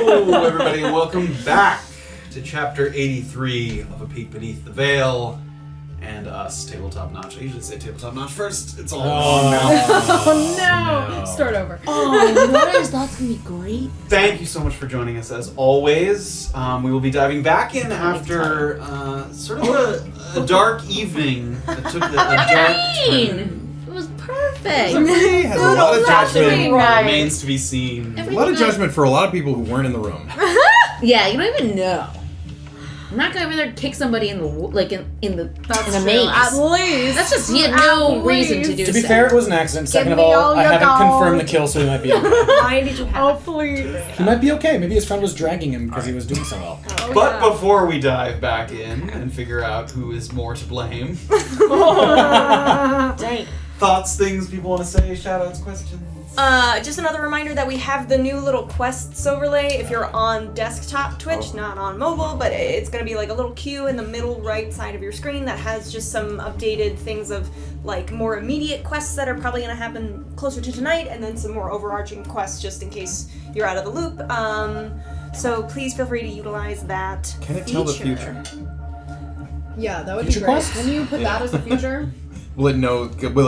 Hello, everybody, and welcome back to Chapter 83 of A Peek Beneath the Veil and us, Tabletop Notch. I usually say Tabletop Notch first. It's all no. Start over. Oh, you guys, that's gonna be great. Thank you so much for joining us, as always. We will be diving back in after sort of a dark evening that took a dark turn. It was perfect. It has a lot of judgment. Remains to be seen. A lot of judgment for a lot of people who weren't in the room. Yeah, you don't even know. I'm not gonna over there kick somebody in the in a maze. At least. That's just you had no reason to do. To be so. fair, it was an accident. Second of me all, all I your haven't gold. confirmed the kill, so he might be okay. Why did you have? Oh, please. He might be okay. Maybe his friend was dragging him because he was doing so well. Oh, But yeah. before we dive back in and figure out who is more to blame, Dang. thoughts, things people want to say, shout-outs, questions? Just another reminder that we have the new little quests overlay if you're on desktop Twitch, not on mobile, but it's going to be like a little queue in the middle right side of your screen that has just some updated things of like more immediate quests that are probably going to happen closer to tonight, and then some more overarching quests just in case you're out of the loop. So please feel free to utilize that Can it tell the future? Yeah, that would Future be great. quest? Can you put that as the future? Will it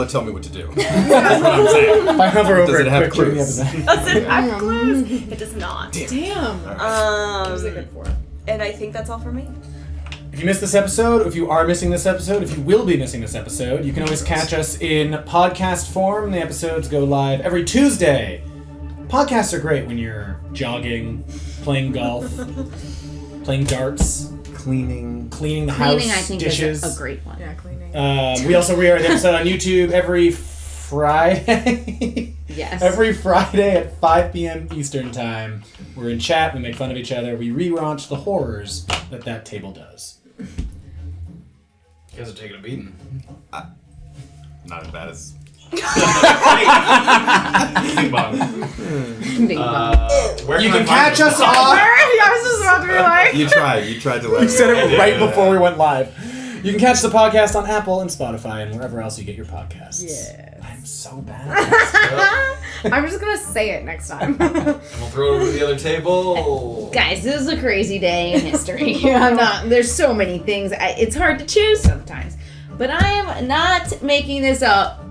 tell me what to do? That's what I'm saying. If I hover over Does it have quick during the clues? episode. Does it have clues? It does not. Damn. What was it good for? And I think that's all for me. If you missed this episode, if you are missing this episode, if you will be missing this episode, you can always catch us in podcast form. The episodes go live every Tuesday. Podcasts are great when you're jogging, playing golf, playing darts, Cleaning. cleaning the house, Cleaning, I think, dishes. is a great one. Yeah, cleaning. We also re-air the episode on YouTube every Friday. Yes. Every Friday at 5 p.m. Eastern Time. We're in chat, we make fun of each other, we relaunch the horrors that table does. You guys are taking a beating. Not as bad as. Ding dong. Where You I can find catch you? us on... I was just about to be like. You tried to let We said it right Yeah. before we went live. You can catch the podcast on Apple and Spotify and wherever else you get your podcasts. Yes. I'm so bad. I'm just gonna say it next time. And we'll throw it over the other table. Guys, this is a crazy day in history. There's so many things. It's hard to choose sometimes. But I am not making this up.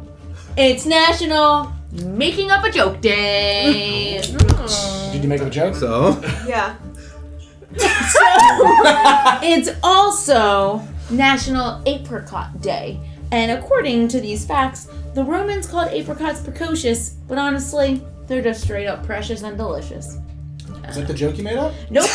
It's National Making Up a Joke Day. Did you make up a joke? So. Yeah. It's also National Apricot Day. And according to these facts, the Romans called apricots precocious, but honestly, they're just straight up precious and delicious. Is that the joke you made up? Nope.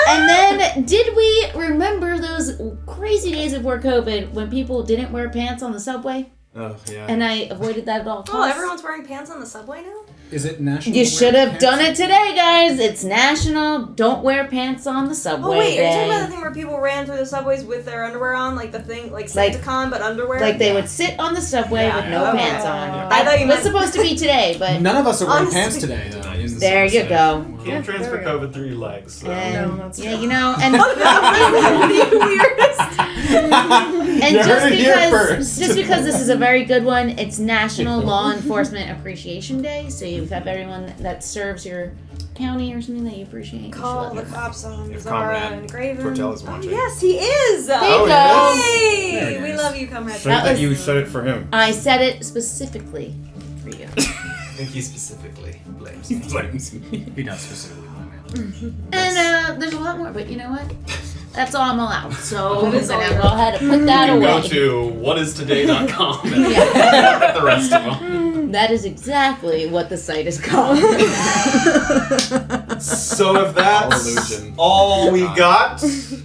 And then, did we remember those crazy days before COVID when people didn't wear pants on the subway? Oh, yeah. And I avoided that at all costs. Oh, everyone's wearing pants on the subway now? Is it national? You Wear should have Pants? done it today, guys. It's National Don't Wear Pants on the Subway Oh wait, are you talking Day. about the thing where people ran through the subways with their underwear on, like the thing, like SantaCon, but underwear? Like they would sit on the subway Yeah. with no Okay. pants on. Yeah. That I thought you was meant- supposed to be today, but None of us are wearing Honestly. pants today, though. there you go. Can't transfer there we go. COVID through your legs. So. And, that's yeah, true. you know, and the weirdest. and You heard it here first. just because this is a very good one, it's National Law Enforcement Appreciation Day. So you have everyone that serves your county or something that you appreciate. You should Call let the them know. cops on If Beezaura Comrade and Graven. Tortella's Oh, watching. yes, he is. There you Oh, go. yes. Hey, There it we is. love you, Comrade. That was- you said it for him. I said it specifically for you. I think he specifically blames me. Blames me. He does specifically. And there's a lot more, but you know what? That's all I'm allowed. So I'm That is all gonna yours. go ahead and put that You can away. go to whatistoday.com and look at the rest of them. That is exactly what the site is called. So if that's Illusion. all we've got,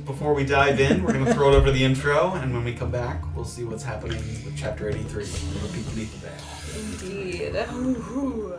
before we dive in, we're going to throw it over the intro, and when we come back, we'll see what's happening with Chapter 83 of A Peek Beneath the Veil. Indeed. Ooh.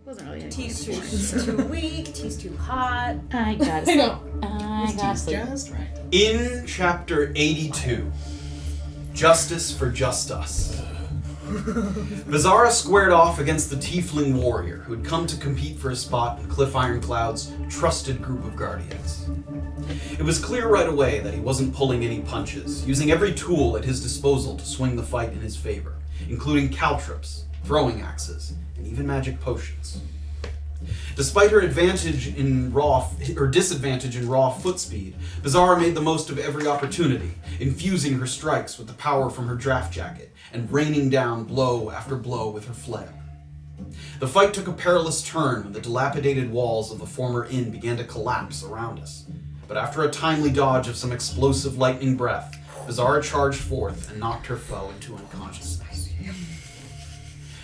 Wasn't really Tea's anything. too weak. Tea's too hot. I gotta sleep. I gotta sleep. Just right. In chapter 82, Justice for Just Us. Beezaura squared off against the Tiefling warrior who had come to compete for a spot in Cliff Ironclad's trusted group of guardians. It was clear right away that he wasn't pulling any punches, using every tool at his disposal to swing the fight in his favor, including caltrops, throwing axes, and even magic potions. Despite her disadvantage in raw foot speed, Beezaura made the most of every opportunity, infusing her strikes with the power from her draft jacket and raining down blow after blow with her flail. The fight took a perilous turn when the dilapidated walls of the former inn began to collapse around us. But after a timely dodge of some explosive lightning breath, Beezaura charged forth and knocked her foe into unconsciousness.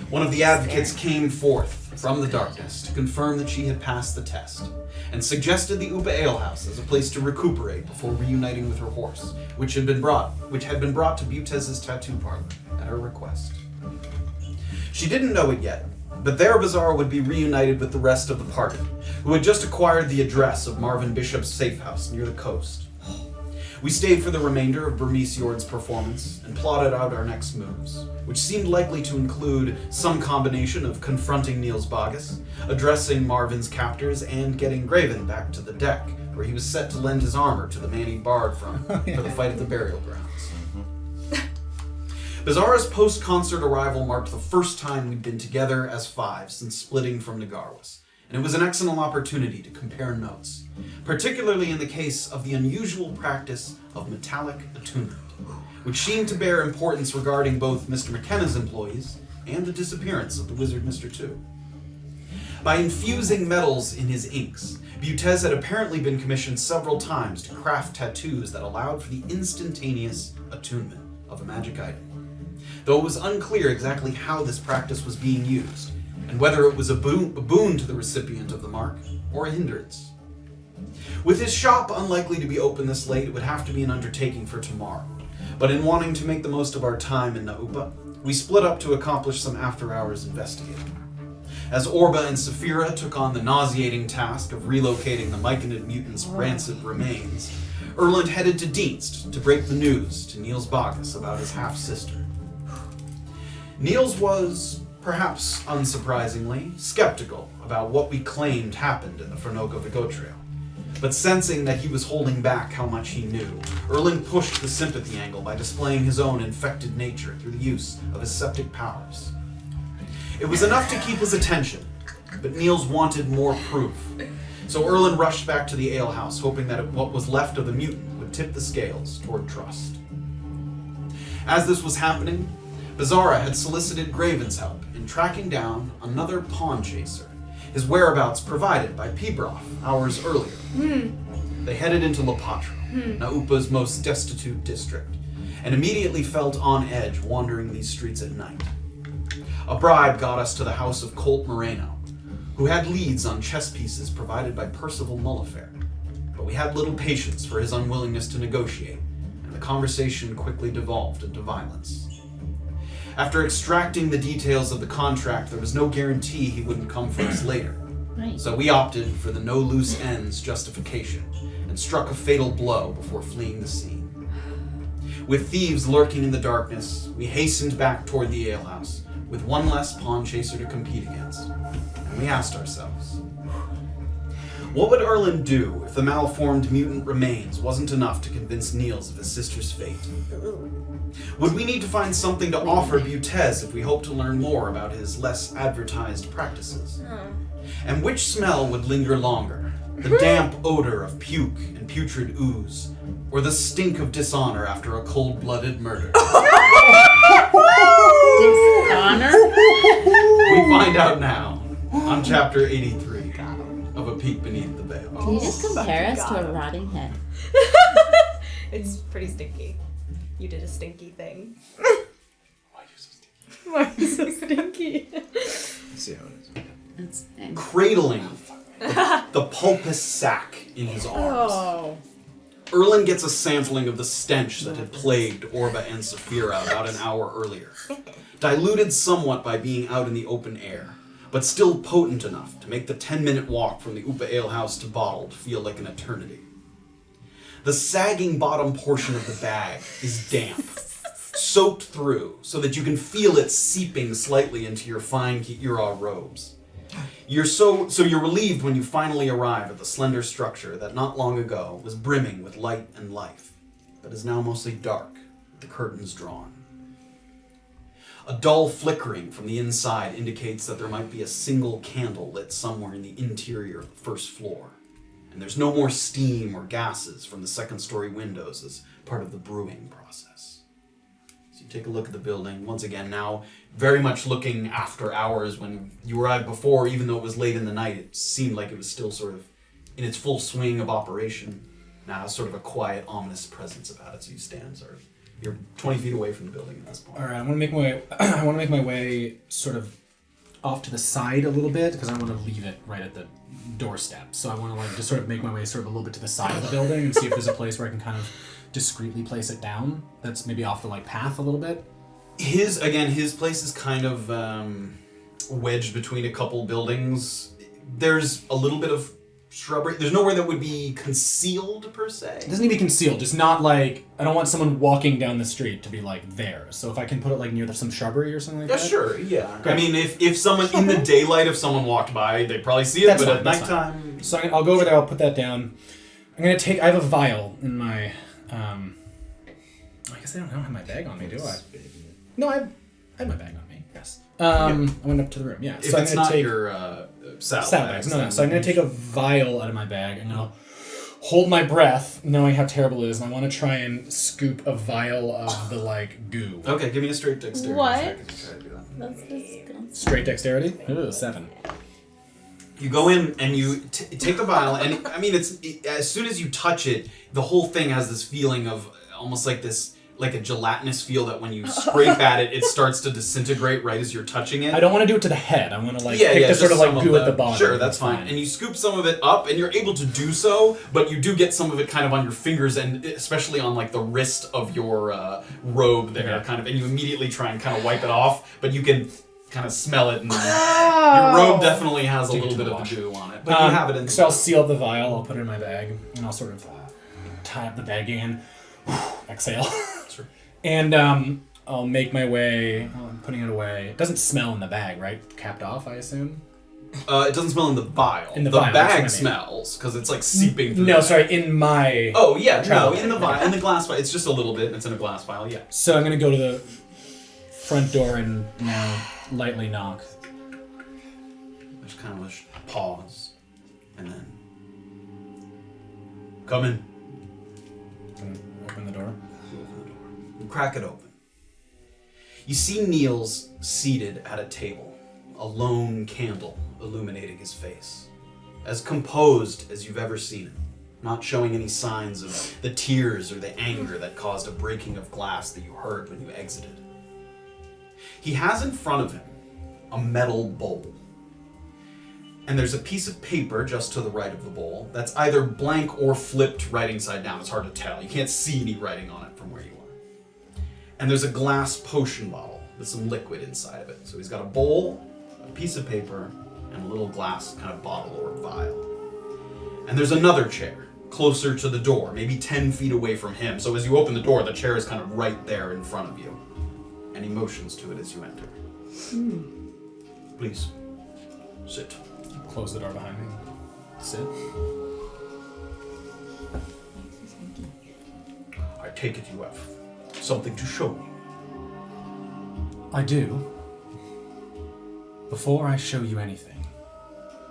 One of the advocates came forth from the darkness to confirm that she had passed the test, and suggested the Upa Alehouse as a place to recuperate before reuniting with her horse, which had been brought to Butez's tattoo parlor at her request. She didn't know it yet, but there Beezaura would be reunited with the rest of the party, who had just acquired the address of Marvin Bishop's safe house near the coast. We stayed for the remainder of Burmese Yord's performance and plotted out our next moves, which seemed likely to include some combination of confronting Nils Vargas, addressing Marvin's captors, and getting Graven back to the deck, where he was set to lend his armor to the man he borrowed from for the fight at the burial grounds. Beezaura's post-concert arrival marked the first time we'd been together as five since splitting from Nagarwas, and it was an excellent opportunity to compare notes, particularly in the case of the unusual practice of metallic attunement, which seemed to bear importance regarding both Mr. McKenna's employees and the disappearance of the wizard Mr. 2. By infusing metals in his inks, Butez had apparently been commissioned several times to craft tattoos that allowed for the instantaneous attunement of a magic item, though it was unclear exactly how this practice was being used, and whether it was a boon to the recipient of the mark or a hindrance. With his shop unlikely to be open this late, it would have to be an undertaking for tomorrow, but in wanting to make the most of our time in Naupa, we split up to accomplish some after-hours investigating. As Orba and Safira took on the nauseating task of relocating the Myconid mutant's rancid remains, Erland headed to Dienst to break the news to Nils Vargas about his half-sister. Nils was, perhaps unsurprisingly, skeptical about what we claimed happened in the Fernoka Vigotrio. But sensing that he was holding back how much he knew, Erland pushed the sympathy angle by displaying his own infected nature through the use of his septic powers. It was enough to keep his attention, but Nils wanted more proof. So Erland rushed back to the alehouse, hoping that what was left of the mutant would tip the scales toward trust. As this was happening, Beezaura had solicited Graven's help in tracking down another pawn chaser, his whereabouts provided by Pibroff hours earlier. They headed into Lapatra, Naupa's most destitute district, and immediately felt on edge wandering these streets at night. A bribe got us to the house of Colt Moreno, who had leads on chess pieces provided by Percival Mullifair, but we had little patience for his unwillingness to negotiate, and the conversation quickly devolved into violence. After extracting the details of the contract, there was no guarantee he wouldn't come for us later. Right. So we opted for the no loose ends justification and struck a fatal blow before fleeing the scene. With thieves lurking in the darkness, we hastened back toward the alehouse, with one less pawn chaser to compete against. And we asked ourselves, what would Erland do if the malformed mutant remains wasn't enough to convince Nils of his sister's fate? Would we need to find something to offer Butez if we hope to learn more about his less advertised practices? And which smell would linger longer? The damp odor of puke and putrid ooze, or the stink of dishonor after a cold-blooded murder? Dishonor? We find out now on chapter 83 of A Peek Beneath the Veil. Can you just compare us to a rotting head? It's pretty stinky. You did a stinky thing. Why are you so stinky? Why is it so stinky? See how it is. Cradling the pulpous sack in his arms. Oh. Erland gets a sampling of the stench that had plagued Orba and Safira about an hour earlier, diluted somewhat by being out in the open air, but still potent enough to make the 10-minute walk from the Upa Ale House to Bottled feel like an eternity. The sagging bottom portion of the bag is damp, soaked through so that you can feel it seeping slightly into your fine Ki'ira robes. You're relieved when you finally arrive at the slender structure that not long ago was brimming with light and life, but is now mostly dark, with the curtains drawn. A dull flickering from the inside indicates that there might be a single candle lit somewhere in the interior of the first floor, and there's no more steam or gases from the second-story windows as part of the brewing process. So you take a look at the building, once again now very much looking after hours. When you arrived before, even though it was late in the night, it seemed like it was still sort of in its full swing of operation. Now sort of a quiet, ominous presence about it, so you stand sort of, you're 20 feet away from the building at this point. All right, I want to make my way sort of off to the side a little bit because I want to leave it right at the doorstep. So I want to just sort of make my way sort of a little bit to the side of the building and see if there's a place where I can kind of discreetly place it down. That's maybe off the path a little bit. His place is kind of wedged between a couple buildings. There's a little bit of shrubbery. There's nowhere that would be concealed, per se. It doesn't need to be concealed, just not I don't want someone walking down the street to be there. So if I can put it near some shrubbery or something like that? Yeah, sure, yeah. Great. I mean, if someone, in the daylight, if someone walked by, they'd probably see it, That's but fine, at that's nighttime... So I'll go over there, I'll put that down. I have a vial in my, I guess I don't have my bag on me, do I? No, I have my bag on me, yes. I went up to the room, yeah. If so it's not your saddlebags. No. So I'm going to take a vial out of my bag and I'll hold my breath, knowing how terrible it is, and I want to try and scoop a vial of the, goo. Okay, give me a straight dexterity What? check if you try to do that. That's disgusting. Straight dexterity? Ooh, 7. You go in and you take the vial, and I mean, as soon as you touch it, the whole thing has this feeling of almost like a gelatinous feel that when you scrape at it, it starts to disintegrate right as you're touching it. I don't want to do it to the head. I want to pick the sort of goo at the bottom. Sure, that's fine. And you scoop some of it up, and you're able to do so, but you do get some of it kind of on your fingers, and especially on the wrist of your robe there, kind of, and you immediately try and kind of wipe it off, but you can kind of smell it, and your robe definitely has a little bit of the goo on it, but you have it in. So I'll seal the vial, I'll put it in my bag, and I'll sort of tie up the bag again, exhale. Sure. And I'll make my way, I'm putting it away. It doesn't smell in the bag, right? Capped off, I assume? It doesn't smell in the vial. In the vial, vial, that's what I bag mean. smells, because it's seeping through. No, sorry, in my... Oh, yeah, travel in the bag. vial, in the glass vial. It's just a little bit, it's in a glass vial, yeah. So I'm going to go to the front door and lightly knock. There's kind of a pause, and then... Come in. Open the door. You open the door. You crack it open. You see Nils seated at a table, a lone candle illuminating his face. As composed as you've ever seen him, not showing any signs of the tears or the anger that caused a breaking of glass that you heard when you exited. He has in front of him a metal bowl. And there's a piece of paper just to the right of the bowl that's either blank or flipped writing side down. It's hard to tell. You can't see any writing on it from where you are. And there's a glass potion bottle with some liquid inside of it. So he's got a bowl, a piece of paper, and a little glass kind of bottle or vial. And there's another chair closer to the door, maybe 10 feet away from him. So as you open the door, the chair is kind of right there in front of you. And he motions to it as you enter. Please, sit. Close the door behind me. Sit. I take it you have something to show me. I do. Before I show you anything,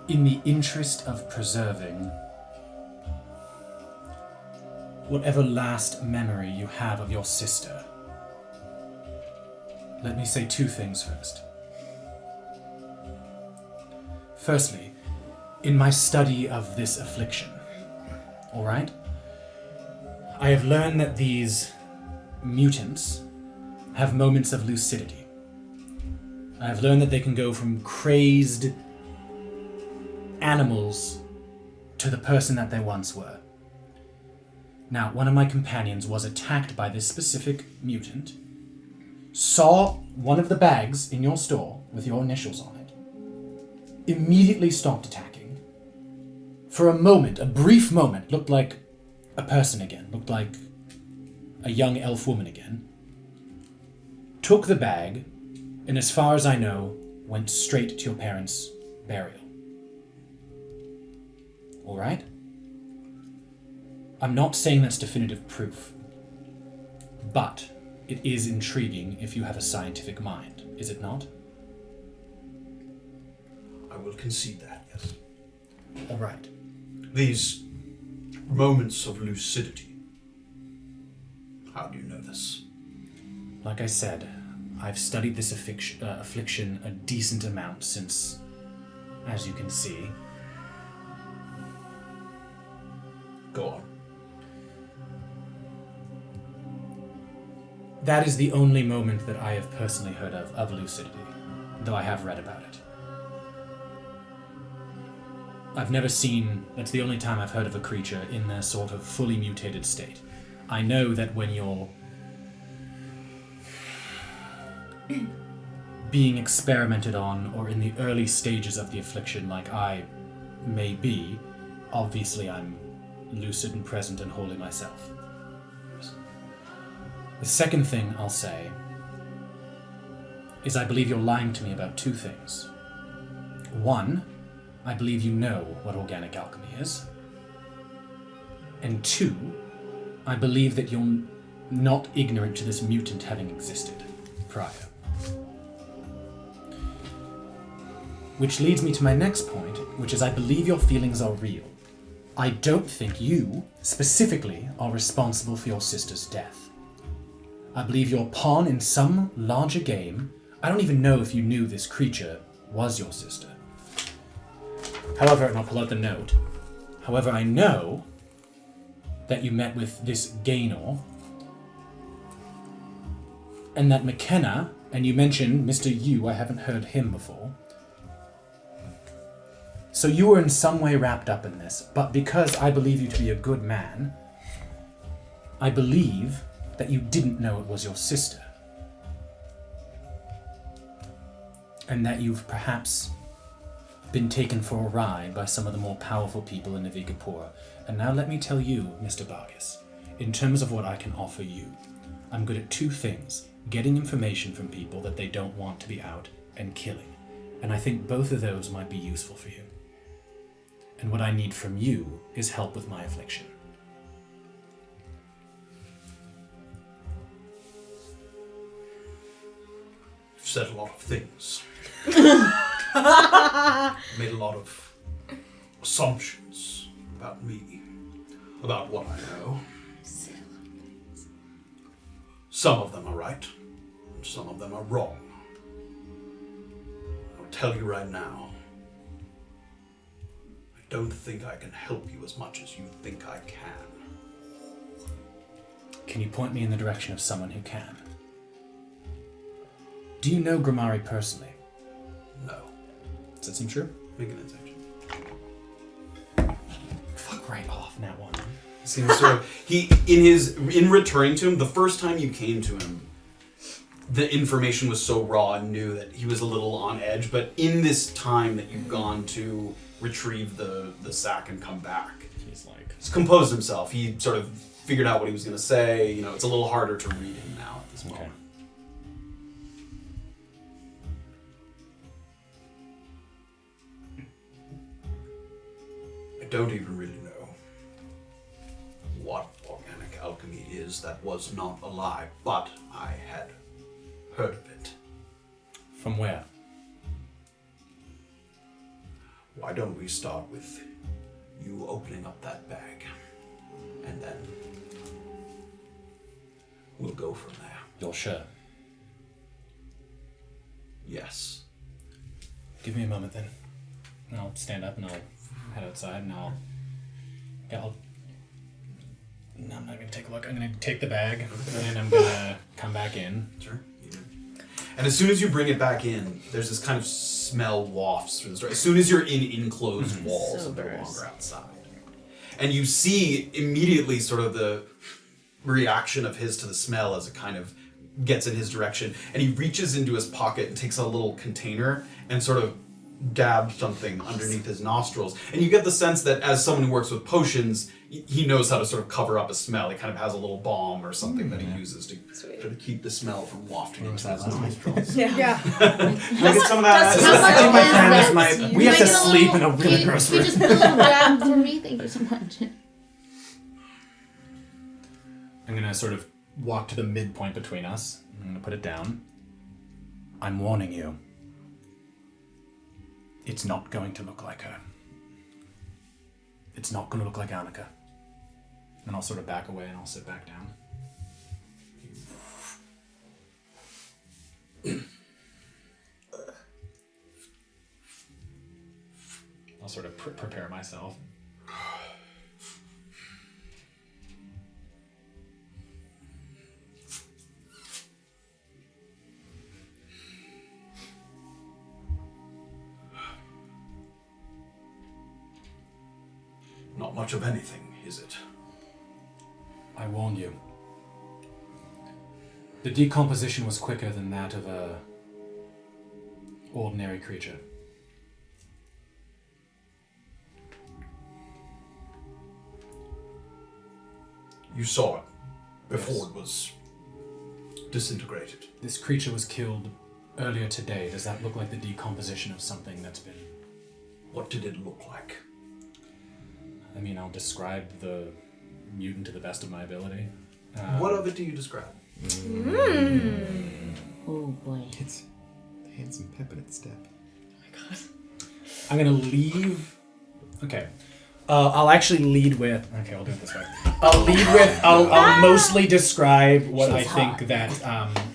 in the interest of preserving whatever last memory you have of your sister, let me say 2 things first. Firstly, in my study of this affliction, alright? I have learned that these mutants have moments of lucidity. I have learned that they can go from crazed animals to the person that they once were. Now, one of my companions was attacked by this specific mutant, saw one of the bags in your store with your initials on it, immediately stopped attacking. For a moment, a brief moment, looked like a person again, looked like a young elf woman again. Took the bag, and as far as I know, went straight to your parents' burial. All right? I'm not saying that's definitive proof, but it is intriguing if you have a scientific mind, is it not? I will concede that, yes. All right. These moments of lucidity. How do you know this? Like I said, I've studied this affliction a decent amount since, as you can see. Go on. That is the only moment that I have personally heard of lucidity, though I have read about it. I've never seen, that's the only time I've heard of a creature in their sort of fully mutated state. I know that when you're being experimented on or in the early stages of the affliction like I may be, obviously I'm lucid and present and holding myself. The second thing I'll say is I believe you're lying to me about two things. One, I believe you know what organic alchemy is. And two, I believe that you're not ignorant to this mutant having existed prior. Which leads me to my next point, which is I believe your feelings are real. I don't think you, specifically, are responsible for your sister's death. I believe you're a pawn in some larger game. I don't even know if you knew this creature was your sister. However, and I'll pull out the note. However, I know that you met with this Gaynor, and that McKenna, and you mentioned Mr. Yu, I haven't heard him before. So you were in some way wrapped up in this, but because I believe you to be a good man, I believe that you didn't know it was your sister. And that you've perhaps been taken for a ride by some of the more powerful people in the Vigapura. And now let me tell you, Mr. Vargas, in terms of what I can offer you, I'm good at two things: getting information from people that they don't want to be out, and killing. And I think both of those might be useful for you. And what I need from you is help with my affliction. You've said a lot of things. Made a lot of assumptions about me, about what I know. Some of them are right, and some of them are wrong. I'll tell you right now, I don't think I can help you as much as you think I can. Can you point me in the direction of someone who can? Do you know Grimari personally? No. Does that seem true? Make an insight check. Fuck right off, that one. Seems sort of in returning to him, the first time you came to him, the information was so raw and new that he was a little on edge, but in this time that you've gone to retrieve the sack and come back, he's composed himself. He sort of figured out what he was going to say. You know, it's a little harder to read him now at this moment. I don't even really know what organic alchemy is. That was not a lie, but I had heard of it. From where? Why don't we start with you opening up that bag, and then we'll go from there. You're sure? Yes. Give me a moment then. And I'll stand up and I'll head outside and I'll no, I'm not gonna take a look. I'm gonna take the bag and I'm gonna come back in. Sure. And as soon as you bring it back in, there's this kind of smell wafts through the store. As soon as you're in enclosed walls and no longer outside. And you see immediately sort of the reaction of his to the smell as it kind of gets in his direction. And he reaches into his pocket and takes a little container and sort of dabbed something underneath his nostrils. And you get the sense that as someone who works with potions, he knows how to sort of cover up a smell. He kind of has a little balm or something that he uses to sort of keep the smell from wafting into his nostrils. Yeah. Can I get some of that? How much My is friend that? is my- we have Can I to get sleep in a little- really can gross you room. just put a little dab for me? Thank you so much. I'm gonna sort of walk to the midpoint between us. I'm gonna put it down. I'm warning you. It's not going to look like her. It's not going to look like Annika. And I'll sort of back away and I'll sit back down. I'll sort of prepare myself. Not much of anything, is it? I warn you. The decomposition was quicker than that of a ordinary creature. You saw it before Yes. it was disintegrated. This creature was killed earlier today. Does that look like the decomposition of something that's been... What did it look like? I mean, I'll describe the mutant to the best of my ability. What of it do you describe? Oh boy. It's the handsome Pepinett step. I'm gonna leave... Okay. I'll actually lead with... Okay, I'll do it this way. I'll lead with... I'll mostly describe what I She's think hot. that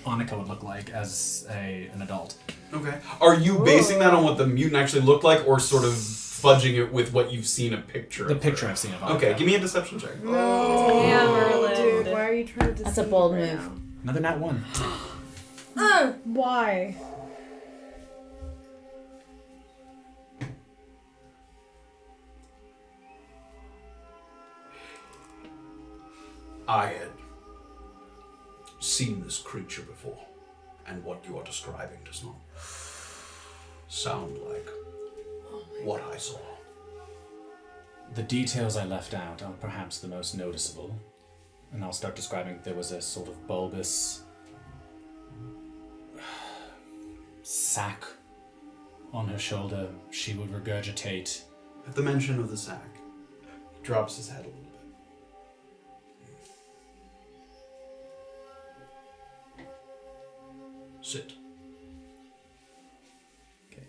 Annika would look like as an adult. Okay. Are you basing that on what the mutant actually looked like, or sort of fudging it with what you've seen a picture The of picture her? I've seen of Annika. Okay, give me a deception check. Damn, Erland. Dude, why are you trying to deceive That's a bold me move. right Another nat 1. now? Why? I had seen this creature before, and what you are describing does not sound like what I saw. The details I left out are perhaps the most noticeable. And I'll start describing. There was a sort of bulbous sack on her shoulder. She would regurgitate. At the mention of the sack, he drops his head a little bit. Sit. Okay.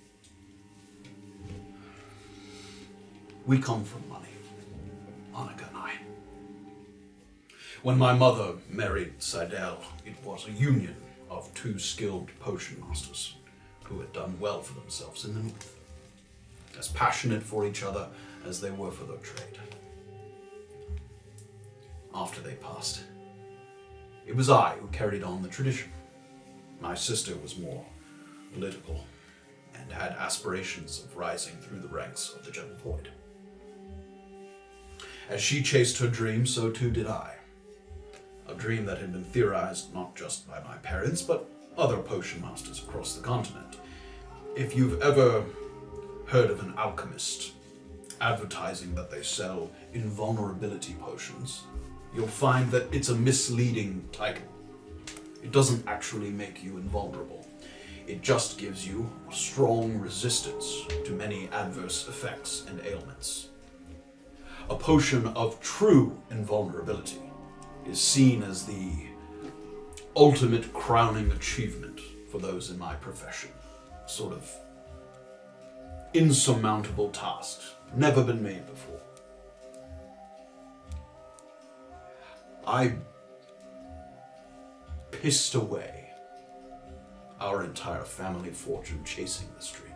We come from money, Annika and I. When my mother married Seidel, it was a union of two skilled potion masters who had done well for themselves in the north, as passionate for each other as they were for their trade. After they passed, it was I who carried on the tradition. My sister was more political and had aspirations of rising through the ranks of the Gentle Void. As she chased her dream, so too did I. A dream that had been theorized not just by my parents, but other potion masters across the continent. If you've ever heard of an alchemist advertising that they sell invulnerability potions, you'll find that it's a misleading title. It doesn't actually make you invulnerable. It just gives you strong resistance to many adverse effects and ailments. A potion of true invulnerability is seen as the ultimate crowning achievement for those in my profession. Sort of insurmountable tasks, never been made before. I pissed away our entire family fortune chasing this dream,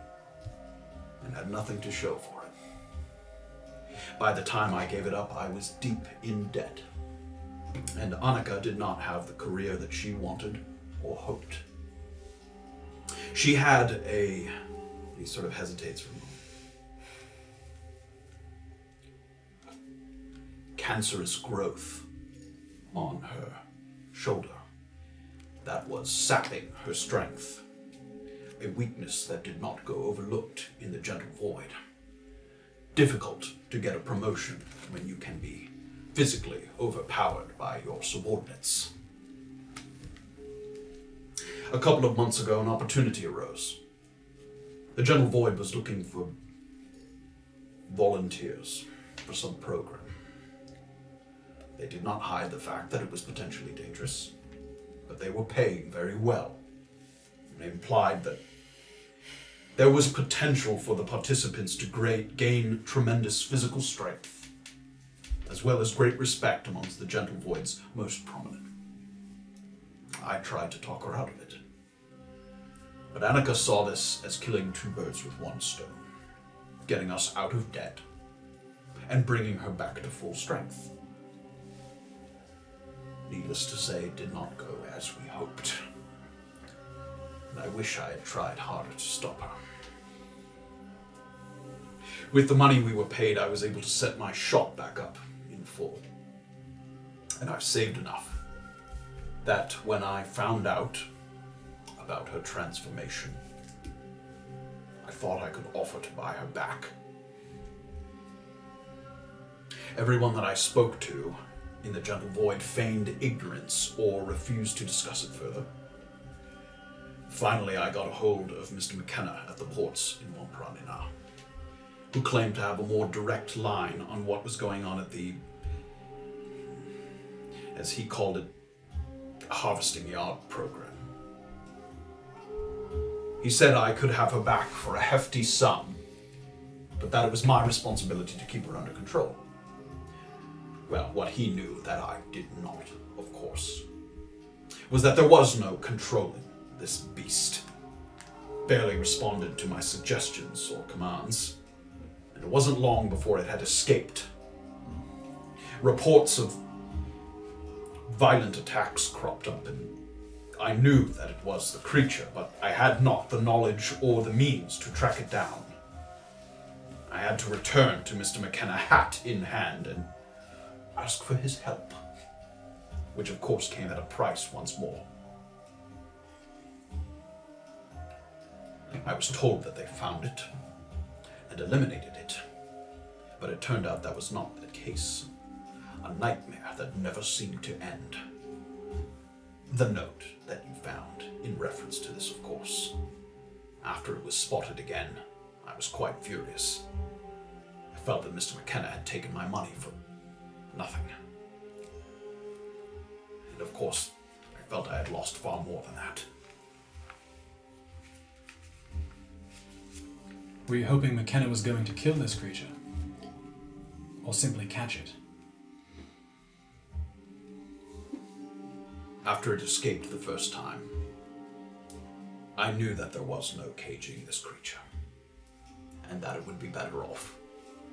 and had nothing to show for it. By the time I gave it up, I was deep in debt, and Annika did not have the career that she wanted or hoped. She had a... He sort of hesitates for a moment. Cancerous growth on her shoulder that was sapping her strength, a weakness that did not go overlooked in the Gentle Void. Difficult to get a promotion when you can be physically overpowered by your subordinates. A couple of months ago, an opportunity arose. The Gentle Void was looking for volunteers for some program. They did not hide the fact that it was potentially dangerous, but they were paying very well. They implied that there was potential for the participants to gain tremendous physical strength, as well as great respect amongst the Gentle Void's most prominent. I tried to talk her out of it. But Annika saw this as killing two birds with one stone, getting us out of debt and bringing her back to full strength. Needless to say, it did not go as we hoped. And I wish I had tried harder to stop her. With the money we were paid, I was able to set my shop back up in full. And I've saved enough that when I found out about her transformation, I thought I could offer to buy her back. Everyone that I spoke to in the Gentle Void feigned ignorance or refused to discuss it further. Finally, I got a hold of Mr. McDonough at the ports in Montpranina, who claimed to have a more direct line on what was going on at the, as he called it, harvesting yard program. He said I could have her back for a hefty sum, but that it was my responsibility to keep her under control. Well, what he knew that I did not, of course, was that there was no controlling this beast. Barely responded to my suggestions or commands, and it wasn't long before it had escaped. Reports of violent attacks cropped up, and I knew that it was the creature, but I had not the knowledge or the means to track it down. I had to return to Mr. McDonough, hat in hand, and ask for his help, which of course came at a price once more. I was told that they found it and eliminated it, but it turned out that was not the case. A nightmare that never seemed to end. The note that you found, in reference to this, of course. After it was spotted again, I was quite furious. I felt that Mr. McDonough had taken my money for nothing. And of course, I felt I had lost far more than that. Were you hoping McDonough was going to kill this creature? Or simply catch it? After it escaped the first time, I knew that there was no caging this creature, and that it would be better off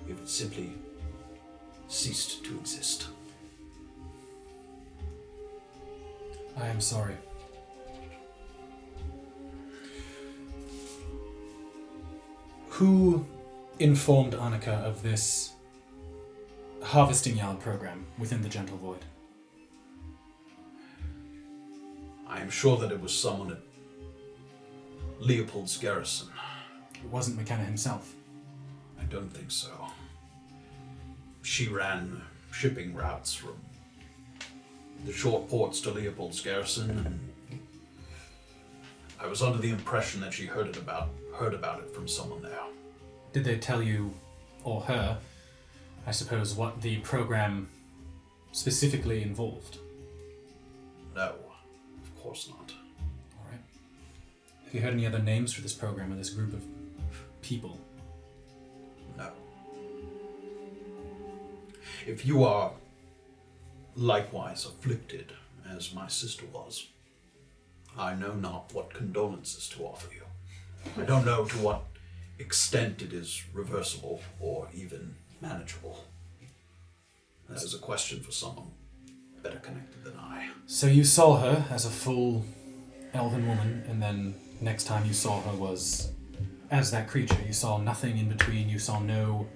if it simply ceased to exist. I am sorry. Who informed Annika of this harvesting yard program within the Gentle Void? I am sure that it was someone at Leopold's garrison. It wasn't McDonough himself. I don't think so. She ran shipping routes from the short ports to Leopold's garrison, and I was under the impression that she heard about it from someone there. Did they tell you, or her, I suppose, what the program specifically involved? No, of course not. All right. Have you heard any other names for this program or this group of people? No. If you are likewise afflicted, as my sister was, I know not what condolences to offer you. I don't know to what extent it is reversible or even manageable. That is a question for someone better connected than I. So you saw her as a full elven woman, and then next time you saw her was as that creature. You saw nothing in between. You saw no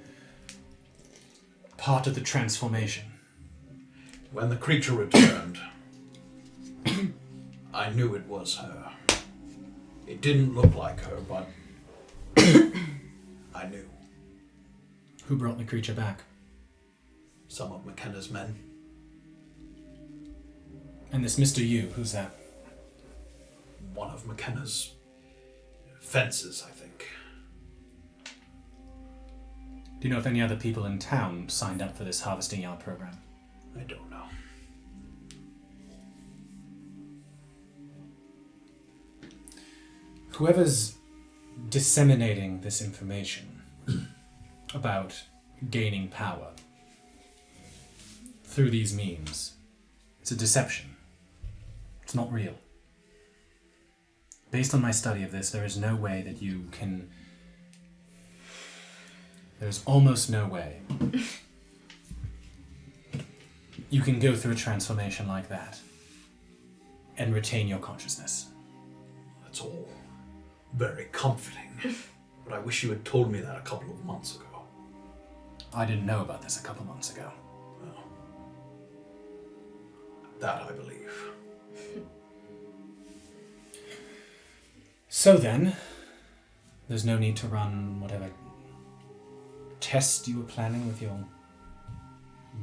part of the transformation. When the creature returned, I knew it was her. It didn't look like her, but I knew. Who brought the creature back? Some of McKenna's men. And this Mr. Yu, who's that? One of McKenna's fences, I think. Do you know if any other people in town signed up for this harvesting yard program? I don't know. Whoever's disseminating this information about gaining power through these means, it's a deception. It's not real. Based on my study of this, there is no way that you can... There's almost no way you can go through a transformation like that and retain your consciousness. That's all very comforting. But I wish you had told me that a couple of months ago. I didn't know about this a couple months ago. Well, that I believe. So then, there's no need to run whatever test you were planning with your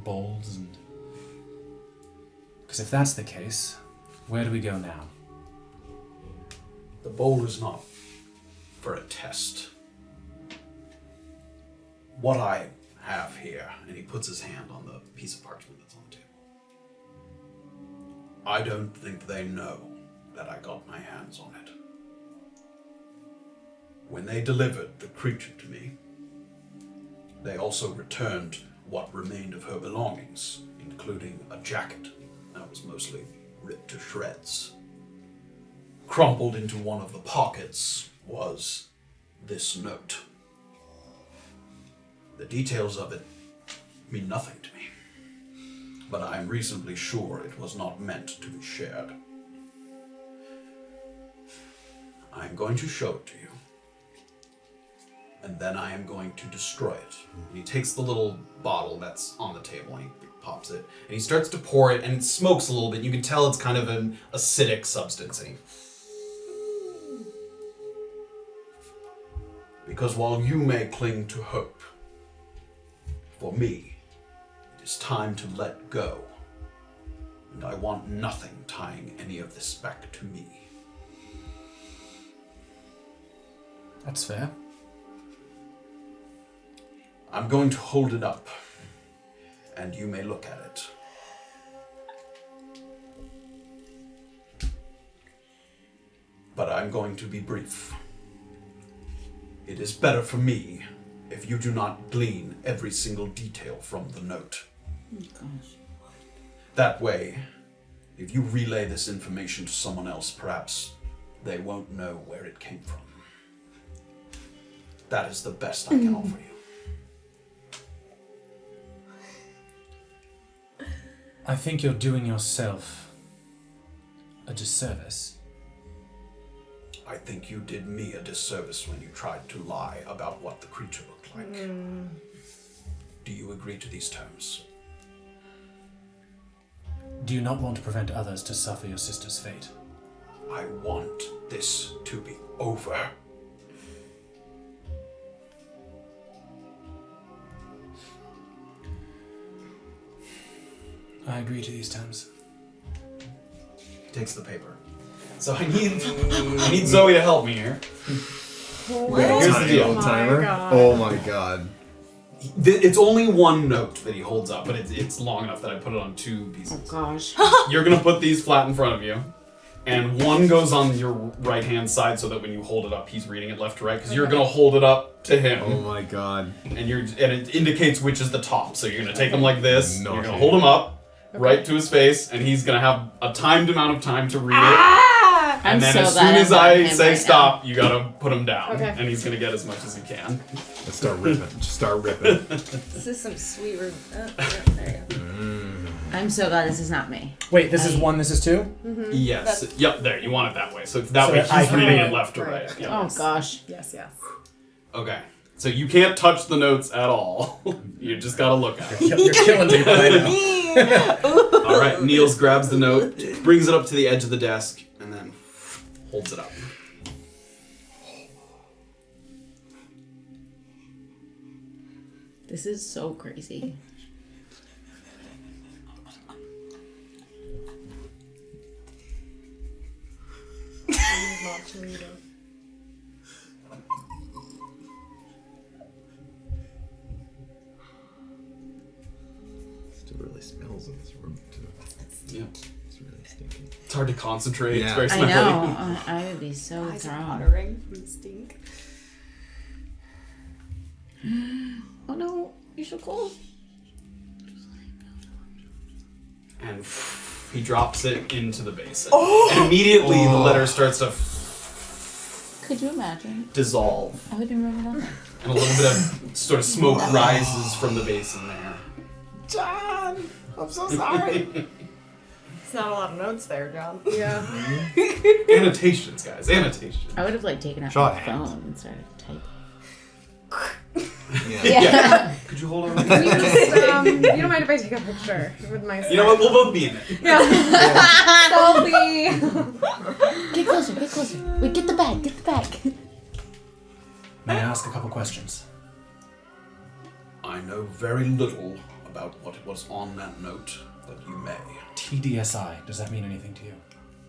balls and... Because if that's the case, where do we go now? The bowl is not for a test. What I have here, and he puts his hand on the piece of parchment that's on the table. I don't think they know that I got my hands on it. When they delivered the creature to me, they also returned what remained of her belongings, including a jacket that was mostly ripped to shreds. Crumpled into one of the pockets was this note. The details of it mean nothing to me, but I am reasonably sure it was not meant to be shared. I am going to show it to you, and then I am going to destroy it. And he takes the little bottle that's on the table and he pops it, and he starts to pour it, and it smokes a little bit. You can tell it's kind of an acidic substance. And because while you may cling to hope, for me, it is time to let go. And I want nothing tying any of this back to me. That's fair. I'm going to hold it up, and you may look at it. But I'm going to be brief. It is better for me if you do not glean every single detail from the note. Oh, gosh. That way, if you relay this information to someone else, perhaps they won't know where it came from. That is the best I can offer you. I think you're doing yourself a disservice. I think you did me a disservice when you tried to lie about what the creature looked like. Do you agree to these terms? Do you not want to prevent others to suffer your sister's fate? I want this to be over. I agree to these terms. He takes the paper. So I need Zoe to help me here. Here's the deal. my God. Oh my god. It's only one note that he holds up, but it's long enough that I put it on two pieces. Oh, gosh. You're gonna put these flat in front of you, and one goes on your right-hand side so that when you hold it up, he's reading it left to right, because you're gonna hold it up to him. Oh my god. And it indicates which is the top. So you're gonna take him like this, you're gonna Naughty. hold him up, right to his face, and he's gonna have a timed amount of time to read it. I'm And then so as glad soon as I'm not I him say right stop, you gotta put him down. Okay. And he's gonna get as much as he can. Let's start ripping. Just start ripping. This is some sweet. There you go. now. I'm so glad this is not me. Wait, this is one, this is two? Yes. Yep, there, you want it that way. So that So way that I he's can reading read it left to right. right. Yep. Oh, gosh. Yes, yes. Okay. So you can't touch the notes at all. You just gotta look at it. You're killing me right now. Alright, Nils grabs the note, brings it up to the edge of the desk, and then holds it up. This is so crazy. Still really smells in this room too. Yeah. It's really stinky. It's hard to concentrate. It's Yeah. very I smelly. know. I would be so Eyes are thrown. watering from the stink. Oh no, you're so cold. And he drops it into the basin. And immediately the letter starts to Could you imagine? dissolve. I would remember that. And a little bit of sort of smoke rises from the basin there. John, I'm so sorry. It's not a lot of notes there, John. Yeah. Annotations, guys. Annotations. I would have like taken out Shot my hands. phone and started to type. Yeah. Yeah. Could you hold on? Can you just, you don't mind if I take a picture with my You know what? We'll both be in it. Selfie. Get closer, get closer. Wait, get the bag, get the bag. May I ask a couple questions? I know very little about what was on that note, but you may. TDSI, does that mean anything to you?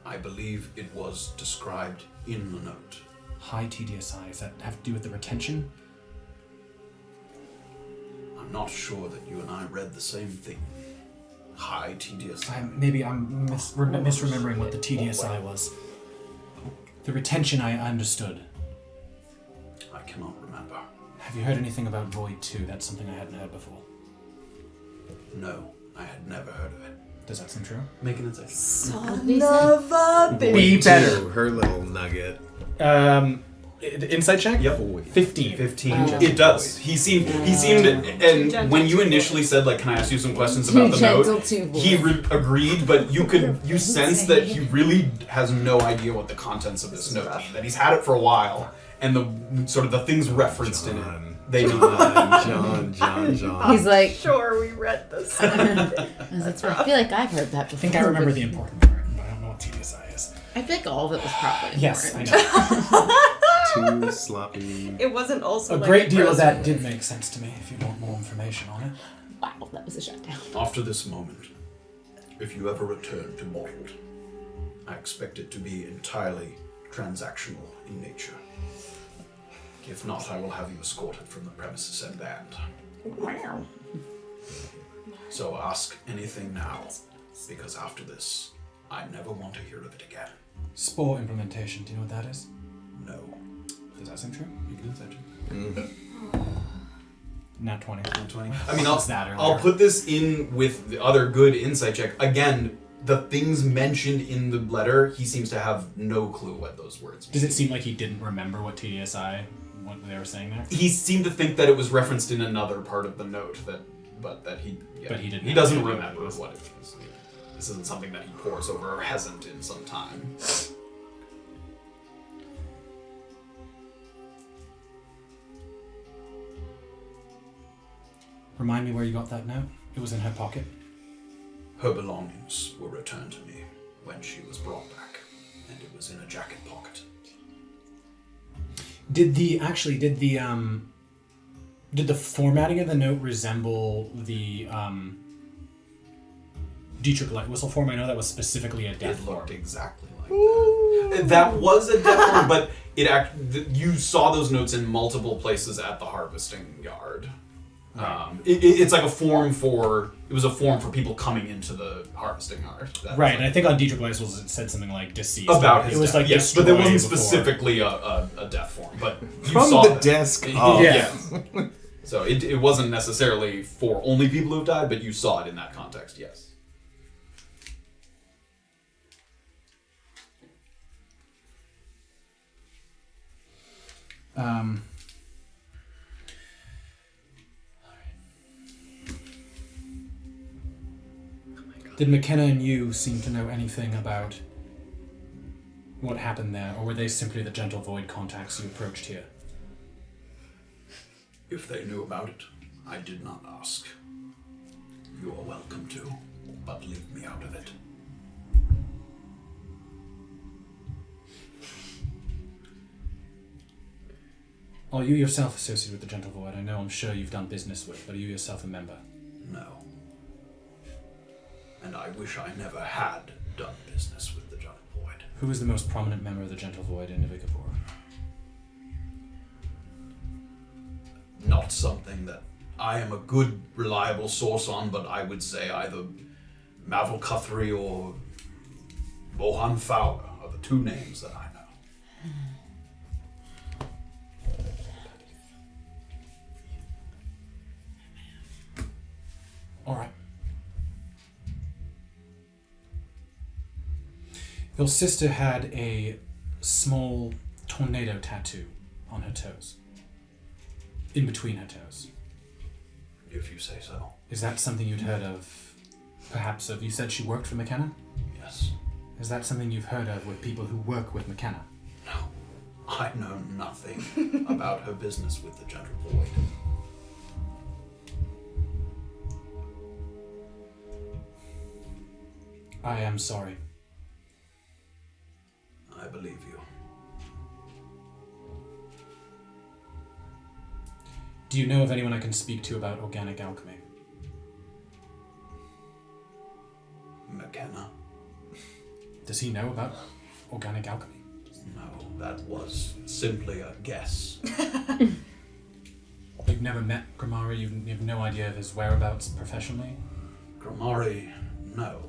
I believe it was described in the note. High TDSI, does that have to do with the retention? I'm not sure that you and I read the same thing. High TDSI. Maybe I'm misremembering what the TDSI was. The retention I understood. I cannot remember. Have you heard anything about Void 2? That's something I hadn't heard before. No, I had never heard of it. Does that seem true? Make an insight. Son of a bitch. Be better. Her little nugget. Insight check? Yep. 15. 15. Oh. It does. He seemed, and when you initially said, like, can I ask you some questions about the Gentle note? too, boy. He agreed, but you sense that he really has no idea what the contents of this note mean. That he's had it for a while, and the sort of the things referenced in it, they mean nothing. John. He's like, Sure, we read this. I feel like I've heard that I before. think I remember but the important part, but I don't know what TDSI is. I feel like all of it was probably Yes, I important. know. Too sloppy. It wasn't also A like great deal of that gross. did make sense to me, if you want more information on it. Wow, that was a shutdown. After this moment, if you ever return to Bottled, I expect it to be entirely transactional in nature. If not, I will have you escorted from the premises and banned. Wow. So ask anything now, because after this, I never want to hear of it again. Spore implementation, do you know what that is? No. Does that seem true? You can answer. Nat 20. 20. I mean, What's that earlier? I'll put this in with the other good insight check. Again, the things mentioned in the letter, he seems to have no clue what those words mean. Does it seem like he didn't remember what TDSI, what they were saying there? He seemed to think that it was referenced in another part of the note, but he didn't he have doesn't any idea remember what it was. what it is. This isn't something that he pores over or hasn't in some time. Remind me where you got that note? It was in her pocket. Her belongings were returned to me when she was brought back, and it was in a jacket pocket. Did the formatting of the note resemble the Dietrich light whistle form? I know that was specifically a death It form. looked exactly like that. That was a death form, but you saw those notes in multiple places at the harvesting yard. It's like a form for. It was a form for people coming into the harvesting yard. That Right, was and I think on Dietrich light whistles it said something like deceased. about his it was death. like Yes, but there wasn't destroyed before. specifically a death form. But you From saw the that. desk. Yeah. So it wasn't necessarily for only people who've died, but you saw it in that context. Yes. Did McKenna and you seem to know anything about what happened there, or were they simply the Gentle Void contacts you approached here? If they knew about it, I did not ask. You are welcome to, but leave me out of it. Are you yourself associated with the Gentle Void? I know I'm sure you've done business with, but are you yourself a member? No. And I wish I never had done business with the Gentle Void. Who is the most prominent member of the Gentle Void in Nivigapur? Not something that I am a good, reliable source on, but I would say either Mavil Guthrie or Bohan Fowler are the two names that I know. All right. Your sister had a small tornado tattoo on her toes. In between her toes. If you say so. Is that something you'd heard of? Perhaps of? You said she worked for McKenna? Yes. Is that something you've heard of with people who work with McKenna? No. I know nothing about her business with the Gentle Void. I am sorry. I believe you. Do you know of anyone I can speak to about organic alchemy? McKenna? Does he know about organic alchemy? No, that was simply a guess. You've never met Grimari? You have no idea of his whereabouts professionally? Grimari, no.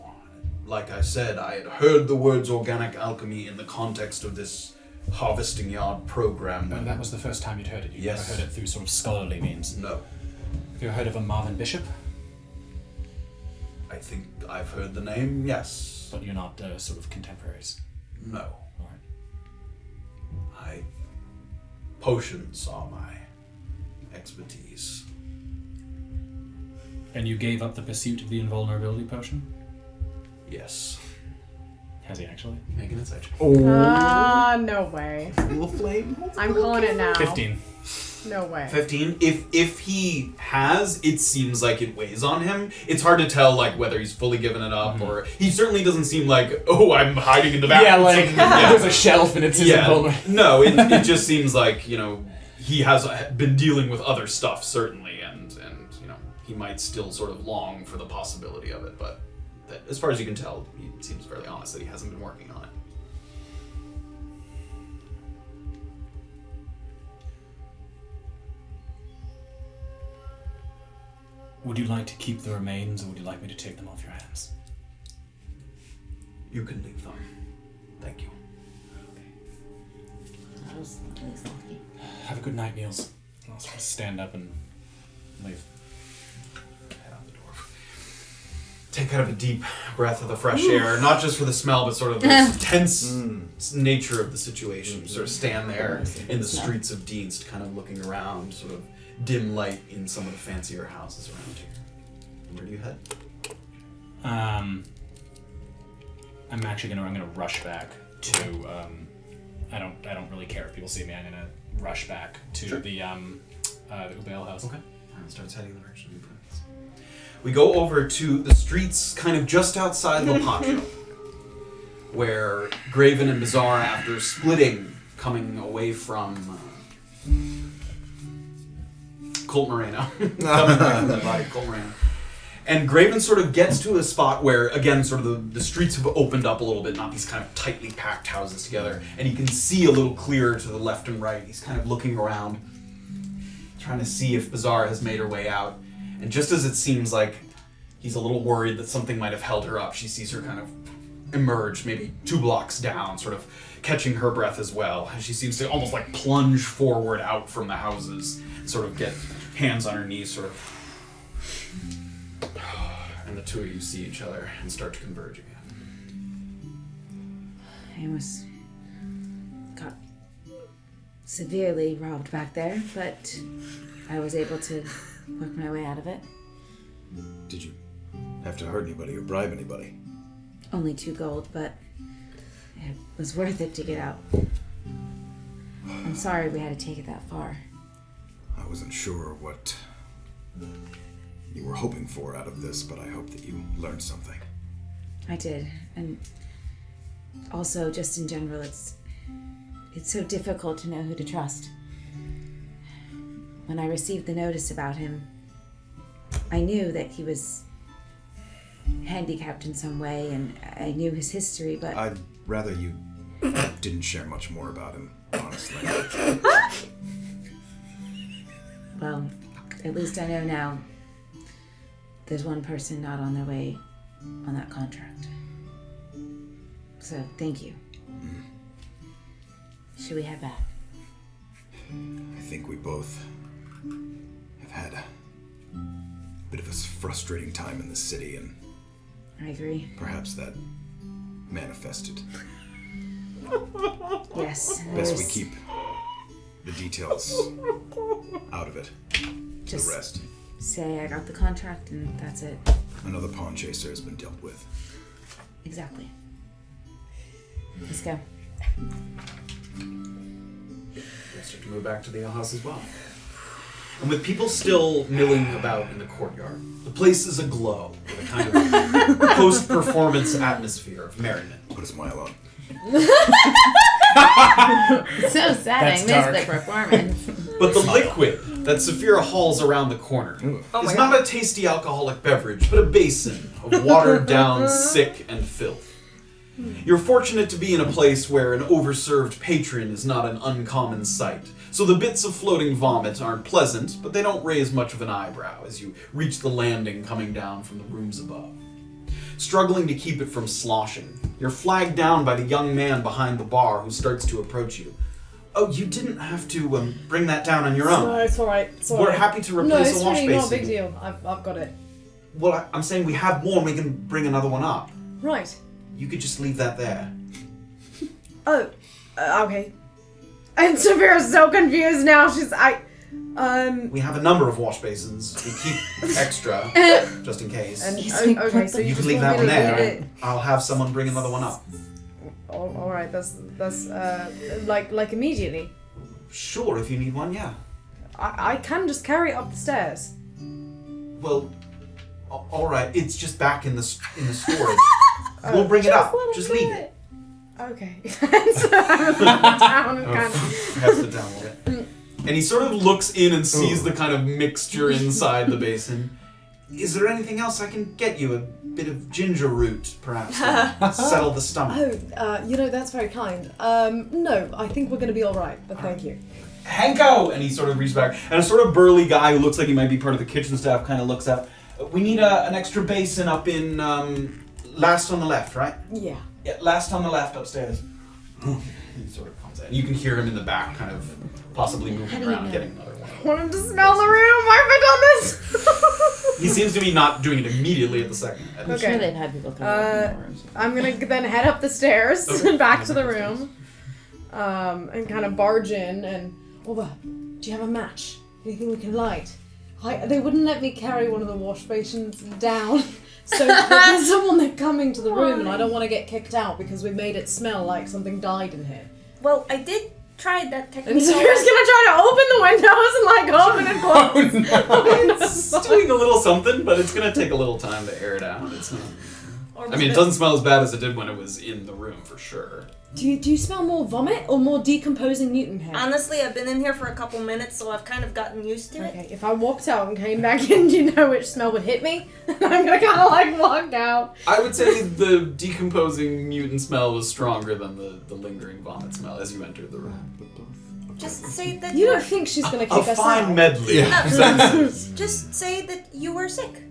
Like I said, I had heard the words organic alchemy in the context of this harvesting yard program. And that was the first time you'd heard it? You'd Yes. never heard it through sort of scholarly means? No. Have you ever heard of a Marvin Bishop? I think I've heard the name, yes. But you're not sort of contemporaries? No. Alright. Potions are my expertise. And you gave up the pursuit of the invulnerability potion? Yes. Has he actually? Make an insight check. No way. Little flame. I'm calling it now. 15. No way. 15. If he has, it seems like it weighs on him. It's hard to tell like whether he's fully given it up or he certainly doesn't seem like, oh, I'm hiding in the back. Yeah, like there's a shelf and it's his invulnerability. No, it just seems like, you know, he has been dealing with other stuff certainly, and you know, he might still sort of long for the possibility of it, but that, as far as you can tell, he seems fairly honest that he hasn't been working on it. Would you like to keep the remains, or would you like me to take them off your hands? You can leave them. Thank you. That was lucky. Have a good night, Nils. I'll sort of stand up and leave. Head out the door. Take kind of a deep breath of the fresh air, not just for the smell, but sort of the tense nature of the situation. Sort of stand there in the streets of Dienst, kind of looking around, sort of dim light in some of the fancier houses around here. Where do you head? I'm gonna rush back to I don't really care if people see me. I'm gonna rush back to the Ubail house. Okay. Starts heading in the direction of Prince. We go over to the streets kind of just outside Lapacho, where Graven and Beezaura, after splitting, coming away from Colt Moreno, coming away from the body of Colt Moreno. And Graven sort of gets to a spot where, again, sort of the streets have opened up a little bit, not these kind of tightly packed houses together, and he can see a little clearer to the left and right. He's kind of looking around, trying to see if Beezaura has made her way out. And just as it seems like he's a little worried that something might have held her up, she sees her kind of emerge, maybe 2 blocks down, sort of catching her breath as well. And she seems to almost like plunge forward out from the houses, sort of get hands on her knees, sort of. And the two of you see each other and start to converge again. I got severely robbed back there, but I was able to work my way out of it. Did you have to hurt anybody or bribe anybody? Only 2 gold, but it was worth it to get out. I'm sorry we had to take it that far. I wasn't sure what you were hoping for out of this, but I hope that you learned something. I did, and also just in general, it's so difficult to know who to trust. when I received the notice about him, I knew that he was handicapped in some way, and I knew his history, but... I'd rather you didn't share much more about him, honestly. Well, at least I know now there's one person not on their way on that contract. So, thank you. Should we head back? I think we both have had a bit of a frustrating time in the city, and I agree. perhaps that manifested. Yes. Best we keep the details out of it. Just The rest. say I got the contract and that's it. Another pawn chaser has been dealt with. Exactly. Let's go. We'll start to move back to the alehouse as well. And with people still milling about in the courtyard, the place is aglow with a kind of post-performance atmosphere of merriment. Put a smile on. So sad That's I missed dark. the performance. But the liquid that Safira hauls around the corner is not a tasty alcoholic beverage, but a basin of watered-down sick and filth. You're fortunate to be in a place where an overserved patron is not an uncommon sight, so the bits of floating vomit aren't pleasant, but they don't raise much of an eyebrow as you reach the landing coming down from the rooms above. Struggling to keep it from sloshing, you're flagged down by the young man behind the bar who starts to approach you. Oh, you didn't have to bring that down on your own. No, it's alright. It's We're alright. happy to No, replace it's a wash really basin. not a big deal. I've got it. Well, I'm saying we have more and we can bring another one up. Right. You could just leave that there. Oh, okay. And Safira's so confused now. We have a number of wash basins. We keep extra, just in case. And He's like, okay, what so the- you You just can leave want that me one to there, leave it. and I'll have someone bring another one up. All right. That's like immediately. Sure, if you need one, yeah. I can just carry it up the stairs. Well, all right. It's just back in the storage. We'll bring it up. Just leave it. Okay. So I'm down and kind of. Has to down a little bit. And he sort of looks in and sees the kind of mixture inside the basin. Is there anything else I can get you? A bit of ginger root, perhaps, to settle the stomach. Oh, that's very kind. No, I think we're going to be all right, but thank you. Hanko! And he sort of reaches back. And a sort of burly guy who looks like he might be part of the kitchen staff kind of looks up. We need an extra basin up in last on the left, right? Yeah. Yeah, last on the left upstairs. He sort of comes in. And you can hear him in the back kind of possibly moving around getting another one. I want him to smell the room. Why have I done this? He seems to be not doing it immediately at the second. I'm Okay. sure they've had people throw up in the rooms. I'm going to then head up the stairs Okay. back to the room and kind of barge in and... Orba, do you have a match? Anything we can light? They wouldn't let me carry one of the wash basins down. So there's someone coming to the room and I don't want to get kicked out because we made it smell like something died in here. Well, I did try that And technique. Safira's gonna try to open the windows and open and close. It's doing a little something, but it's going to take a little time to air it out. It's not... I mean, it doesn't smell as bad as it did when it was in the room, for sure. Do you smell more vomit or more decomposing mutant hair? Honestly, I've been in here for a couple minutes, so I've kind of gotten used to it. Okay, if I walked out and came back in, do you know which smell would hit me? I'm gonna kind of like walk out. I would say the decomposing mutant smell was stronger than the lingering vomit smell as you entered the room. Just say that You don't think she's gonna A kick us fine out? medley of senses. Just say that you were sick.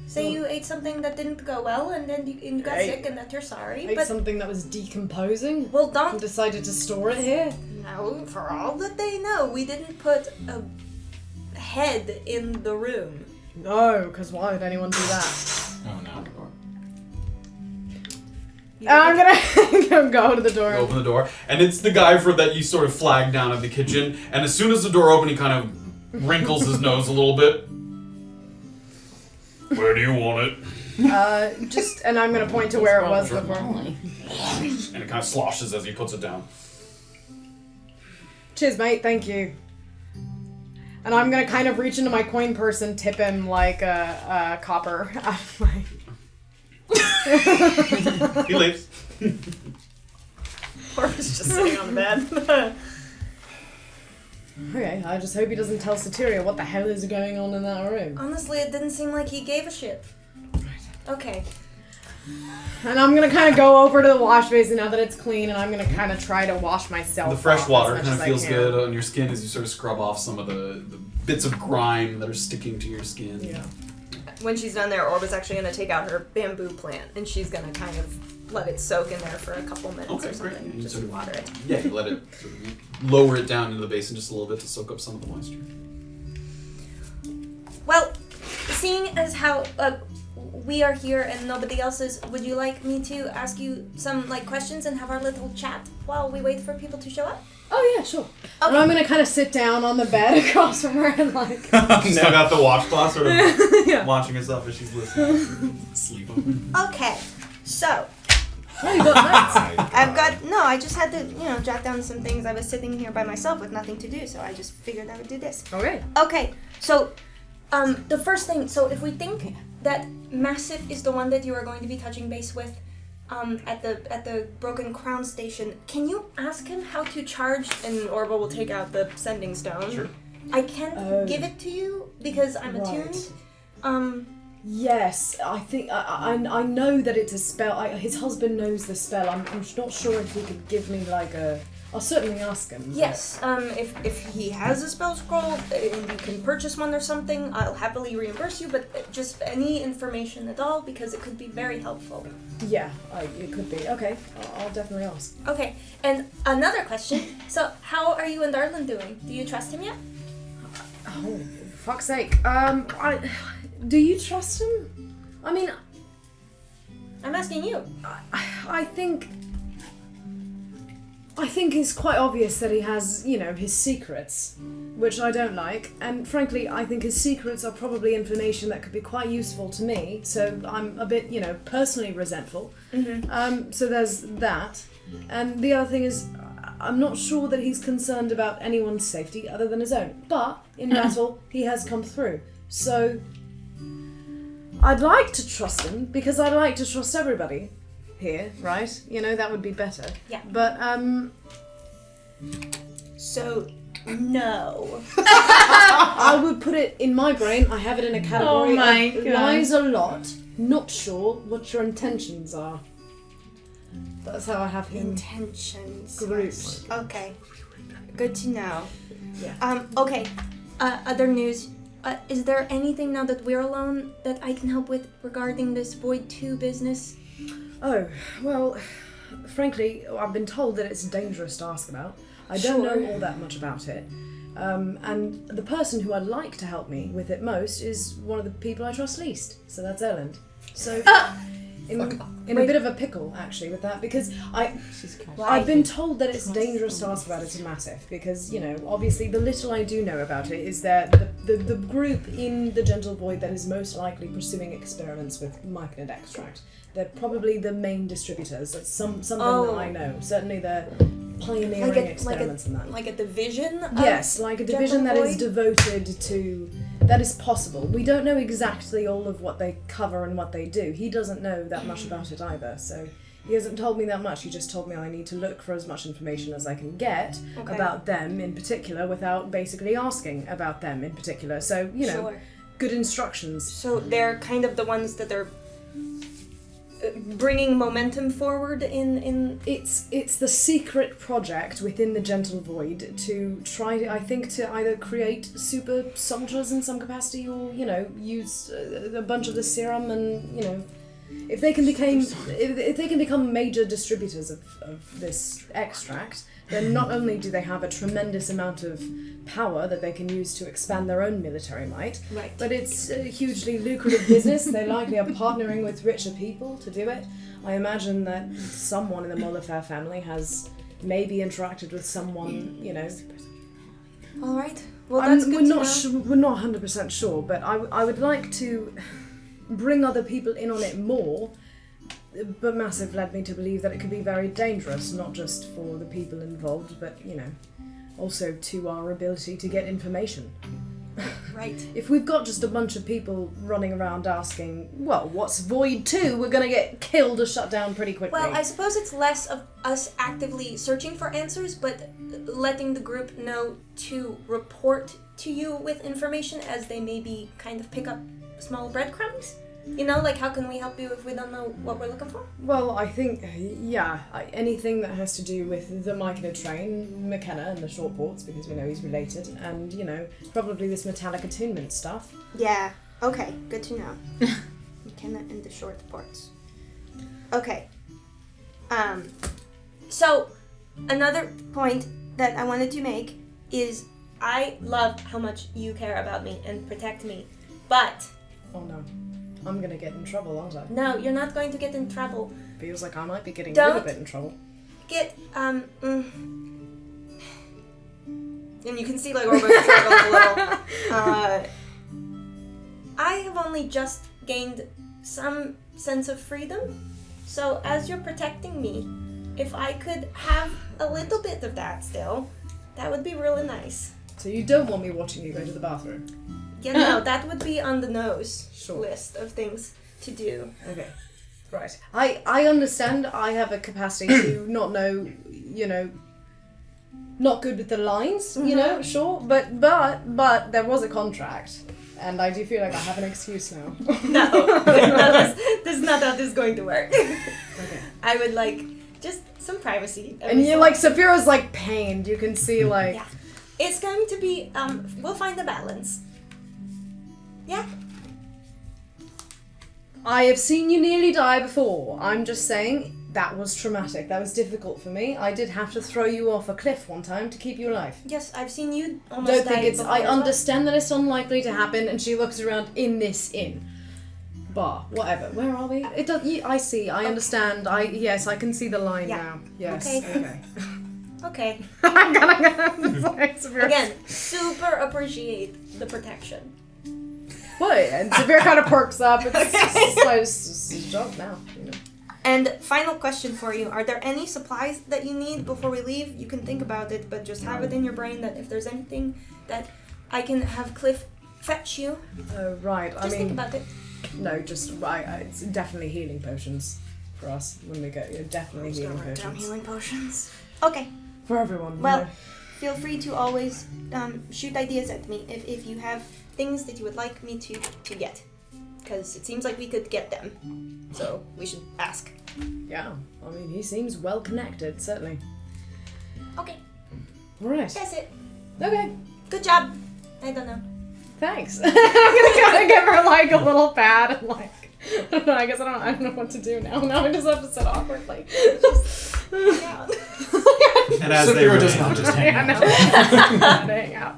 Say you ate something that didn't go well, and then you got I sick, and that you're sorry. Ate But something that was decomposing well, and don't. decided to store it here. No, for all that they know, we didn't put a head in the room. No, because why would anyone do that? Oh no. I'm gonna go to the door. You open the door, and it's the guy that you sort of flagged down at the kitchen. And as soon as the door opened, he kind of wrinkles his nose a little bit. Where do you want it? And I'm gonna point to where it was before. Holy. And it kind of sloshes as he puts it down. Cheers, mate. Thank you. And I'm gonna kind of reach into my coin purse and tip him like a copper out of my. He leaves. Orba's just sitting on the bed. Okay, I just hope he doesn't tell Satiria what the hell is going on in that room. Honestly, it didn't seem like he gave a shit. Okay. And I'm gonna kind of go over to the wash basin now that it's clean, and I'm gonna kind of try to wash myself. The fresh off water as much kind of as I feels can. good on your skin as you sort of scrub off some of the bits of grime that are sticking to your skin. Yeah. When she's done there, Orba's actually going to take out her bamboo plant, and she's going to kind of let it soak in there for a couple minutes Okay, or something. great. You Just sort of- water it. Yeah, you let it sort of lower it down into the basin just a little bit to soak up some of the moisture. Well, seeing as how we are here and nobody else is, would you like me to ask you some questions and have our little chat while we wait for people to show up? Oh yeah, sure. And I'm gonna kind of sit down on the bed across from her and She's still got the washcloth sort of Yeah. watching herself as she's listening. Sleeping. Okay, so Oh, you got notes. I just had to, jot down some things. I was sitting here by myself with nothing to do, so I just figured I would do this. Okay. Okay, so the first thing, so if we think that Massive is the one that you are going to be touching base with at the Broken Crown Station, can you ask him how to charge? And Orba will take out the sending stone. Sure. I can't give it to you because I'm attuned. Yes, I think I know that it's a spell. His husband knows the spell. I'm not sure if he could give me I'll certainly ask him. Yes, if he has a spell scroll and you can purchase one or something, I'll happily reimburse you, but just any information at all because it could be very helpful. Yeah, it could be. Okay, I'll definitely ask. Okay, and another question. So, how are you and Erland doing? Do you trust him yet? Oh, fuck's sake. Do you trust him? I mean, I'm asking you. I think it's quite obvious that he has, his secrets, which I don't like. And frankly, I think his secrets are probably information that could be quite useful to me. So I'm a bit, personally resentful. Mm-hmm. So there's that. And the other thing is, I'm not sure that he's concerned about anyone's safety other than his own. But in battle, he has come through. So I'd like to trust him because I'd like to trust everybody here, right? That would be better. Yeah. But So, no. I would put it in my brain. I have it in a category Oh my of God. lies a lot. Not sure what your intentions are. That's how I have him Intentions. grouped. Okay. Good to know. Yeah. Okay. Other news. Is there anything now that we're alone that I can help with regarding this Void 2 business? Oh, well, frankly, I've been told that it's dangerous to ask about. I don't Sure. know all that much about it. And the person who I'd like to help me with it most is one of the people I trust least. So that's Erland. So in a bit of a pickle, actually, with that, because I've been told that it's dangerous to ask about it to Massive, because, obviously the little I do know about it is that the group in the Gentle Void that is most likely pursuing experiments with MacLeod extract, they're probably the main distributors. That's something that I know. Certainly they're pioneering experiments in that. Like a division? Yes, like a division that is Void? devoted to... That is possible. We don't know exactly all of what they cover and what they do. He doesn't know that much about it either, so he hasn't told me that much. He just told me I need to look for as much information as I can get about them in particular without basically asking about them in particular. So, Sure. good instructions. So they're kind of the ones that are bringing momentum forward in... It's the secret project within the Gentle Void to try, I think, to either create super soldiers in some capacity or, use a bunch of the serum and, if they can become major distributors of this extract, then not only do they have a tremendous amount of power that they can use to expand their own military might, Right. but it's a hugely lucrative business. They likely are partnering with richer people to do it. I imagine that someone in the Molifair family has maybe interacted with someone, All right. Well, that's good to know. We're not 100% sure, but I would like to bring other people in on it more. But Massive led me to believe that it could be very dangerous, not just for the people involved, but, also to our ability to get information. Right. If we've got just a bunch of people running around asking, well, what's Void 2? We're gonna get killed or shut down pretty quickly. Well, I suppose it's less of us actively searching for answers, but letting the group know to report to you with information as they maybe kind of pick up small breadcrumbs. You know, like, how can we help you if we don't know what we're looking for? Well, I think, anything that has to do with the Mycona train, McKenna and the short ports, because we know he's related, and, probably this metallic attunement stuff. Yeah, okay, good to know. McKenna and the short ports. Okay. So, another point that I wanted to make is I love how much you care about me and protect me, but... Oh no. I'm gonna get in trouble, aren't I? No, you're not going to get in trouble. Feels like I might be getting a Don't little bit in trouble. Get, and you can see, like, Orba struggle a little. I have only just gained some sense of freedom, so as you're protecting me, if I could have a little bit of that still, that would be really nice. So you don't want me watching you go to the bathroom? Yeah, no, that would be on the nose Sure. list of things to do. Okay. Right. I understand I have a capacity to not know, not good with the lines, sure. But there was a contract. And I do feel like I have an excuse now. No, this is not how this is going to work. Okay. I would like just some privacy. And you Safira's like pained. You can see like... Yeah. It's going to be, we'll find a balance. Yeah. I have seen you nearly die before. I'm just saying that was traumatic. That was difficult for me. I did have to throw you off a cliff one time to keep you alive. Yes, I've seen you almost Don't die think it's... before I as well. understand that it's unlikely to happen, and she looks around in this inn. Bar, whatever. Where are we? It does. I see. I understand. Yes, I can see the line Yeah. now. Yes. Okay. Okay. I'm gonna Again, super appreciate the protection. What? And Safira kind of perks up. It's his job now. And final question for you. Are there any supplies that you need before we leave? You can think about it, but just have it in your brain that if there's anything that I can have Cliff fetch you, Oh right. just think about it. No, just it's definitely healing potions for us when we go. Definitely healing Write down potions healing potions. Okay. for everyone. Well, feel free to always shoot ideas at me if you have things that you would like me to get. Because it seems like we could get them. So we should ask. Yeah, I mean, he seems well connected, certainly. Okay, Right. that's it. Okay. Good job. I don't know. Thanks. I'm gonna kind of give her like a little pat and like, I don't know, I guess I don't know what to do now. Now I just have to sit awkwardly. Yeah. And as they Safira does remain, not just hang Yeah, out. no. Hang out.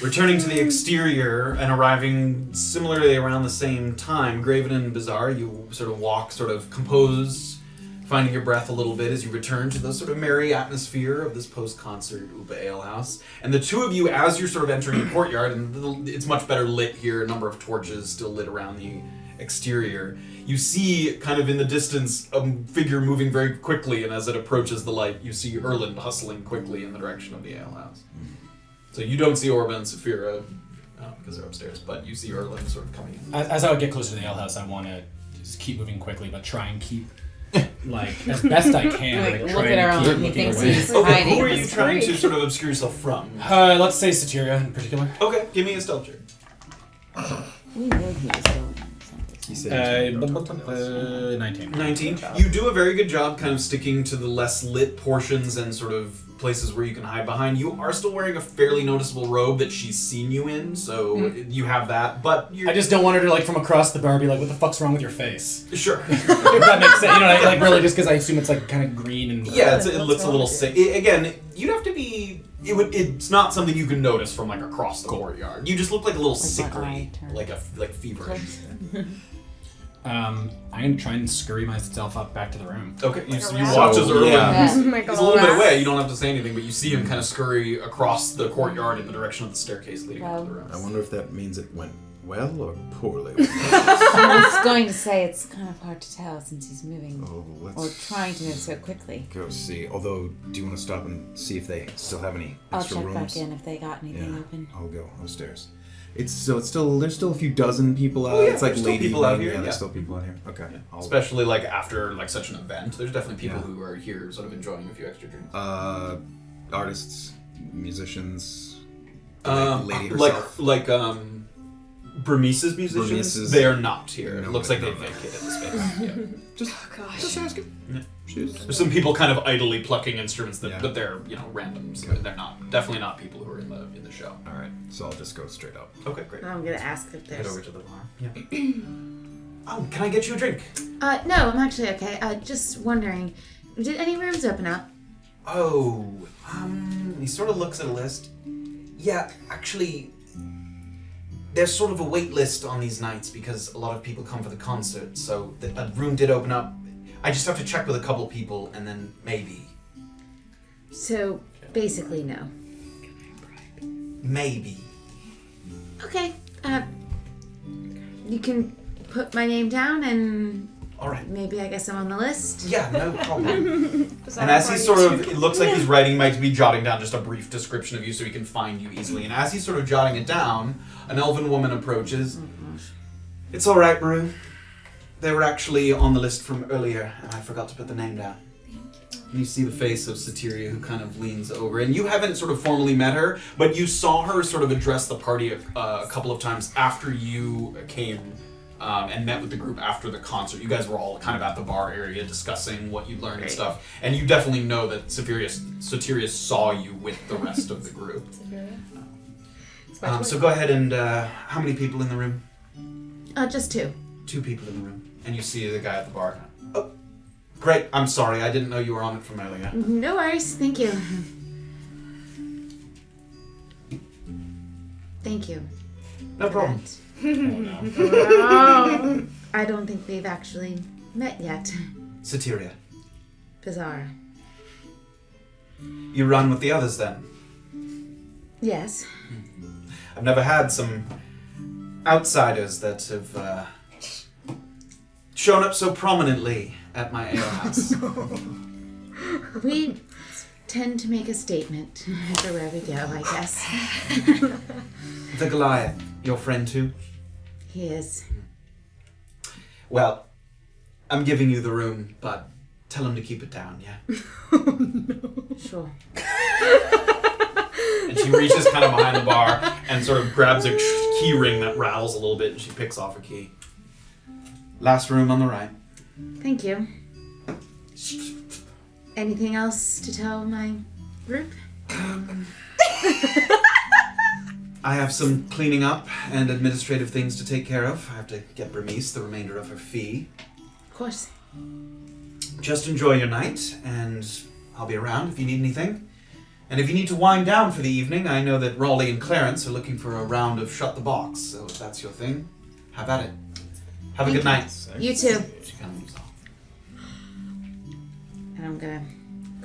returning to the exterior and arriving similarly around the same time, Graven and Beezaura, you sort of walk sort of composed, finding your breath a little bit as you return to the sort of merry atmosphere of this post-concert Upa Ale House. And the two of you, as you're sort of entering the courtyard, and it's much better lit here, a number of torches still lit around the exterior, you see kind of in the distance a figure moving very quickly, and as it approaches the light, you see Erland hustling quickly in the direction of the ale house. So you don't see Orba and Safira because they're upstairs, but you see Erland sort of coming in. As I would get closer to the ale house, I want to just keep moving quickly, but try and keep, like, as best I can. Like, try look and at keep Erland. He looking thinks away. he's Okay, hiding. who are you That's trying to great. sort of obscure yourself from? Let's say Safira in particular. Okay, give me a stealth check. We knew he was going He said 19. 19. You do a very good job kind of sticking to the less lit portions and sort of places where you can hide behind. You are still wearing a fairly noticeable robe that she's seen you in, so you have that, but you're... I just don't want her to, like, from across the bar be like, what the fuck's wrong with your face? Sure. If that makes sense. You know, like really just because I assume it's, like, kind of green and... Yeah, it looks a little sick. Again, you'd have to be... It's not something you can notice from, like, across the courtyard. You just look like a little my sickly, eye turn. like feverish. I'm going to try and scurry myself up back to the room. Okay, you rat. watch as Erland... Yeah. He's a little bit away, you don't have to say anything, but you see him kind of scurry across the courtyard in the direction of the staircase leading up to the room. I wonder if that means it went well or poorly. I was going to say it's kind of hard to tell since he's moving Oh, or let's trying to move so quickly. go see. Although, do you want to stop and see if they still have any I'll extra check rooms? back in if they got anything Yeah, open. I'll go upstairs. It's still there's still a few dozen people out. Oh, yeah, it's like there's still lady people out thing. here, Yeah, yeah. there's still people out here. Okay. I'll- Especially like after like such an event, there's definitely people Yeah. who are here sort of enjoying a few extra drinks. Artists, musicians, lady like herself. Burmese's musicians, Burmese's- they are not here. It No, looks like no, they've no. vacated the space. Yeah. Just asking. Yeah. She's There's some people kind of idly plucking instruments, that, Yeah. but they're randoms. Okay. They're definitely not people who are in the show. all right. So I'll just go straight up. Okay, great. I'm gonna ask if Head there's. over to the bar. Yeah. Oh, can I get you a drink? No, I'm actually okay. Just wondering, did any rooms open up? Oh, he sort of looks at a list. Yeah, actually, there's sort of a wait list on these nights because a lot of people come for the concert, so a room did open up. I just have to check with a couple people, and then maybe. So, basically, no. Maybe. Okay, you can put my name down and Alright. maybe I guess I'm on the list. Yeah, no problem. And as he it looks like he's writing, he might be jotting down just a brief description of you so he can find you easily. And as he's sort of jotting it down, an elven woman approaches. It's alright, Maru. They were actually on the list from earlier, and I forgot to put the name down. And you see the face of Satiria, who kind of leans over. And you haven't sort of formally met her, but you saw her sort of address the party a couple of times after you came and met with the group after the concert. You guys were all kind of at the bar area discussing what you learned and stuff. And you definitely know that Satiria saw you with the rest of the group. So go ahead and, how many people in the room? Just 2. 2 people in the room. And you see the guy at the bar. Oh, great. I'm sorry. I didn't know you were on it from earlier. No worries, thank you. Thank you. No problem. Oh, I don't think we've actually met yet. Satiria, Beezaura. you run with the others then? Yes. I've never had some outsiders that have shown up so prominently at my ale house. We tend to make a statement everywhere we go, I guess. The Goliath, your friend too? He is. Well, I'm giving you the room, but tell him to keep it down, yeah? Sure. And she reaches kind of behind the bar and sort of grabs a key ring that rattles a little bit, and she picks off a key. Last room on the right. Thank you. Anything else to tell my group? I have some cleaning up and administrative things to take care of. I have to get Bernice the remainder of her fee. Of course. Just enjoy your night, and I'll be around if you need anything. And if you need to wind down for the evening, I know that Raleigh and Clarence are looking for a round of Shut the Box, so if that's your thing, have at it. Have a good night. You too. She kind of moves off. And I'm gonna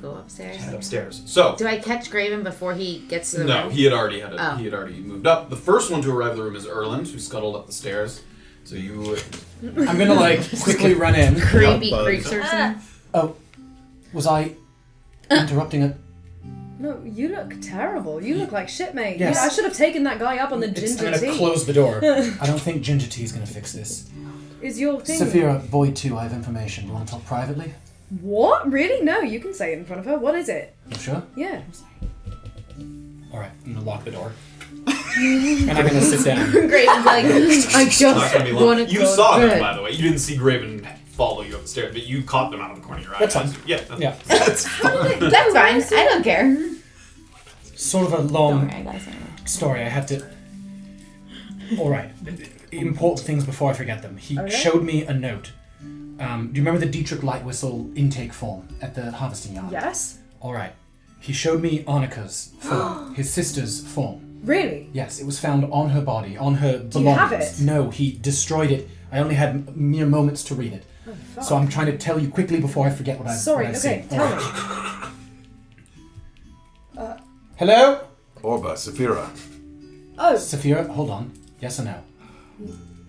go upstairs. Head upstairs. So, Do I catch Graven before he gets to the no, room? he had already Oh. he had already moved up. The first one to arrive at the room is Erland, who scuttled up the stairs. So you I'm gonna quickly run in. Creepy bugs. creeps or something. Oh, was I interrupting a? No, you look terrible. You look like shit, mate. Yes. I should have taken that guy up on the I'm ginger gonna tea. close the door. I don't think ginger tea is gonna fix this. Is your thing? Safira, Void 2, I have information. You want to talk privately? What? Really? No, you can say it in front of her. What is it? You sure? Yeah. Alright, I'm gonna lock the door. And I'm gonna sit down. Graven's like, I not gonna be just long. want to You go saw to them, bed. by the way. You didn't see Graven follow you up the stairs, but you caught them out of the corner of your eye. That's fine. Yeah. Yeah. That's fine. I don't care. Sort of a Don't long worry, I got it. story. I have to. Alright. Important things before I forget them. He Okay. showed me a note. Do you remember the Dietrich Light Whistle intake form at the harvesting yard? Yes. Alright. He showed me Annika's form, his sister's form. Really? Yes, it was found on her body, on her belongings. Do you have it? No, he destroyed it. I only had mere moments to read it. Oh, fuck. So I'm trying to tell you quickly before I forget what I've Sorry. what I've Okay. seen. Tell Alright. me. Hello? Orba, Safira. Oh Safira, hold on. Yes or no?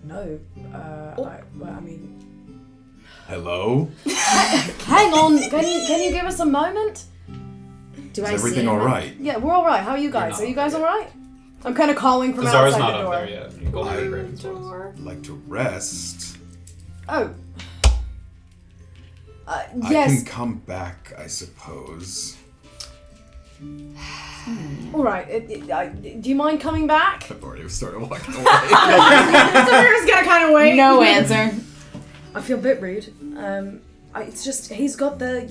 no. I mean, Hello? hang on. Can you give us a moment? Do Is I everything see him? all right? Yeah, we're all right. How are you guys? not Are you guys all right? I'm kind of calling from Beezaura's outside not the up door. there yet. You go to Graven's voice. I'd like to rest. Oh. I Yes. can come back, I suppose. All right. Do you mind coming back? I've already started walking away. Safira's gonna kind of wait. No answer. I feel a bit rude. It's just he's got the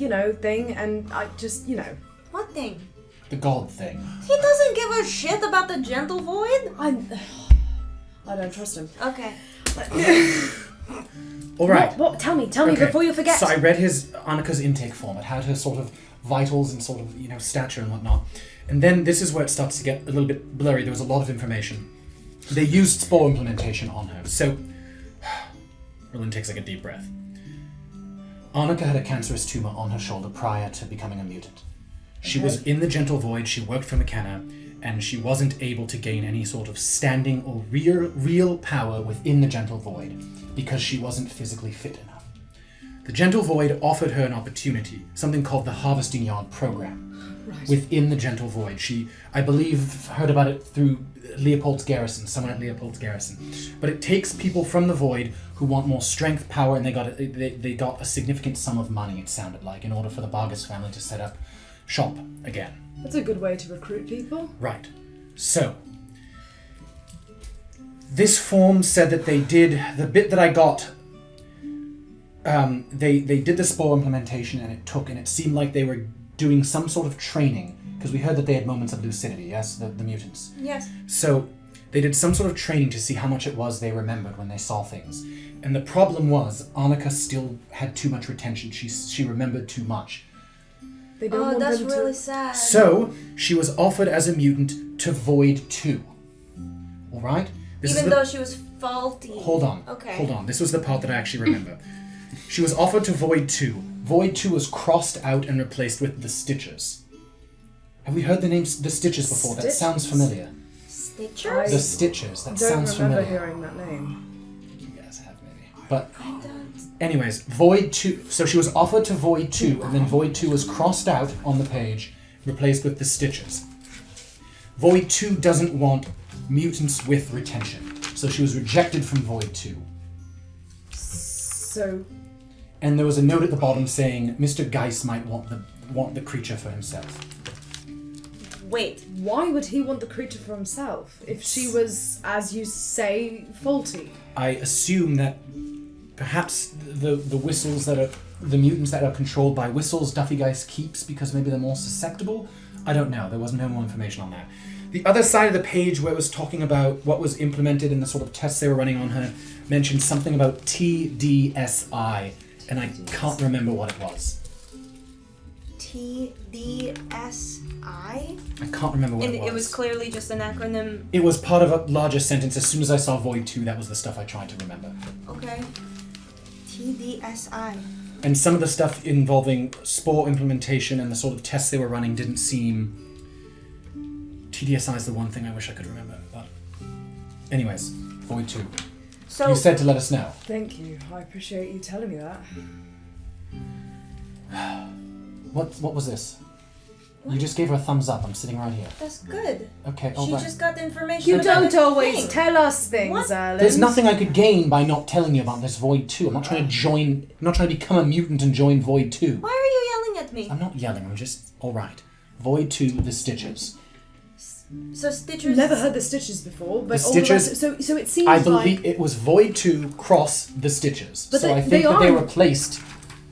thing, and I just What thing? The god thing. He doesn't give a shit about the gentle void? I don't trust him. Okay. All right. What? Tell me Okay. before you forget. So I read Annika's intake form. It had her sort of vitals and sort of stature and whatnot. And then this is where it starts to get a little bit blurry. There was a lot of information. They used spore implementation on her. So Erland takes like a deep breath. Annika had a cancerous tumor on her shoulder prior to becoming a mutant. She was in the Gentle Void, she worked for McKenna, and she wasn't able to gain any sort of standing or real power within the Gentle Void because she wasn't physically fit enough. The Gentle Void offered her an opportunity, something called the Harvesting Yard Program. Right. Within the Gentle Void. She, I believe, heard about it through Leopold's Garrison, someone at Leopold's Garrison. But it takes people from the Void who want more strength, power, and they got a significant sum of money, it sounded like, in order for the Vargas family to set up shop again. That's a good way to recruit people. Right. So, this form said that they did, the bit that I got, they did the spore implementation and it seemed like they were doing some sort of training, because we heard that they had moments of lucidity, yes, the mutants. Yes. So they did some sort of training to see how much it was they remembered when they saw things. And the problem was, Annika still had too much retention. She remembered too much. They don't want that's them really to... sad. So she was offered as a mutant to Void 2. All right? Even though she was faulty. Hold on. Okay. Hold on. This was the part that I actually remember. She was offered to Void 2. Void 2 was crossed out and replaced with the Stitchers. Have we heard the names the Stitchers before? That sounds familiar. Stitchers? The Stitchers. That I don't sounds remember familiar. hearing that name. You guys have maybe. But anyways, Void 2. So she was offered to Void 2, and then Void 2 was crossed out on the page, replaced with the Stitchers. Void 2 doesn't want mutants with retention, so she was rejected from Void 2. So And there was a note at the bottom saying Mr. Geist might want the creature for himself. Wait. why would he want the creature for himself if she was, as you say, faulty? I assume that perhaps the whistles that are the mutants that are controlled by whistles Duffy Geist keeps because maybe they're more susceptible. I don't know. There was no more information on that. The other side of the page where it was talking about what was implemented in the sort of tests they were running on her mentioned something about TDSI, and I can't remember what it was. TDSI? I can't remember what And it was. it was clearly just an acronym. It was part of a larger sentence. As soon as I saw Void 2, that was the stuff I tried to remember. Okay. TDSI. And some of the stuff involving spore implementation and the sort of tests they were running didn't seem... TDSI is the one thing I wish I could remember. But anyways, Void 2. So You said to let us know. Thank you. I appreciate you telling me that. What was this? You just gave her a thumbs up. I'm sitting right here. that's good. Okay, She alright. just got the information. You about don't the always thing. tell us things, What? Erland. There's nothing I could gain by not telling you about this Void 2. I'm not trying to join... I'm not trying to become a mutant and join Void 2. Why are you yelling at me? I'm not yelling. I'm just... Alright. Void 2, the Stitches. So Stitchers. Never heard the Stitches before, but The all the Stitches- rest, so it seems I believe like it was Void 2 cross the Stitches. But So they- I think they that they are- replaced...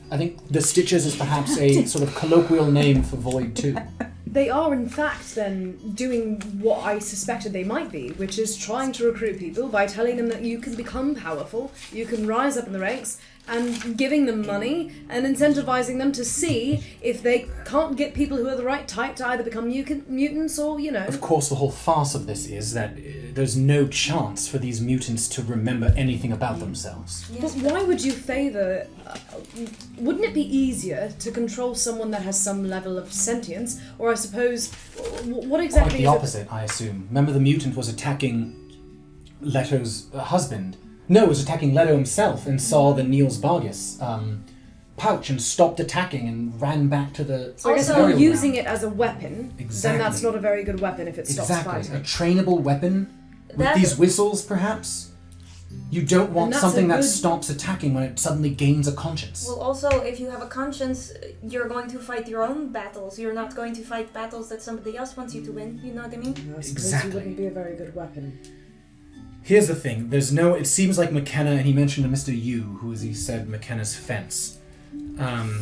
I think the Stitches is perhaps a sort of colloquial name for Void 2. they are in fact then doing what I suspected they might be, which is trying to recruit people by telling them that you can become powerful, you can rise up in the ranks, and giving them money and incentivizing them to see if they can't get people who are the right type to either become mutants or, Of course, the whole farce of this is that there's no chance for these mutants to remember anything about themselves. Yes, But why would you favour... wouldn't it be easier to control someone that has some level of sentience? Or I suppose... What exactly Quite the is it? opposite, I assume. Remember the mutant was attacking Leto's husband? No, it was attacking Leto himself and saw the Nils Vargas pouch and stopped attacking and ran back to the. So I guess if Also- you're using it as a weapon, Exactly. then that's not a very good weapon if it stops Exactly. A fighting. trainable weapon with That- these whistles, perhaps. You don't want And that's something a that good- stops attacking when it suddenly gains a conscience. Well, also, if you have a conscience, you're going to fight your own battles. You're not going to fight battles that somebody else wants you to win. You know what I mean? I suppose Exactly. you wouldn't be a very good weapon. Here's the thing. It seems like McKenna, and he mentioned a Mr. Yu, who, as he said, McKenna's fence.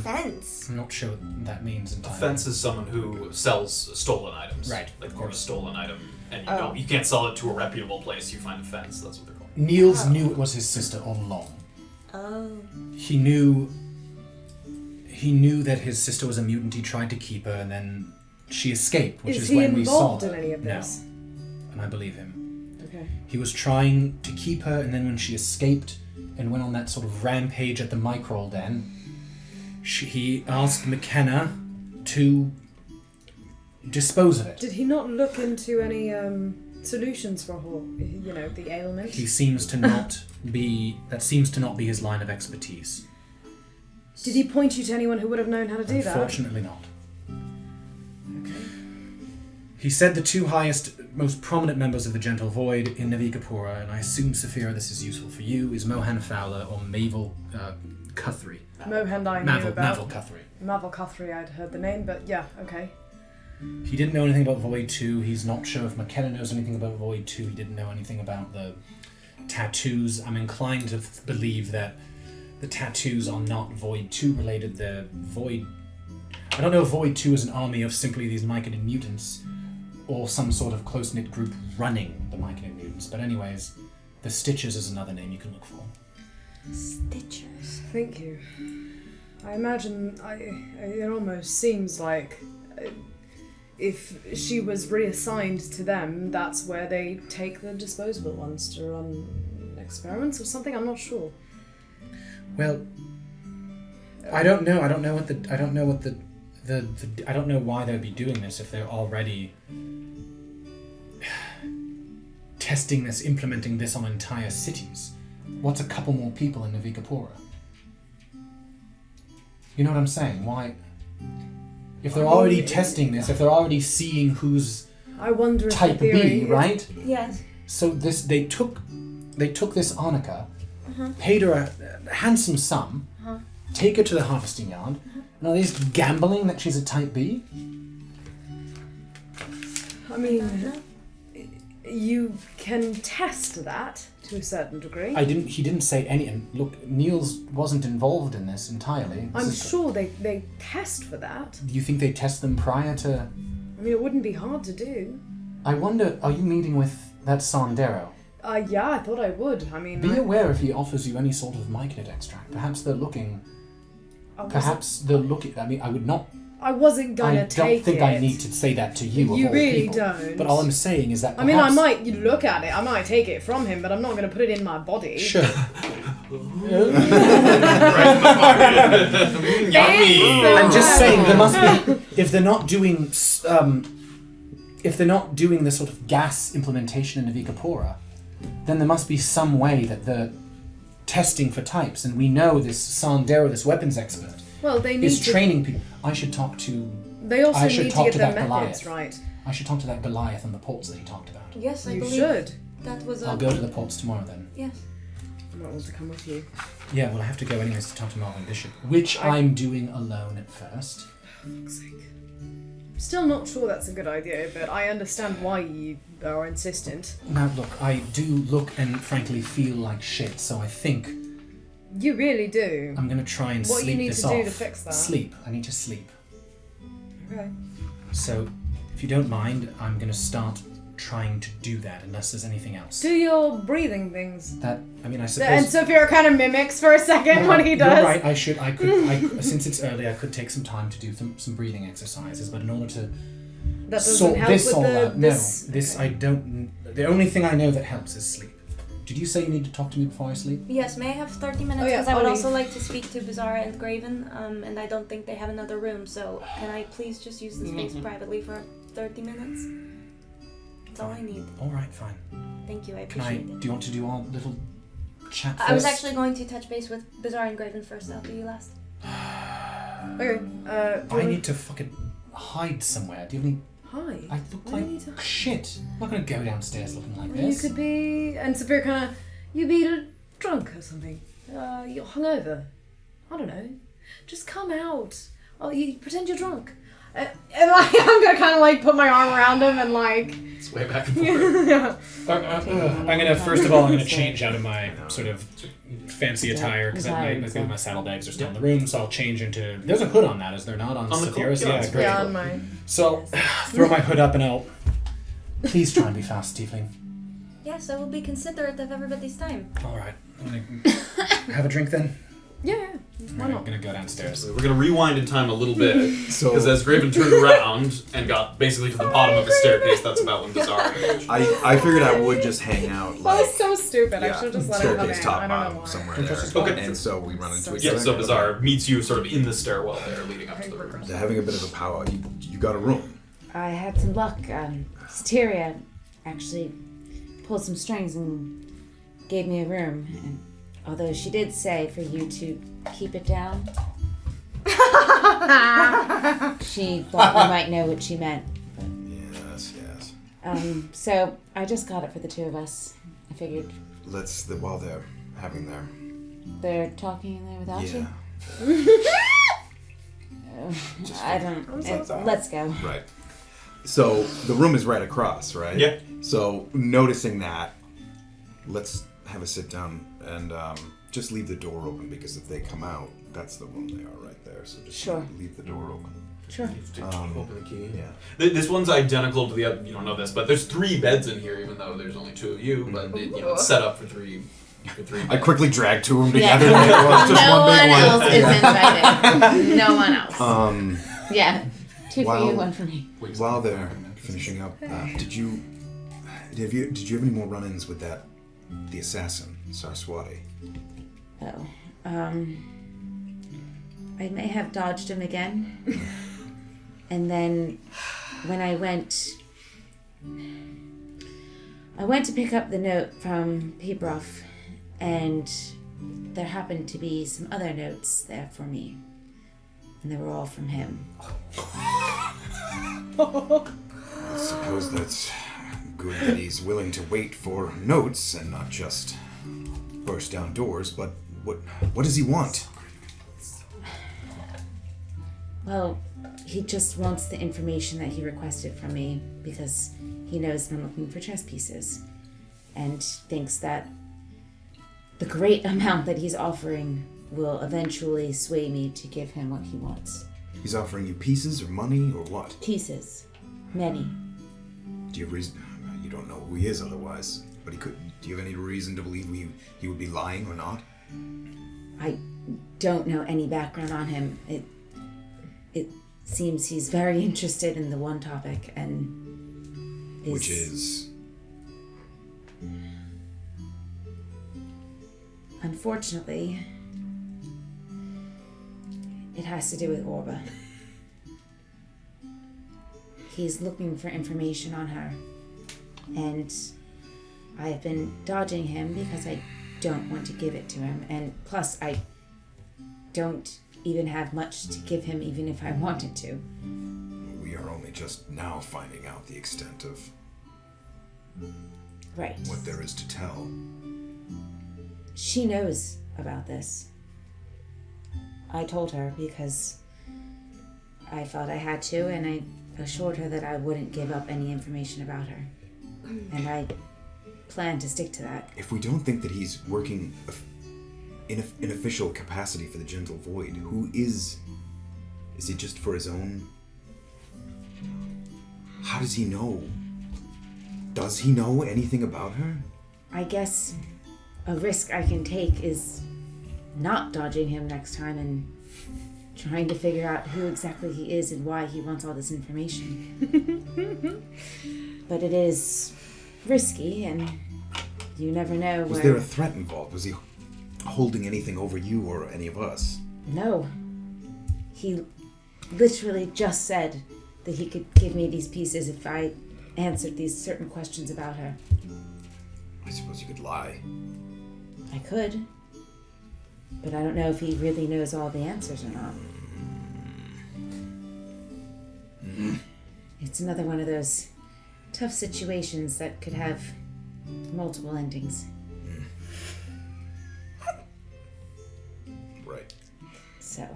Fence. I'm not sure what that means A entirely. fence is someone who sells stolen items. Right, Like of for a course. stolen item, and Oh. you can't sell it to a reputable place. You find a fence. That's what they're called. Nils knew it was his sister all along. Oh. He knew that his sister was a mutant. He tried to keep her, and then she escaped, which is he when we saw involved her. in any of No. this? And I believe him. Okay. He was trying to keep her, and then when she escaped and went on that sort of rampage at the Microl Den, he asked McKenna to dispose of it. Did he not look into any solutions for the ailment? He seems to not be. That seems to not be his line of expertise. Did he point you to anyone who would have known how to do that? Unfortunately not. Okay. He said the two highest, most prominent members of the Gentle Void in Navikapura, and I assume, Safira, this is useful for you, is Mohan Fowler or Mavel Guthrie. Mohand I knew Mavel about. Guthrie. Mavel Guthrie, I'd heard the name, but yeah, okay. He didn't know anything about Void 2. He's not sure if McKenna knows anything about Void 2. He didn't know anything about the tattoos. I'm inclined to believe that the tattoos are not Void 2 related. The Void... I don't know if Void 2 is an army of simply these Myconid mutants or some sort of close-knit group running the Myconid mutants. But anyways, the Stitchers is another name you can look for. Stitchers. Thank you. I imagine it almost seems like if she was reassigned to them, that's where they take the disposable ones to run experiments or something. I'm not sure. Well, I don't know. I don't know why they'd be doing this if they're already testing this, implementing this on entire cities. What's a couple more people in Navikapura? You know what I'm saying? Why? If they're already testing this, if they're already seeing who's I wonder if type the theory B, right? Yes. So they took this Annika, paid her a handsome sum, take her to the harvesting yard, and are they just gambling that she's a type B? I mean, you can test that to a certain degree. He didn't say any. And look, Nils wasn't involved in this entirely. I'm sure they test for that. Do you think they test them prior to? I mean, it wouldn't be hard to do. I wonder. Are you meeting with that Sandero? Yeah, I thought I would. I mean, Be aware if he offers you any sort of myconid extract. Perhaps they're looking. I mean, I would not. I wasn't gonna I take don't think it. I need to say that to you. You of all really people. don't. But all I'm saying is that. I mean, I perhaps- might look at it. I might take it from him, but I'm not gonna put it in my body. Sure. Yummy. I'm just saying there must be if they're not doing the sort of gas implementation in Navikapura, then there must be some way that they're testing for types, and we know this Sandero, this weapons expert, Well, they need is to. training people. I should talk to. They also I should need to talk get to their that methods Goliath. right. I should talk to that Goliath and the ports that he talked about. Yes, I You believe should. that was a... I'll go to the ports tomorrow then. Yes. I might want to come with you. Yeah, well, I have to go anyways to talk to Marvin Bishop, which I'm doing alone at first. Still not sure that's a good idea, but I understand why you are insistent. Now, look, I do look and frankly feel like shit, so I think You really do. I'm gonna try and What you sleep need this to off. do to fix that? Sleep. I need to sleep. Okay. So, if you don't mind, I'm gonna start trying to do that, unless there's anything else. Do your breathing things. That, I mean, I And suppose... Sophia kind of mimics for a second what he does. You're right, I could, since it's early, I could take some time to do some breathing exercises, but in order to That doesn't sort help this with all the out, this. I don't... The only thing I know that helps is sleep. Did you say you need to talk to me before I sleep? Yes, may I have 30 minutes? Oh, yeah, Because I would I'll also leave. like to speak to Beezaura and Graven, and I don't think they have another room, so can I please just use the space privately for 30 minutes? That's all I need. Alright, fine. Thank you, I Do appreciate it. you want to do our little chat first? I was actually going to touch base with Beezaura and Graven first, I'll do you last. Okay. I need to fucking hide somewhere. Do you have any... Hi. I look Why do you like need to- shit. I'm not gonna go downstairs looking like You this. could be, and Safira kind of, you be drunk or something. You're hungover. I don't know. Just come out. Oh, you pretend you're drunk. And I'm gonna kind of like put my arm around him and like. It's way back and forth. Yeah. I'm gonna, first of all, I'm gonna change out of my sort of fancy attire because my saddlebags are still in the room, so I'll change into... There's a hood on that, is there not? On the Safira's? cloak? Yeah, Yeah, it's great. Yeah, on my. So, throw my hood up and I'll... Please try and be fast, Tiefling. Yes, I will be considerate of everybody's time. Alright, I'm gonna have a drink then. Yeah. Why I'm not? gonna go downstairs. We're gonna rewind in time a little bit, So- because as Graven turned around and got basically to the bottom of the staircase, that's about when Beezaura engaged. I figured I would just hang out That like was so stupid. I should have just let him come staircase in. top I don't know bottom why. somewhere Interesting. there. Okay. And so we run into each Yeah, other. so Beezaura meets you sort of in the stairwell there, leading up to the room. They're having a bit of a powwow. You got a room. I had some luck. Safira actually pulled some strings and gave me a room. And although she did say for you to keep it down, she thought we might know what she meant. Yes. So I just got it for the two of us. I figured While they're having their they're talking in there without yeah. you. Just I don't. I'm so sorry. Let's go. Right. So the room is right across, right? Yeah. So noticing that, let's have a sit down and just leave the door open because if they come out, that's the room they are right there. So just Sure. leave the door open. Sure. Open the key. Yeah. This one's identical to the other. You don't know this, but there's 3 beds in here, even though there's only 2 of you. But it's set up for 3. I quickly dragged two of them Yeah. together. And it was just No one one big else one. is invited. No one else. Yeah. 2 for Wow. you, 1 for me. While they're finishing up, did you have any more run-ins with the assassin, Saraswati? Oh. I may have dodged him again. And then when I went to pick up the note from Peebroff, and there happened to be some other notes there for me. And they were all from him. I suppose that's good that he's willing to wait for notes and not just burst down doors, but what does he want? Well, he just wants the information that he requested from me because he knows that I'm looking for chess pieces and thinks that the great amount that he's offering will eventually sway me to give him what he wants. He's offering you pieces or money or what? Pieces. Many. Do you have reason? You don't know who he is otherwise, but he could. Do you have any reason to believe he would be lying or not? I don't know any background on him. It seems he's very interested in the one topic and Which is unfortunately, it has to do with Orba. He's looking for information on her, and I've been dodging him because I don't want to give it to him, and plus I don't even have much to give him even if I wanted to. we are only just now finding out the extent of Right. what there is to tell. She knows about this. I told her because I felt I had to, and I assured her that I wouldn't give up any information about her. And I plan to stick to that. If we don't think that he's working in official capacity for the Gentle Void, who is it just for his own? How does he know? Does he know anything about her? I guess a risk I can take is not dodging him next time and trying to figure out who exactly he is and why he wants all this information. But it is risky, and you never know where... Was there a threat involved? Was he holding anything over you or any of us? No. He literally just said that he could give me these pieces if I answered these certain questions about her. I suppose you could lie. I could. But I don't know if he really knows all the answers or not. It's another one of those tough situations that could have multiple endings. Right. So,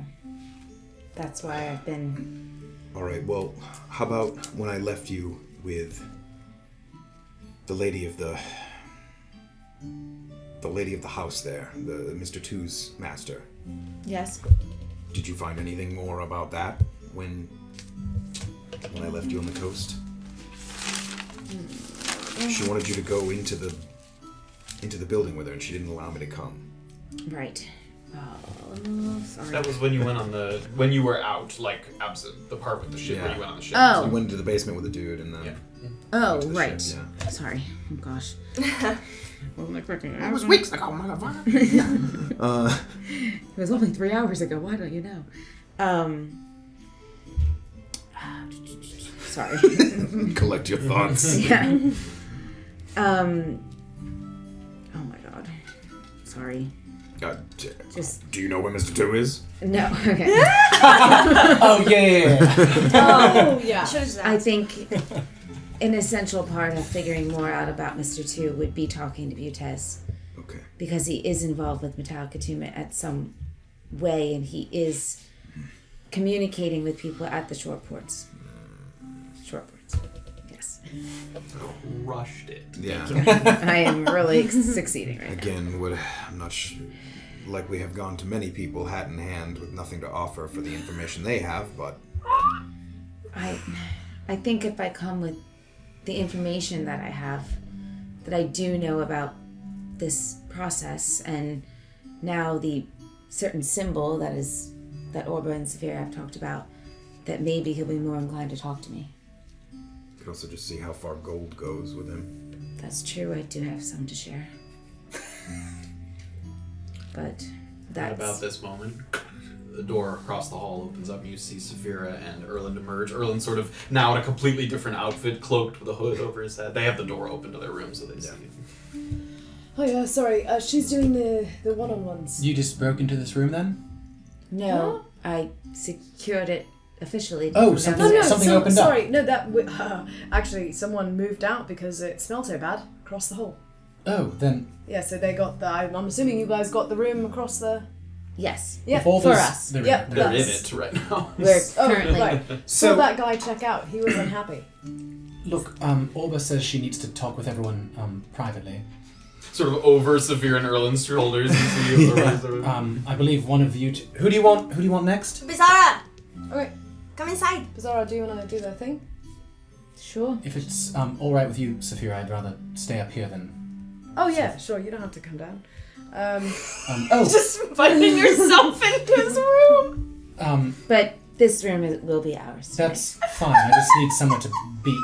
that's why I've been... Alright, well, how about when I left you with the lady of the house there, the Mr. Two's master? Yes? Did you find anything more about that when I left you on the coast? She wanted you to go into the building with her, and she didn't allow me to come. Right. Oh, sorry. That was when you went on when you were out, like, absent. The part with the ship where you went on the ship. Oh. So you went into the basement with the dude, and then... Yeah. Oh, went to the right. ship, Sorry. Oh, gosh. Wasn't expecting it. That was weeks ago, motherfucker! It was only 3 hours ago. Why don't you know? Sorry. Collect your thoughts. Yeah. Oh my god. Sorry. Just do you know where Mr. Two is? no. Okay. Oh yeah. Oh, yeah. Should've just I asked. think an essential part of figuring more out about Mr. Two would be talking to Butez, Okay. because he is involved with Metallic Attunement at some way, and he is communicating with people at the shore ports. Shore ports. Yes. Rushed it. Yeah. I am really succeeding right now. Again, I'm not sure. Like we have gone to many people hat in hand with nothing to offer for the information they have, but I think if I come with the information that I have, that I do know about this process, and now the certain symbol that Orba and Safira have talked about, that maybe he'll be more inclined to talk to me. you could also just see how far gold goes with him. That's true, I do have some to share. But At about that's... this moment, the door across the hall opens up and you see Safira and Erland emerge. Erland sort of now in a completely different outfit, cloaked with a hood over his head. They have the door open to their room so they see you. Oh, yeah, sorry. She's doing the one-on-ones. You just broke into this room then? No, I secured it officially. Oh, from something- No, downstairs. something opened up. sorry. No, actually, someone moved out because it smelled so bad across the hall. Oh, then Yeah, so they got I'm assuming you guys got the room across the... Yes. Yeah, Evolve for is- us. They're, Yep. They're in That's- it right now. We're Oh, currently... right. So- Saw that guy check out. He was unhappy. Look, Orba says she needs to talk with everyone privately. Sort of over Safira and Erland's shoulders. You see you I believe one of you. Who do you want next? Beezaura! Okay, Come inside! Beezaura, do you want to do that thing? Sure. If it's all right with you, Safira, I'd rather stay up here than. Oh, yeah, sure. You don't have to come down. Oh, Just finding yourself in his room! But this room will be ours. that's fine. I just need somewhere to be.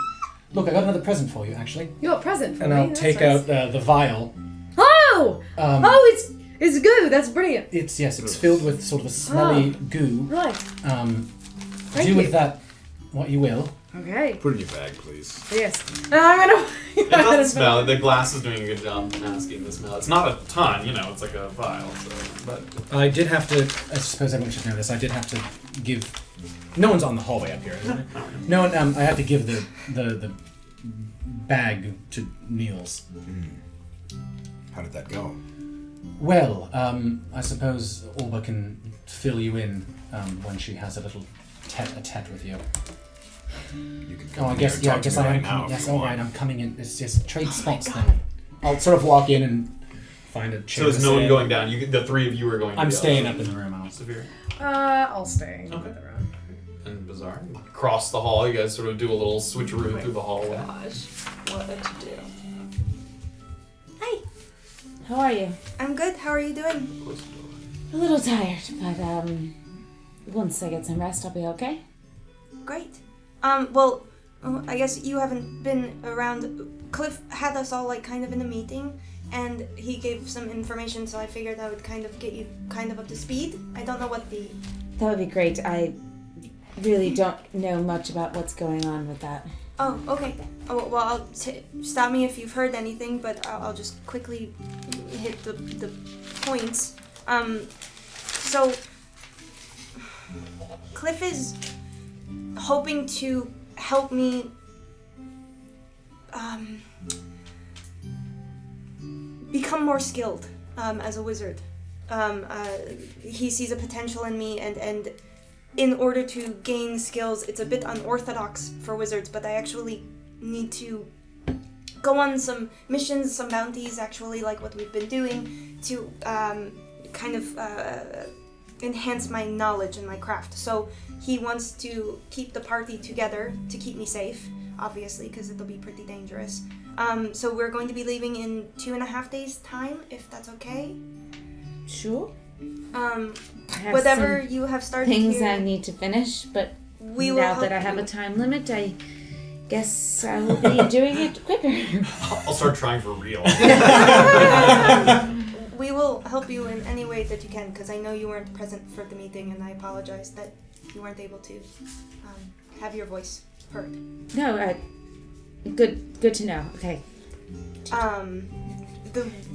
Look, I got another present for you, actually. You got a present for And me. I'll That's take nice. out the vial. Oh! Oh, It's good. That's brilliant. It's filled with sort of a smelly goo. Right. Do you. with that what you will. Okay. Put it in your bag, please. Yes. And I'm gonna. It doesn't smell. The glass is doing a good job masking the smell. It's not a ton, it's like a vial. So, but I did have to. I suppose everyone should know this. I did have to give. No one's on the hallway up here, isn't it? No one. I had to give the bag to Nils. How did that go? Well, I suppose Orba can fill you in when she has a little tete-a-tete with you. You can Oh, come I in guess here and yeah. I talk to guess me I right am. now. Yes, if you all want. right. I'm coming in. It's just trade spots then. I'll sort of walk in and find a chair. so is to no sit one in. going down? The three of you are going. I'm to staying up in the room. Safira I'll stay. Okay. and Beezaura cross the hall. You guys sort of do a little switcheroo through the hallway. Gosh, what to do? Hi, How are you? I'm good. How are you doing? Of course you A little tired, but once I get some rest, I'll be okay. Great. Well, I guess you haven't been around. Cliff had us all kind of in a meeting, and he gave some information, so I figured I would kind of get you kind of up to speed. I don't know what the... That would be great. I really don't know much about what's going on with that. Oh, okay. Oh, well, stop me if you've heard anything, but I'll just quickly hit the points. So, Cliff is hoping to help me become more skilled as a wizard. He sees a potential in me, and in order to gain skills, it's a bit unorthodox for wizards, but I actually need to go on some missions, some bounties, actually, like what we've been doing, to kind of enhance my knowledge and my craft. So he wants to keep the party together to keep me safe, obviously, because it'll be pretty dangerous. So we're going to be leaving in 2.5 days' time, if that's okay. Sure. Whatever you have started things here, I need to finish, but we will now help that I have you. a time limit, I guess I will be doing it quicker. I'll start trying for real. We will help you in any way that you can, because I know you weren't present for the meeting, and I apologize that you weren't able to have your voice heard. No, good to know. Okay.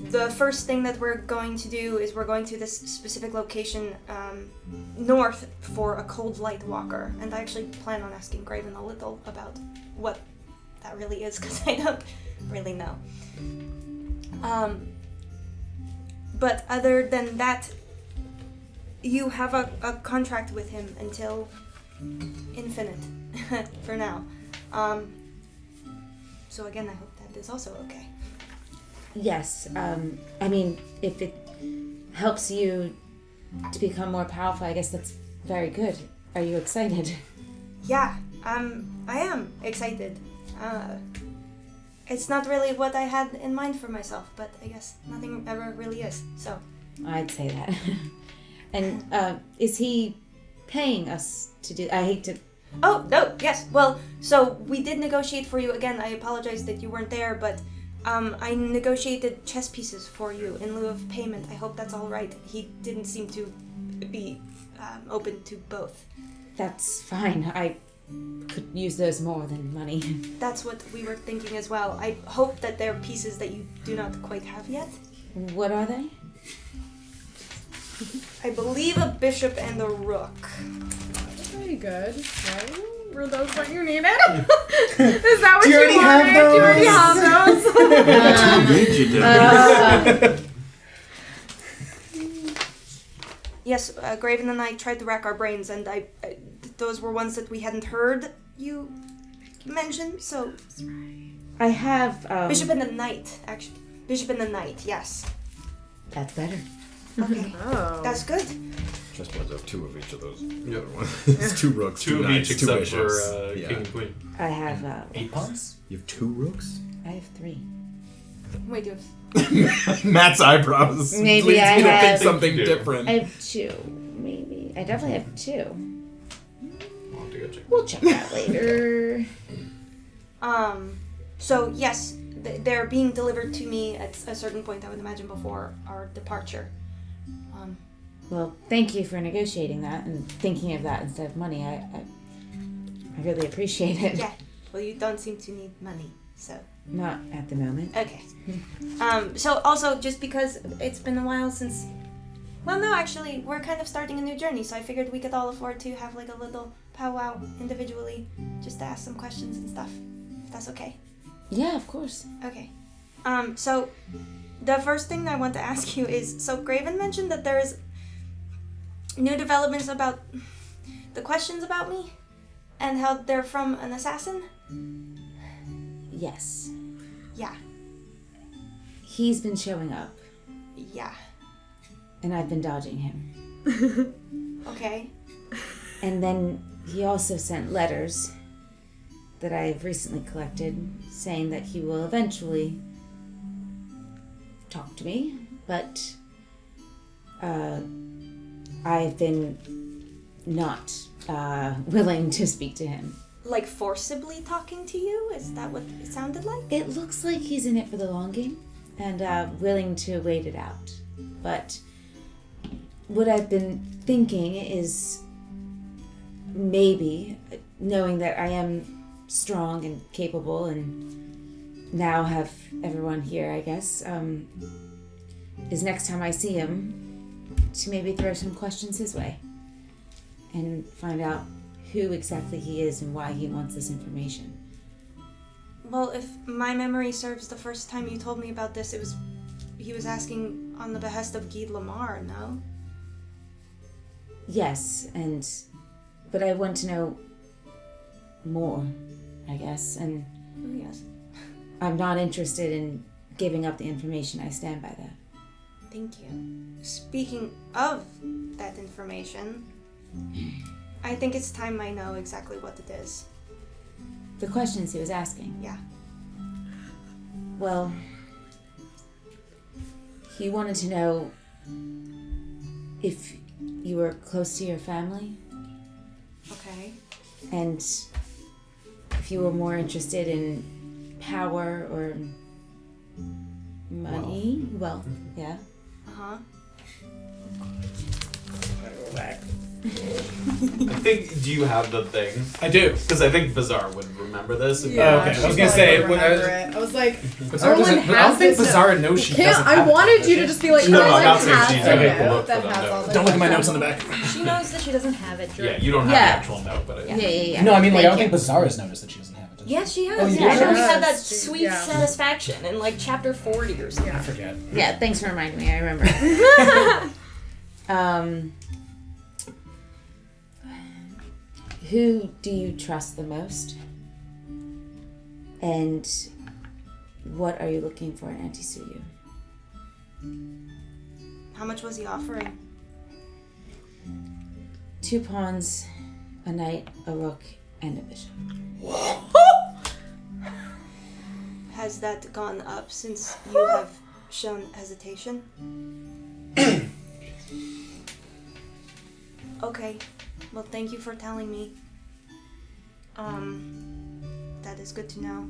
The first thing that we're going to do is we're going to this specific location north for a cold light walker, and I actually plan on asking Graven a little about what that really is, because I don't really know. But other than that, you have a contract with him until infinite for now. So again, I hope that is also okay. Yes. I mean, if it helps you to become more powerful, I guess that's very good. Are you excited? Yeah, I am excited. It's not really what I had in mind for myself, but I guess nothing ever really is, so. I'd say that. And is he paying us to do? I hate to. Oh, no, yes. Well, so we did negotiate for you. Again, I apologize that you weren't there, but I negotiated chess pieces for you in lieu of payment. I hope that's all right. He didn't seem to be open to both. That's fine. I could use those more than money. That's what we were thinking as well. I hope that they're pieces that you do not quite have yet. What are they? I believe a bishop and a rook. Very good. Right? Were those what you needed? Is that what Do you already have wanted? Do you already have those? Indeed you did. Yes, Graven and I tried to rack our brains, and those were ones that we hadn't heard you mention, so... I have. Bishop and the Knight, actually. Bishop and the Knight, yes. That's better. Okay, Oh. that's good. Chessboards have 2 of each of those. Yep. It's 2 rooks, 2 Two of knights, each 2 except bishops. for Yeah. King and Queen. I have. 8 pawns? You have 2 rooks? I have 3. Wait, you Matt's eyebrows Maybe leads I me to have- think something Yeah. different. I have 2, maybe. I definitely have 2. I'll have to go check. We'll check that later. So, yes, they're being delivered to me at a certain point, I would imagine, before our departure. Well, thank you for negotiating that and thinking of that instead of money. I really appreciate it. Yeah, well, you don't seem to need money, so... Not at the moment. Okay. So also, just because it's been a while since... Well, no, actually, we're kind of starting a new journey, so I figured we could all afford to have, like, a little powwow individually, just to ask some questions and stuff, if that's okay. Yeah, of course. Okay. So, the first thing I want to ask you is, so Graven mentioned that there is new developments about the questions about me, and how they're from an assassin? Yes. Yeah. He's been showing up, Yeah. and I've been dodging him. Okay. And then he also sent letters that I've recently collected saying that he will eventually talk to me, but I've been not willing to speak to him. Like forcibly talking to you? Is that what it sounded like? It looks like he's in it for the long game and willing to wait it out. But what I've been thinking is maybe, knowing that I am strong and capable and now have everyone here, I guess, is next time I see him to maybe throw some questions his way and find out who exactly he is and why he wants this information. Well, if my memory serves, the first time you told me about this, he was asking on the behest of Guy Lamar, no? Yes, but I want to know more, I guess, and Oh, yes. I'm not interested in giving up the information. I stand by that. Thank you. Speaking of that information, I think it's time I know exactly what it is. The questions he was asking. Yeah. Well, he wanted to know if you were close to your family Okay. and if you were more interested in power or money. Wealth, yeah. Uh-huh. I think. Do you have the thing? I do. Because I think Beezaura would remember this. if- Oh, okay. I was gonna say, I was like, Beezaura doesn't. I don't think Beezaura knows she doesn't. I have it, wanted does you she? to just be like, No, Erland I'm not saying has she's a okay, note look that for the has all note. the Don't look at my notes on the back. She knows that she doesn't have it. Yeah, you don't have Yeah. the actual note, but Yeah. No, I mean, like, I don't Thank think Beezaura's noticed that she doesn't have it. does she? Yes, she has. Oh, you yeah, do? she always Yes. had that She- sweet yeah. satisfaction in like chapter 40 or something. I forget. Yeah, thanks for reminding me. I remember. Who do you trust the most? And what are you looking for in Antisuyu? How much was he offering? 2 pawns, a knight, a rook, and a bishop. Has that gone up since you have shown hesitation? Okay. Well, thank you for telling me. That is good to know.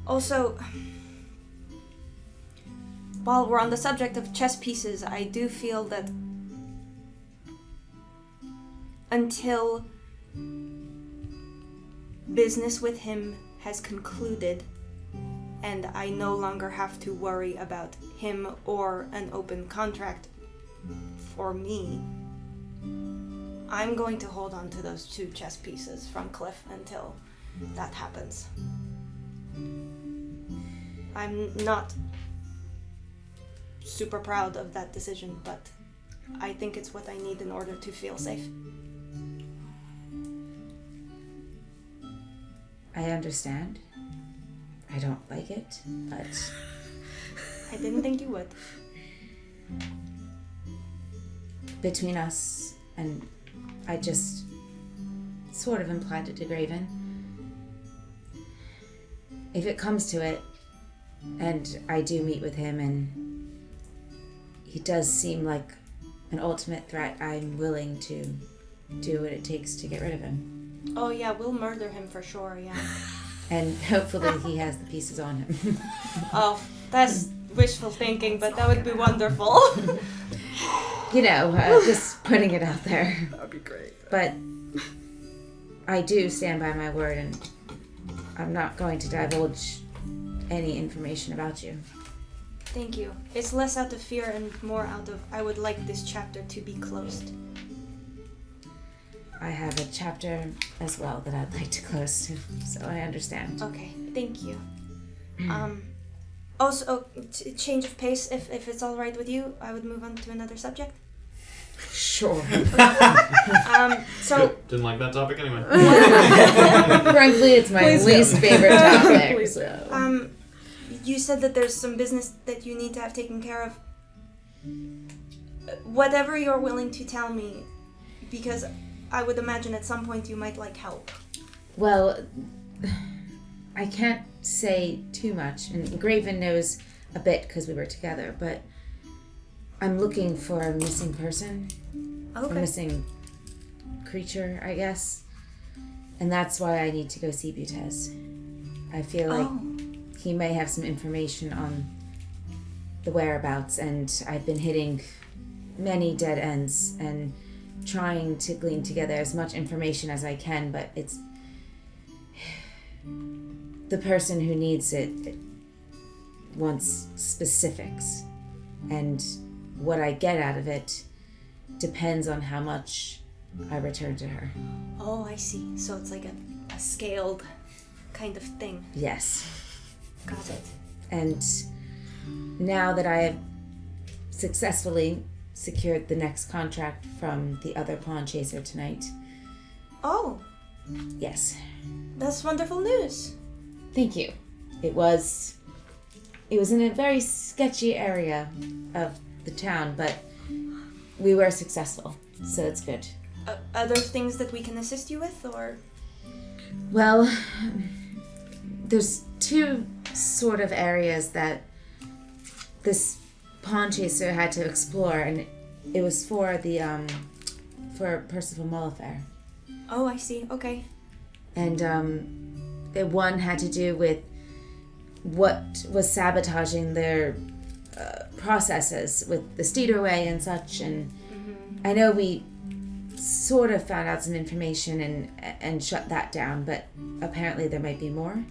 Also, while we're on the subject of chess pieces, I do feel that until business with him has concluded and I no longer have to worry about him or an open contract for me, I'm going to hold on to those 2 chess pieces from Cliff until that happens. I'm not super proud of that decision, but I think it's what I need in order to feel safe. I understand. I don't like it, but I didn't think you would. between us, and I just sort of implied it to Graven. If it comes to it, and I do meet with him, and he does seem like an ultimate threat, I'm willing to do what it takes to get rid of him. Oh yeah, we'll murder him for sure, yeah. And hopefully he has the pieces on him. Oh, that's wishful thinking, but that would be wonderful. You know, just putting it out there. That would be great. But I do stand by my word, and I'm not going to divulge any information about you. Thank you. It's less out of fear and more out of I would like this chapter to be closed. I have a chapter as well that I'd like to close to, so I understand. Okay, thank you. Also, change of pace, if it's all right with you, I would move on to another subject. Sure. So Didn't like that topic anyway. Frankly, it's my least favorite topic. Please so. you said that there's some business that you need to have taken care of. Whatever you're willing to tell me, because I would imagine at some point you might like help. Well, I can't say too much, and Graven knows a bit because we were together, but I'm looking for a missing person, a Okay. missing creature, I guess, and that's why I need to go see Butez. I feel like he may have some information on the whereabouts, and I've been hitting many dead ends and trying to glean together as much information as I can, but it's the person who needs it wants specifics, and what I get out of it depends on how much I returned to her. Oh, I see. So it's like a scaled kind of thing. Yes. Got it. And now that I have successfully secured the next contract from the other pawn chaser tonight. Oh, Yes. that's wonderful news. Thank you. It was in a very sketchy area of the town, but we were successful, so it's good. Are there things that we can assist you with, or? Well, there's two sort of areas that this pawn chaser had to explore, and it was for for Percival Mollifair. Oh, I see. Okay. And the one had to do with what was sabotaging their processes with the Steederway and such. And I know we sort of found out some information and shut that down, but apparently there might be more.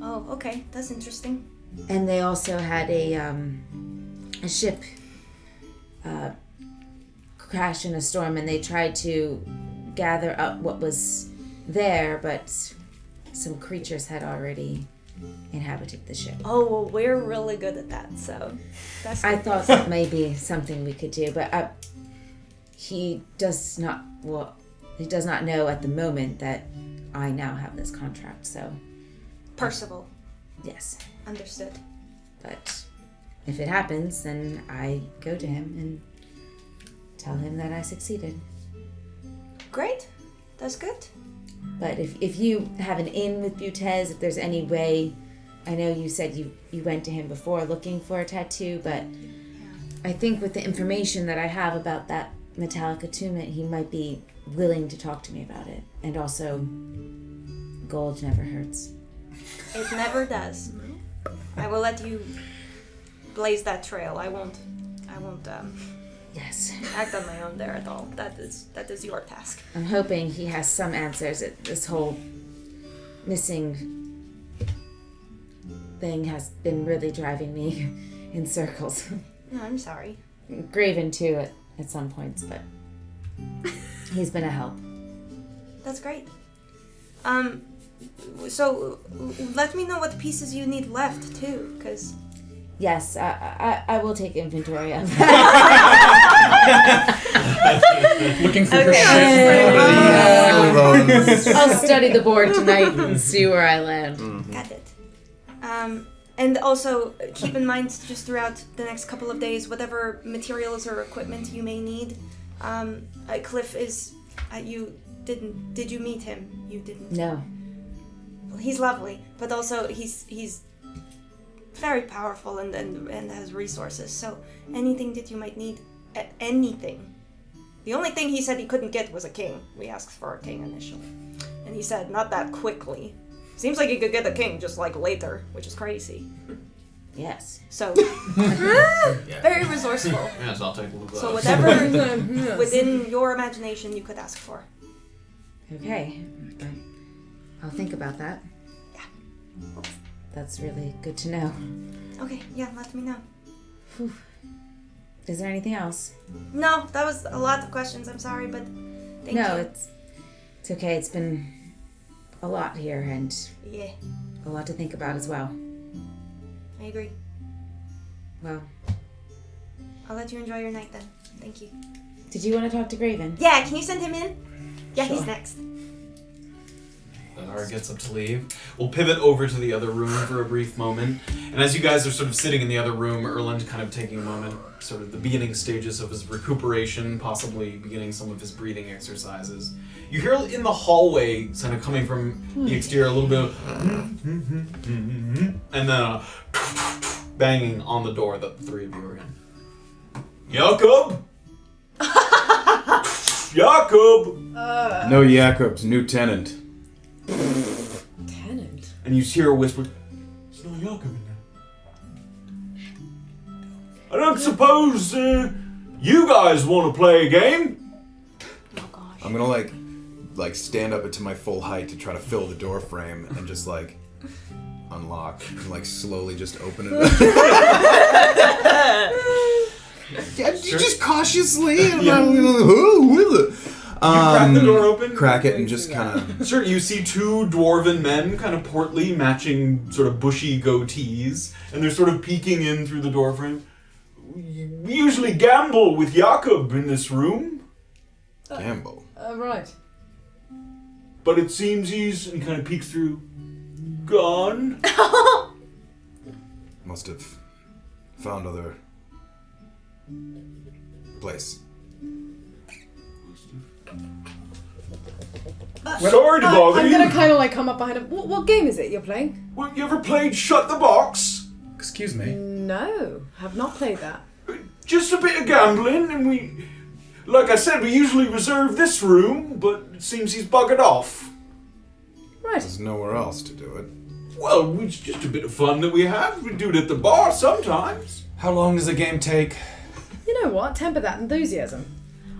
Oh, okay. That's interesting. And they also had a ship crash in a storm, and they tried to gather up what was there, but some creatures had already inhabited the ship. Oh, well, we're really good at that, so that's I good. thought that may be something we could do, but he does not know at the moment that I now have this contract, so Percival. yes. Understood. But if it happens, then I go to him and tell him that I succeeded. Great. That's good. But if you have an in with Butez, if there's any way, I know you said you went to him before looking for a tattoo, but I think with the information that I have about that metallic attunement, he might be willing to talk to me about it. And also, gold never hurts. It never does. I will let you blaze that trail. I won't Yes. act on my own there at all. That is your task. I'm hoping he has some answers. This whole missing thing has been really driving me in circles. No, I'm sorry. Graven too at some points, but he's been a help. That's great. So let me know what pieces you need left too, because Yes, I will take inventory of Looking for I'll study the board tonight and see where I land. got it. And also keep in mind just throughout the next couple of days, whatever materials or equipment you may need. Cliff is. Did you meet him? You didn't. No. Well, he's lovely, but also he's very powerful and has resources. So anything that you might need, anything. The only thing he said he couldn't get was a king. We asked for a king initially, and he said not that quickly. Seems like he could get a king just like later, which is crazy. Yes. So very resourcul. Yes, I'll take a look. So whatever within your imagination you could ask for. Okay. I'll think about that. Yeah. That's really good to know. Okay, yeah, let me know. Whew. Is there anything else? No, that was a lot of questions. I'm sorry, but thank you. No, it's okay. It's been a lot here and Yeah, a lot to think about as well. I agree. Well, I'll let you enjoy your night then. Thank you. did you want to talk to Graven? Yeah, can you send him in? Yeah, Sure. he's next. Benara gets up to leave. We'll pivot over to the other room for a brief moment. And as you guys are sort of sitting in the other room, Erland kind of taking a moment, sort of the beginning stages of his recuperation, possibly beginning some of his breathing exercises. You hear in the hallway, kind of coming from the exterior, a little bit of and then a banging on the door that the three of you are in. Jakob! Jakob! No, Jakob's new tenant. Tenant. And you hear a whisper, "It's no Jakob in there. I don't suppose you guys want to play a game?" Oh gosh. I'm gonna like stand up to my full height to try to fill the door frame and just like unlock and like slowly just open it up. Yeah, just cautiously. And I'm, who with it? crack the door open? Crack it and just kind of. Sure, you see two dwarven men, kind of portly, matching sort of bushy goatees, and they're sort of peeking in through the doorframe. We usually gamble with Jakob in this room, Gamble. Right. but it seems he's, and he kind of peeks through, gone. Must have found other place. Sorry to bother I'm you. gonna kind of like come up behind him. What game is it you're playing? Well, you ever played Shut the Box? Excuse me. No, have not played that. Just a bit of gambling, and we... Like I said, we usually reserve this room, but it seems he's buggered off. Right. There's nowhere else to do it. Well, it's just a bit of fun that we have. We do it at the bar sometimes. How long does a game take? You know what? Temper that enthusiasm.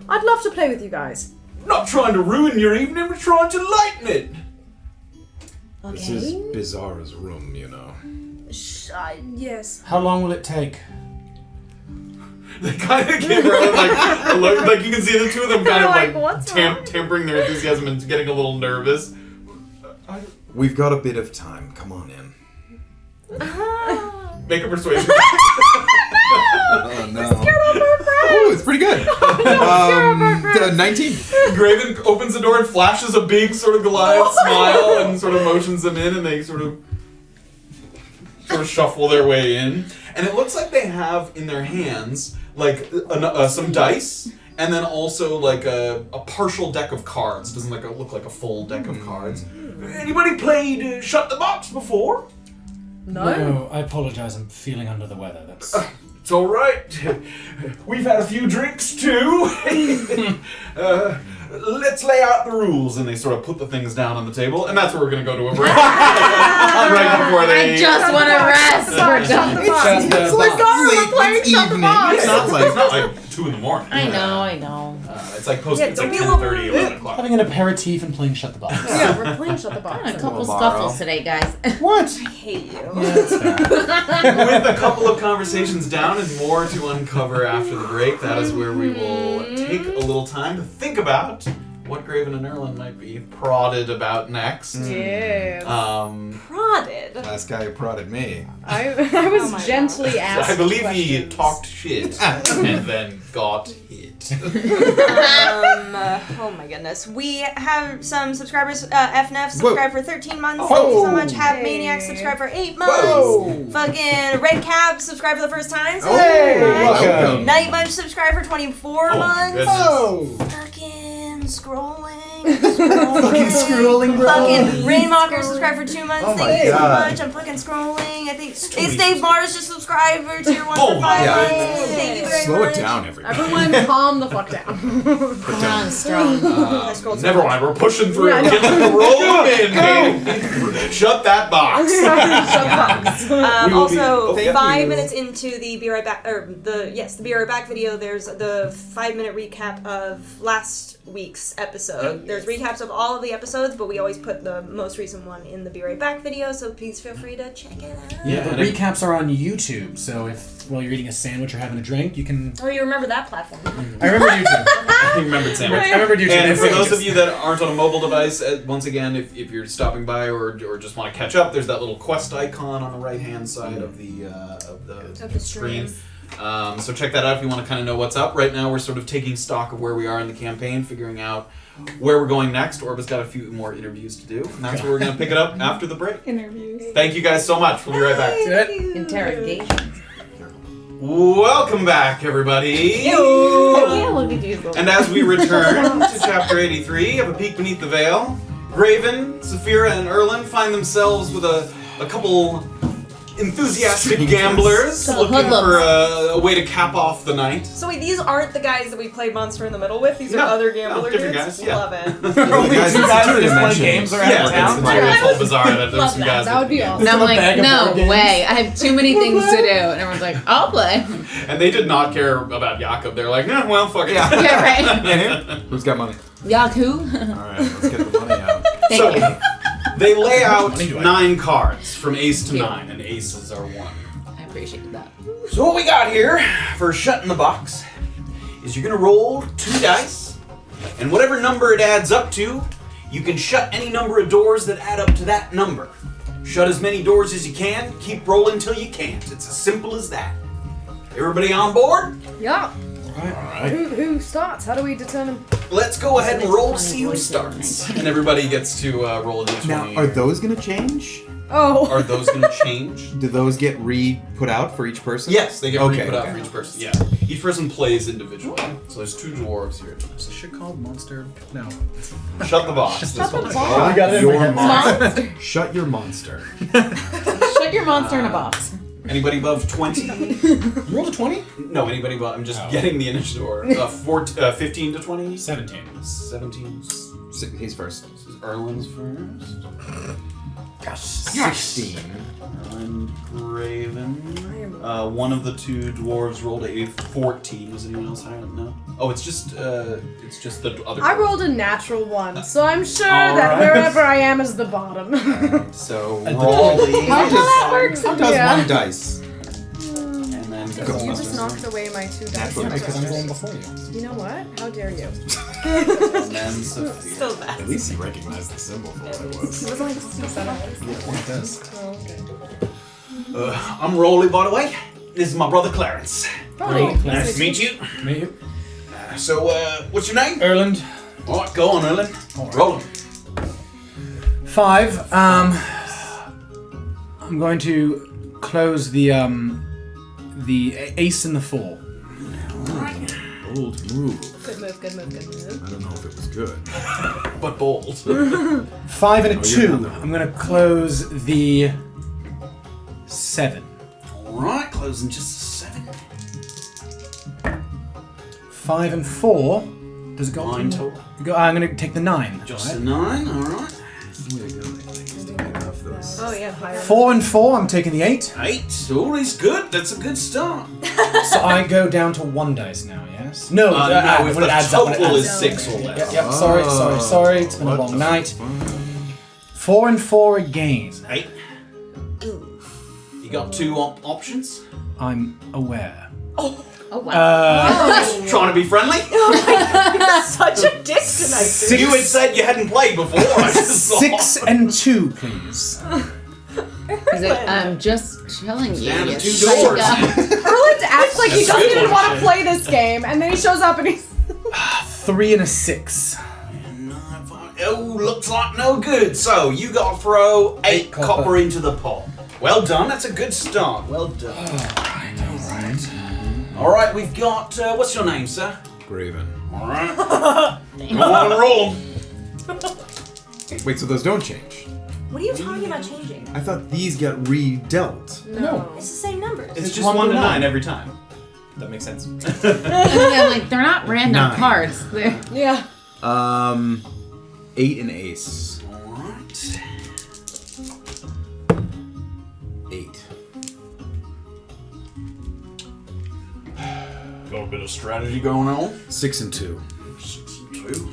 I'd love to play with you guys. Not trying to ruin your evening, we're trying to lighten it. Okay. This is Beezaura's room, you know. Yes. How long will it take? They kind of give her like a look, like you can see the two of them kind of like, like "What's wrong?" tampering their enthusiasm and getting a little nervous. We've got a bit of time. Come on in. Make a persuasion. Oh no. Oh, it's pretty good. 19. Graven opens the door and flashes a big sort of Goliath smile and sort of motions them in, and they sort of shuffle their way in. And it looks like they have in their hands like some dice, and then also like a partial deck of cards. It doesn't look like a full deck of cards. Anybody played Shut the Box before? No. I apologize. I'm feeling under the weather. That's. It's all right. We've had a few drinks too. Let's lay out the rules, and they sort of put the things down on the table, and that's where we're gonna go to a break. Right before they. I just want to rest. We're done. It's like late evening. It's not It's not like 2 in the morning. I know. It's like post. Yeah, It's like don't you 10:30, 11 o'clock. Having an aperitif and playing Shut the Box. Yeah, we're playing Shut the Box. A couple Tomorrow. scuffles today, guys. What? I hate you. Yeah, that's fair. With a couple of conversations down and more to uncover after the break, that is where we will take a little time to think about what Graven and Erland might be prodded about next. Yes. Prodded. Last guy who prodded me. I was my gently asked. I believe he questions. talked shit and then got hit. Oh my goodness. We have some subscribers. FNF subscribed for 13 months. Thank you so much. Have Maniac subscribed for 8 months. Whoa. Fucking Red Cab subscribed for the first time. So Welcome. Night Munch subscribed for 24 Oh my months. goodness. Fucking scrolling. Fucking scrolling, bro. Fucking Rainwalker subscribed for 2 months. Oh my Thank you so God. much. I'm fucking scrolling. I think too it's many. Dave Mars just subscribed for tier 1 Oh for 5 my God. months. Thank you very Slow much. it down, everybody. Everyone, calm the fuck down. Come on, strong. I scrolled so Never much. mind, we're pushing through. Yeah, I know. Get them rolling in, babe. Shut that box. Shut the box. We will be- Also, Thank 5 you. minutes into the Be Right Back, or the Be Right Back video, there's the 5-minute recap of last week's episode. There's recaps of all of the episodes, but we always put the most recent one in the Be Right Back video, so please feel free to check it out. Yeah, the and it- recaps are on YouTube, so if while you're eating a sandwich or having a drink, you can. Oh, you remember that platform. I remember YouTube. He remembered sandwich. I remember YouTube. And for It's those of you that aren't on a mobile device, once again, if you're stopping by or just want to catch up, there's that little quest icon on the right-hand side of the screen. So check that out if you want to kind of know what's up. Right now, we're sort of taking stock of where we are in the campaign, figuring out where we're going next. Orba's got a few more interviews to do, and that's where we're going to pick it up after the break. Interviews. Thank you guys so much. We'll be right back. Interrogations. Welcome back, everybody. Yeah, look at you. And as we return to chapter 83 of A Peek Beneath the Veil, Graven, Safira, and Erland find themselves with a couple enthusiastic gamblers Couple looking hoodlums. for a way to cap off the night. So wait, these aren't the guys that we played Monster in the Middle with? These No, are other no, gambler different dudes? guys, yeah. Love it. The guys two with guys the that just play dimensions. games around Yeah, town. it's whole bizarre that there's Love some that. guys That would be awesome. And I'm Still a like, bag of no board games. way. I have too many things to do. And everyone's like, I'll play. and they did not care about Jakob. They're like, nah, well, fuck it. Yeah. Yeah, right. Who's got money? Yahoo. All right, let's get the money out. Thank So- you. They lay out Money do I 9 cards from ace to Yeah. 9, and aces are 1. I appreciate that. So what we got here for shutting the box is you're gonna roll 2 dice, And whatever number it adds up to, you can shut any number of doors that add up to that number. Shut as many doors as you can, keep rolling till you can't. It's as simple as that. Everybody on board? Yeah. Alright. Who starts? How do we determine? Let's go ahead and It's roll funny to see who voice starts. And everybody gets to roll a d20. Now, are those gonna change? Oh. Are those going to change? Do those get re-put out for each person? Yes, they get Okay, put out okay. for each person. Yeah, each person plays individually. So there's 2 dwarves here. Is the shit called Monster? No. Shut the box. Shut the I box. got it in my head. Monster. Shut your monster. Shut your monster in a box. Anybody above 20? You rolled a 20? No, anybody above. I'm just Oh. getting the initiative order. 15 to 20? 17. 17. He's first. This is Erland's first. 16. Erland, Graven. One of the 2 dwarves rolled a 14. Was anyone else higher? No. Oh, it's just the other. I dwarf. rolled a natural 1, so I'm sure All that right. wherever I am is the bottom. So And roll the- the. How that works? How does Yeah. one dice? And then Go. You just knocked away my 2 dice. Natural Yeah, because I'm going before you. You know what? How dare you? And then Safira. Still bad. At least he recognized the symbol for what it was. It was like 6 It does. Oh, okay. I'm Rolly, by the way. This is my brother Clarence. Oh, Nice to meet you. Me, you. So, what's your name? Erland. All right, go on, Erland. Alright. Roll 'em. 5. I'm going to close the ace and the 4. Bold move. Good move, good move, good move. I don't know if it was good. But bold. 5 and a Oh, 2. you're not. I'm going to close the 7. All right, closing just a 7. 5 and 4. Does it go up 9 to total. I'm going to take the 9. Just Alright. a 9. All right. Oh, yeah, higher. 4 and 4. I'm taking the 8. 8. Always good. That's a good start. So I go down to 1 dice now. Yes. No. No, if when the it adds up, when it total adds is up. 6 or less. Yep. Sorry. It's been a long night. 4 and 4 again. 8. You got 2 options. I'm aware. Oh wow. Trying to be friendly. Such a dick tonight. dude. You had said you hadn't played before. I just thought. 6 and 2, please. He's like, I'm just telling you. Down to you 2 psycho. doors. Erland acts like he That's a doesn't good even one, want to shit. play this game, and then he shows up and he's. 3 and a 6. Oh, looks like no good. So you got to throw 8 copper. copper into the pot. Well done. That's a good start. Well done. All right, we've got. What's your name, sir? Graven. All right. Go on and roll. Wait, so those don't change? What are you talking about changing? I thought these got re-dealt. No. It's the same numbers. It's just 1 1 to to 9 9 every time. That makes sense. I'm like, they're not random 9. cards. They're 8 and ace. All right. 8. Got a bit of strategy going on. 6 and 2. 6 and 2.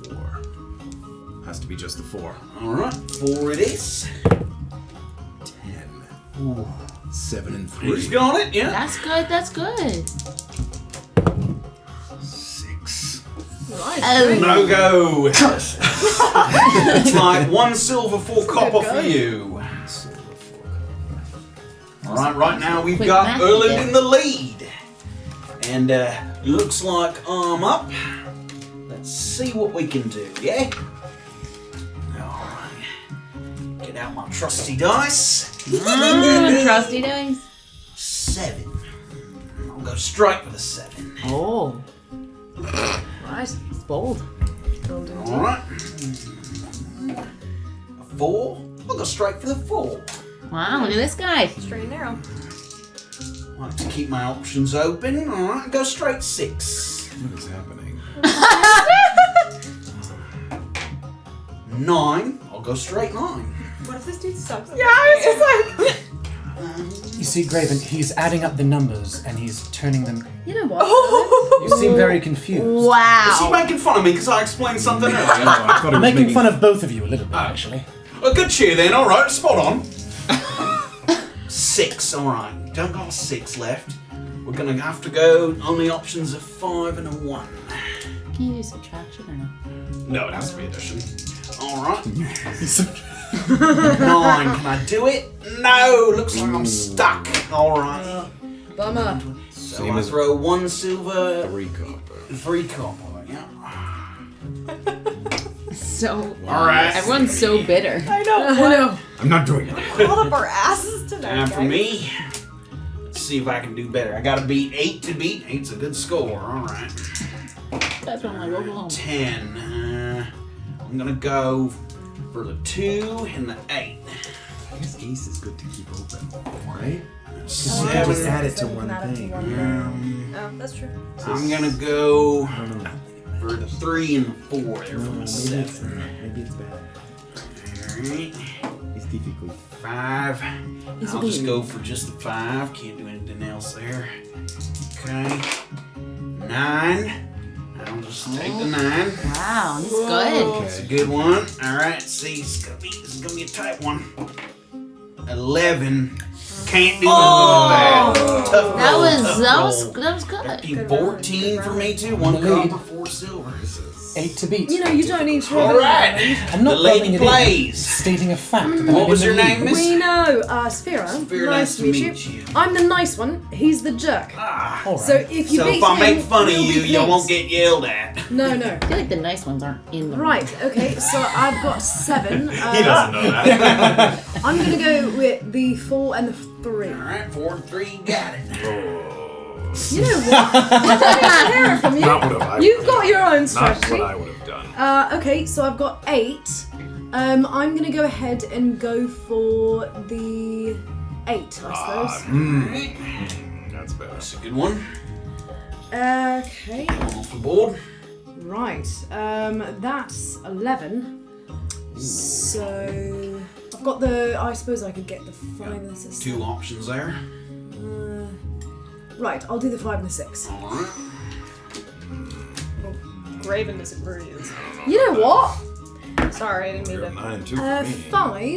4. Has to be just the 4. All right. 4 it is. 10. 7 and 3. He's got it. Yeah. that's good. That's good. 6. Oh. No go. It's like 1 silver, 4 copper for you. All right, right now we've Quick got math Erland there. in the lead, and looks like arm up. Let's see what we can do. Yeah. All right. Get out my trusty dice. Trusty dice. 7. I'll go straight for the 7. Oh. Right. It's bold. All right. A 4. I'll go straight for the 4. Wow, look at this guy. Straight and narrow. I like to keep my options open. All right, go straight 6. What is happening? 9. I'll go straight 9. What if this dude sucks? Yeah, I was just like. You see, Graven, he's adding up the numbers and he's turning them. You know what? You seem very confused. Is he Wow. making fun of me because I explained something earlier? I thought I'm making fun of both of you a little bit, actually. A good cheer then, alright, spot on. 6, alright. Don't got 6 left. we're gonna have to go on the options of 5 and a 1. Can you do subtraction or no? No, it has to be addition. Alright. 9, can I do it? No, looks like I'm stuck. Alright. Bummer. So Same I as- throw 1 silver, 3 copper. 3 copper, yeah. So Alright. everyone's so bitter. I know. I know. I'm not doing it. Crawled up our asses tonight. Time for guys. me. Let's see if I can do better. I gotta beat 8 to beat. 8's a good score, alright. That's when I roll home. 10. I'm gonna go for the 2 and the 8. I guess ace is good to keep open, right? Just 7. add it to Then you one can add it to thing. one Oh, that's true. I'm gonna go I don't know. for the 3 and the 4 there No, for the maybe 7. it's bad. Alright. It's difficult. 5. He's I'll just beating. go for just the 5. Can't do anything else there. Okay. 9. I'll just take the 9. Wow, he's good. That's a good one. Alright, see, this is gonna be a tight one. 11. Can't do anything with that. Tough That roll, was tough roll. good. 13, 14 for me too. 1 Lead. copper, 4 silver. 8 to beat. You know, you don't need to. Alright. I'm not The lady rubbing it plays. in. Stating a fact. That What I'm was in your the name, lead. miss? We know, Safira. Safira, nice to meet you. I'm the nice one. He's the jerk. Ah. All So right. if you So beat if I him, make fun of we'll you, be you won't pleased. get yelled at. No, no. I feel like the nice ones aren't in the Right. Okay. So I've got 7. He doesn't know that. I'm gonna go with the 4 and the 3. Alright, 4 and 3, got it. You know what? I hear it from you. Not what I You've would got have your own Not strategy. what I would have done. Okay, so I've got 8. I'm gonna go ahead and go for the 8, I suppose. That's better. That's a good one. Okay. Off the board. Right. That's 11. So I've got the. I suppose I could get the 5 and the 6. 2 options there. Right. I'll do the 5 and the 6. Alright. Graven disagrees. You know what? Sorry, I didn't mean You're to. 9 and 2 for me.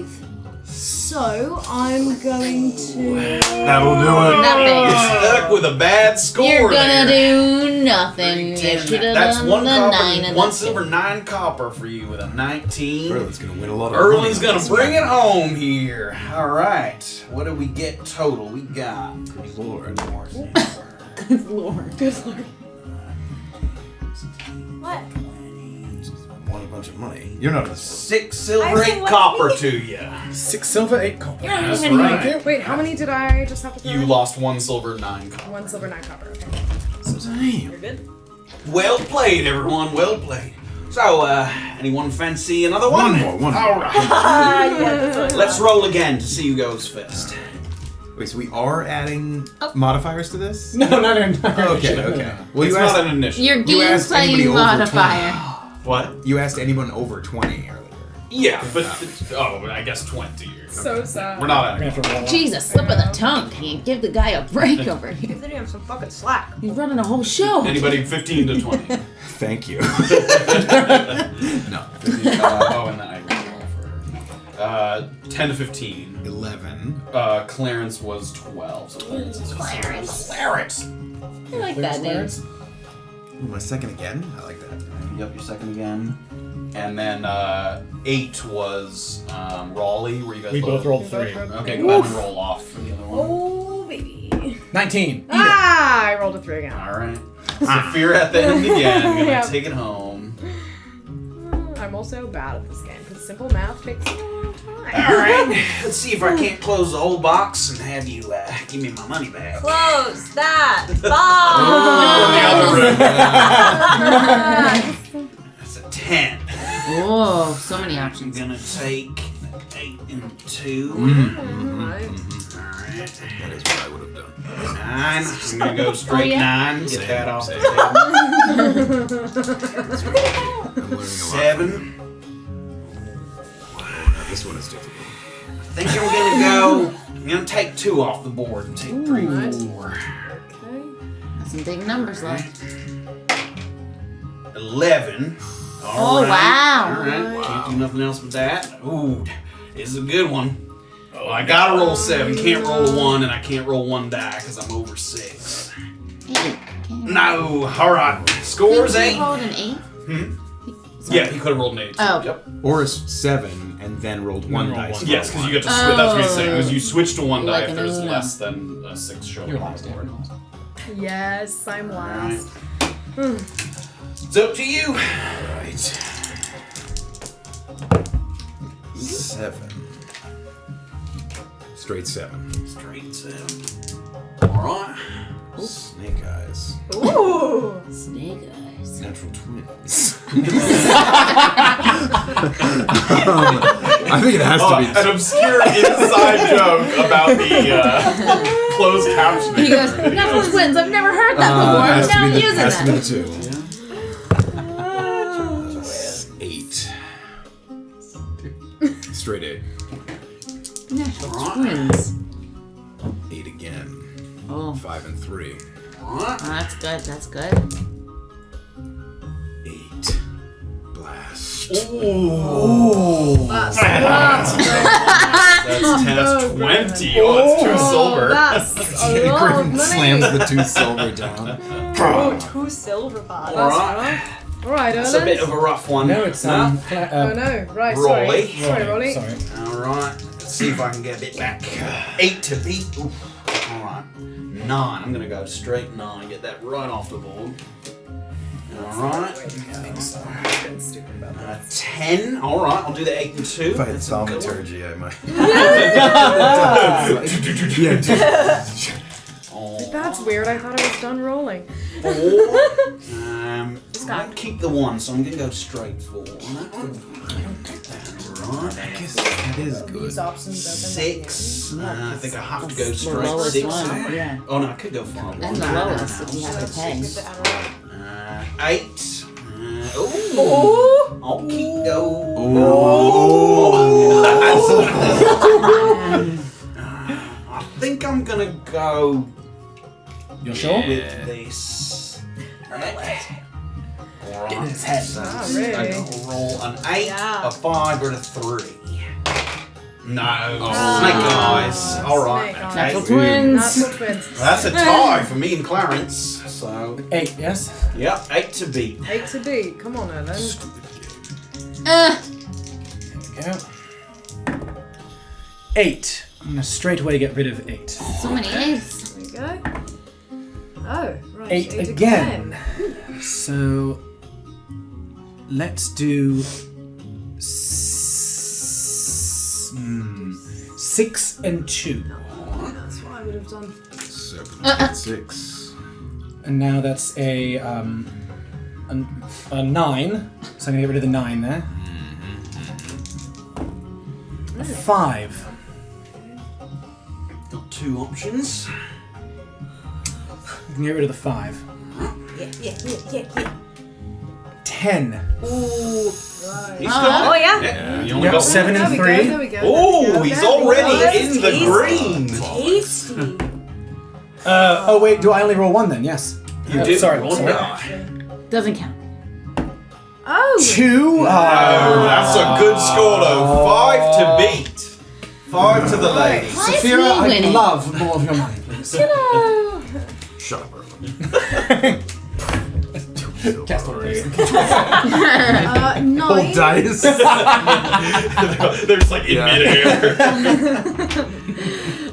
5. So I'm going to. That'll do it. Nothing. You're stuck with a bad score You're gonna there. do nothing. You 10. should have That's done 1 the copper, 9 and 1 the silver, 2. 9 copper for you with a 19. Erland's gonna win a lot of Erland's money. gonna bring it home here. Alright. What do we get total? We got. Good lord. Good lord. What? Won a bunch of money. You're not in this. 6 silver, I 8 said what? copper to you. 6 silver, 8 copper. That's even right. Thank you. Wait, how many did I just have to throw? You in? lost 1 silver, 9 copper. 1 silver, 9 copper. Okay. You're good? Well played, everyone. Well played. So, anyone fancy another one? One more. All right. Yeah. Let's roll again to see who goes first. Wait, so we are adding modifiers to this? No, not entirely. Okay, okay. Well, It's you not asked, an initiative. Your You asked anybody gameplay over modifier. What? you asked anyone over 20 earlier. Yeah, but I guess 20. So sad. We're not We're at gonna it. have to roll off. Jesus, slip of the tongue. Can you give the guy a break over here? Give him some fucking slack. He's running a whole show. Anybody 15 to 20? Thank you. No. And then I roll for 10 to 15. 11. Clarence was 12. So Clarence is Clarence. Clarence. I like that name. Clarence? Ooh, my second again? I like that. Yep, your second again. And then 8 was Raleigh, where you guys We both rolled 3. Okay, go ahead and roll off for the other one. Oh, baby. 19. Eat it. Ah, I rolled a 3 again. Alright. Safira at the end again. Gonna Yeah. take it home. I'm also bad at this game because simple math takes a long time. Alright. Let's see if I can't close the whole box and have you give me my money back. Close that box. That's a 10. Oh, so many I'm options. gonna take 8 and 2. Alright. Alright. That is what I would have done. 9. I'm gonna go straight Oh, yeah? 9. Get Same, that off the same. table. I'm learning a lot. 7. This one is difficult. I think I'm gonna go. I'm gonna take 2 off the board and take 3, Alright. 4. Okay. Got some big numbers left. 11. Oh, wow. Alright. Can't do nothing else with that. Ooh, this is a good one. I gotta roll 7. Can't roll a 1, and I can't roll 1 die because I'm over 6. 8. No. All right. Scores Did 8. you rolled an 8? Yeah, he could have rolled an 8. Oh. Yep. Or a 7 and then rolled one dice. Yes, because you get to switch. That's what he's saying. Oh. Is you switch to 1 die Like if an there's Uno. less than a 6 showing You're on last, the board. Yes, I'm last. It's up to you. Right. 7. Straight 7. Straight 7. Alright. Snake eyes. Ooh! Snake eyes. Natural twins. I think it has to be. An obscure inside joke about the closed captioning. He goes, natural twins, I've never heard that before. I'm now using has to be that. the 2. 8. Straight 8. Natural twins. 8 again. Oh, 5 and 3. Alright. that's good. That's good. 8. Blast. Ooh. That's That's 20. Oh, it's 2 silver. That's a lot of Graven money. slams the 2 silver down. Oh, 2 silver bars. Alright. Alright, It's a bit of a rough one. No, it's Oh no, right, Rolly. sorry, Rolly. Sorry. Alright. Let's see if I can get a bit back. 8 to beat. Alright. 9. I'm gonna go straight 9. Get that right off the board. Alright. 10. Alright, I'll do the 8 and 2. If I had That's a good one. thaumaturgy, I might. Oh, That's weird, I thought I was done rolling. 4. I'll keep the 1, so I'm gonna go straight for 1. Alright. I guess that is good. These options 6. I think I have to go The straight. lowest 6. one. Yeah. Oh no, I could go 5. And the lowest if you have to pay. 8. Oh! I'll keep going. I think I'm gonna go You're sure? with this. Get in his head. So Ah, I'm really? gonna roll an 8, Yeah. a 5, or a 3. No, Ah. snake eyes. All right, Snake eyes. okay. Natural twins. Natural twins. That's a tie for me and Clarence. So, 8, yes? yep, 8 to beat. 8 to beat. Come on, Erland. There we go. 8. I'm gonna straight away get rid of 8. So many eggs. There we go. Oh, right. 8 again. So let's do 6 and 2. That's what I would have done. 7, 6. And now that's a 9. So I'm gonna get rid of the 9 there. A 5. Got 2 options. You can get rid of the 5. Yeah. 10. Right. He's got Oh, yeah. Yeah, you only Yep, got 7 There and we go, 3. there we go. Oh, he's already That's in the tasty. green. Tasty. Oh wait, do I only roll 1 then? Yes. You did Sorry. one die. Doesn't count. Oh! 2. Oh, that's a good score though. 5 to beat. 5 to the lady. Why is Safira, me I'd winning? love more of your money, please. You know. Shut up, Erland. Cast on face. 9. Hold dice. They're just like in midair.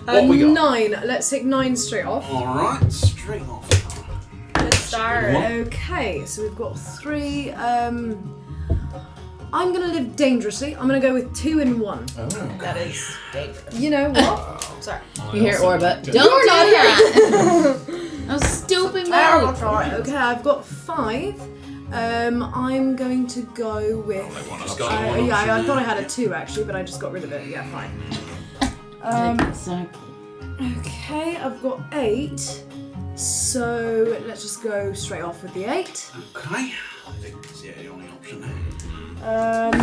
What we got? 9. Let's take 9 straight off. Alright, straight off. Good start. Okay, so we've got 3. I'm gonna live dangerously. I'm gonna go with 2 and 1. That is dangerous. You know what? Sorry. You hear Orba. Don't do You're not that. That was stupid move. Okay, I've got 5. I'm going to go with. Just got one Yeah, I option thought I there. had a 2 actually, but I just got rid of it. Yeah, fine. Exactly. Okay, I've got 8. So let's just go straight off with the 8. Okay. I think that's the only option there. Got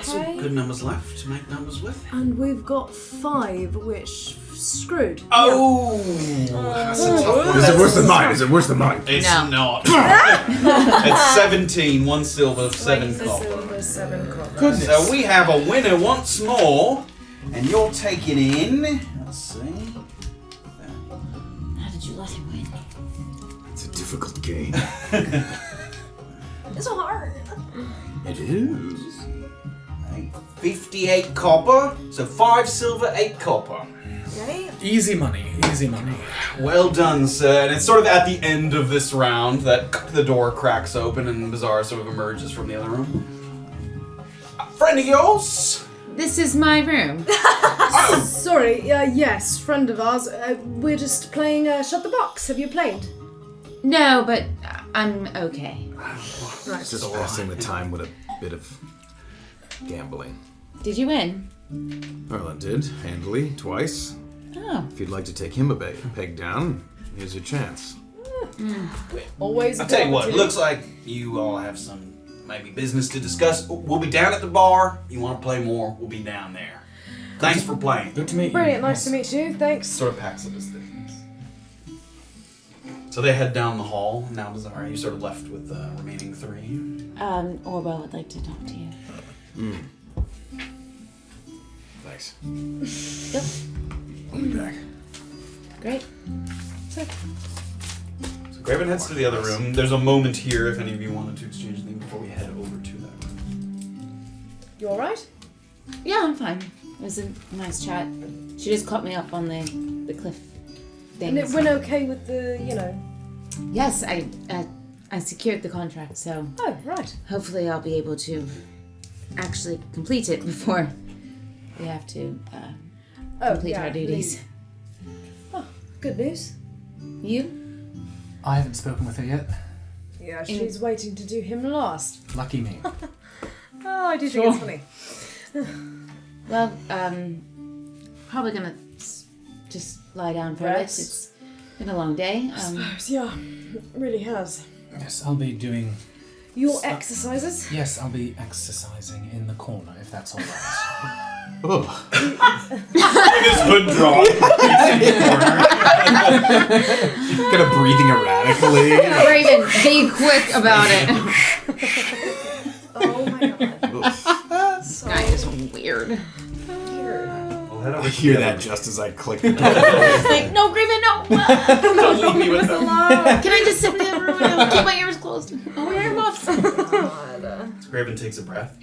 some Okay. good numbers left to make numbers with. And we've got 5, which screwed. Oh, that's a tough one. Is it worse than mine? Is it worse than mine? It's No. not. It's 17, 1 silver, 7 Wait, copper. silver, 7 copper. So we have a winner once more. And you're taking in. Let's see. How did you let him win? It's a difficult game. It's hard. It is. 58 copper. So 5 silver, 8 copper. Right? Easy money, easy money. Well done, sir. And it's sort of at the end of this round that the door cracks open and Beezaura sort of emerges from the other room. A friend of yours? This is my room. Sorry, yes, friend of ours. We're just playing Shut the Box. Have you played? No, but I'm okay. Right. Just passing the time with a bit of gambling. Did you win? Erland did, handily, twice. Oh. If you'd like to take him a peg down, here's your chance. Always. I'll tell you what, it looks like you all have some maybe business to discuss. We'll be down at the bar. You want to play more, we'll be down there. Thanks for playing. Good to meet you. Brilliant, nice to meet you. Thanks. Sort of packs up his things. So they head down the hall. Now, Beezaura, you're sort of left with the remaining 3. Orba would like to talk to you. Thanks. Yep. I'll be back. Great. So Graven heads to the other room. There's a moment here if any of you wanted to exchange anything before we head over to that room. You alright? Yeah, I'm fine. It was a nice chat. She just caught me up on the cliff thing. And it went okay with the, Yes, I secured the contract, so Oh, right. hopefully I'll be able to actually complete it before we have to complete our duties. leave. Oh, good news. You? I haven't spoken with her yet. Yeah, she's waiting to do him last. Lucky me. Oh, I do think it's funny. Well, probably gonna just lie down for a bit. Rest. It's been a long day. Yeah, it really has. Yes, I'll be doing... Your exercises? Yes, I'll be exercising in the corner, if that's all right. Oh, His hood drawn. Kind of breathing erratically. Raven, be quick about it. Oh my god. This guy is weird. We'll head over I to hear the that other just as I click the door. It's like, no, Graven, no. room. Don't leave me with them. Can I just sit in the other room and keep my ears closed? Oh, wear earmuffs. So Graven takes a breath.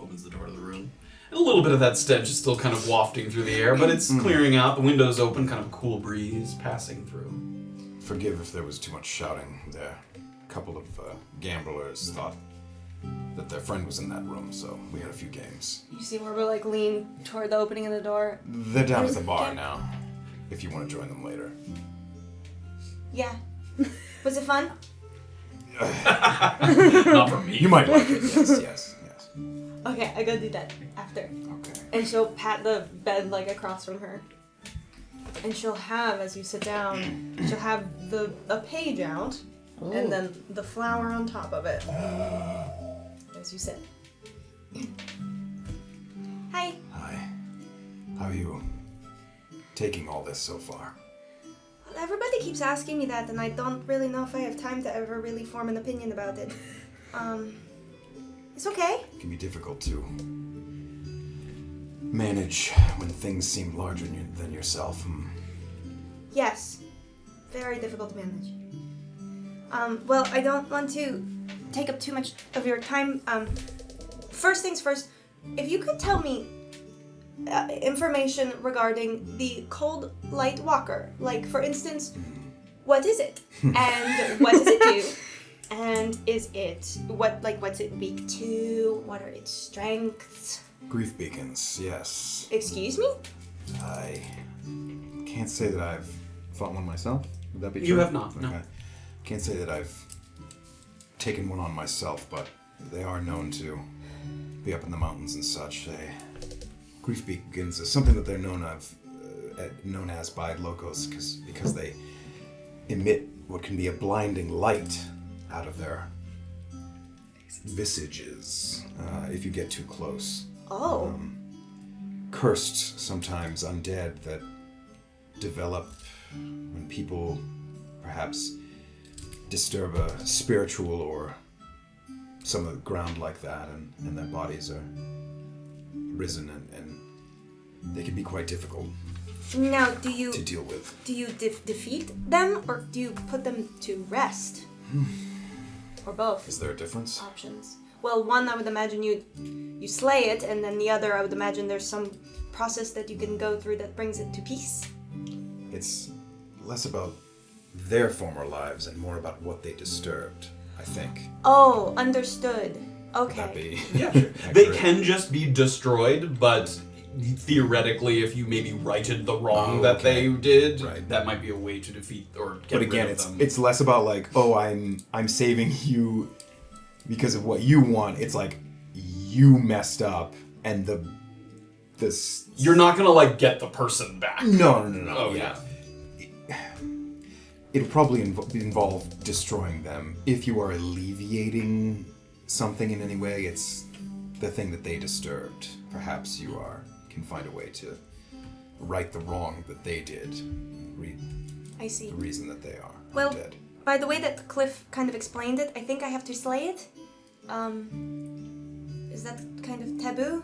Opens the door to the room. And a little bit of that stench is still kind of wafting through the air, but it's clearing out. The window's open, kind of a cool breeze passing through. Forgive if there was too much shouting there. A couple of gamblers thought that their friend was in that room, so we had a few games. You see Orba lean toward the opening of the door. They're down at the bar now, if you want to join them later. Yeah. Was it fun? Not for me. You might like it, yes. Okay, I gotta do that after. Okay. And she'll pat the bed across from her. And she'll have, as you sit down, she'll have a page out, and then the flower on top of it. As you sit. Hi. Hi. How are you taking all this so far? Everybody keeps asking me that, and I don't really know if I have time to ever really form an opinion about it. It's okay. It can be difficult to manage when things seem larger than yourself. Yes. Very difficult to manage. Well, I don't want to take up too much of your time. First things first, if you could tell me information regarding the Cold Light Walker. Like, for instance, what is it? And what does it do? And is it, what's it weak to? What are its strengths? Grief beacons, yes. Excuse me? I can't say that I've fought one myself. Would that be true? You have not, no. Okay. Can't say that I've taken one on myself, but they are known to be up in the mountains and such. Grief beacons is something that they're known as by locals because they emit what can be a blinding light out of their visages if you get too close. Oh. Cursed, sometimes undead, that develop when people perhaps disturb a spiritual or some of the ground like that, and their bodies are risen and they can be quite difficult Now, to deal with. do you defeat them, or do you put them to rest? Or both? Is there a difference? Options. Well, one I would imagine you slay it, and then the other I would imagine there's some process that you can go through that brings it to peace. It's less about their former lives and more about what they disturbed, I think. Oh, understood. Would Okay. that be Yeah, sure. They can just be destroyed, but theoretically, if you maybe righted the wrong that they did, that might be a way to defeat or get But again, rid of them. it's less about like, oh, I'm saving you because of what you want. It's like you messed up and this. You're not gonna like get the person back. No. Oh yeah. It'll probably involve destroying them. If you are alleviating something in any way, it's the thing that they disturbed. Perhaps you can find a way to right the wrong that they did. I see. The reason that they are Well, dead. by the way that Cliff kind of explained it, I think I have to slay it. Is that kind of taboo?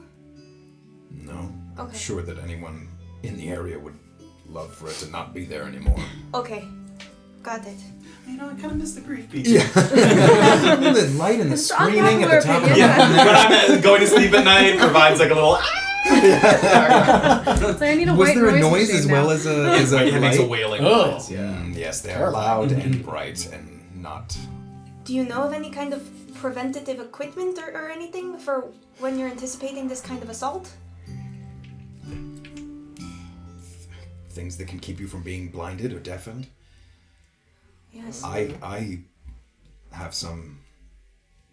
No. I'm Okay. sure that anyone in the area would love for it to not be there anymore. Okay. Got it. You know, I kind of miss the grief beat. Yeah. The light and the screaming at the top of the Yeah, when I'm going to sleep at night, provides like a little. So I need a Was white there a noise noise as machine well now. as a It makes a light? wailing Oh. noise. Yeah. Yes, they are loud and bright and not. Do you know of any kind of preventative equipment or anything for when you're anticipating this kind of assault? Things that can keep you from being blinded or deafened. Yes. I have some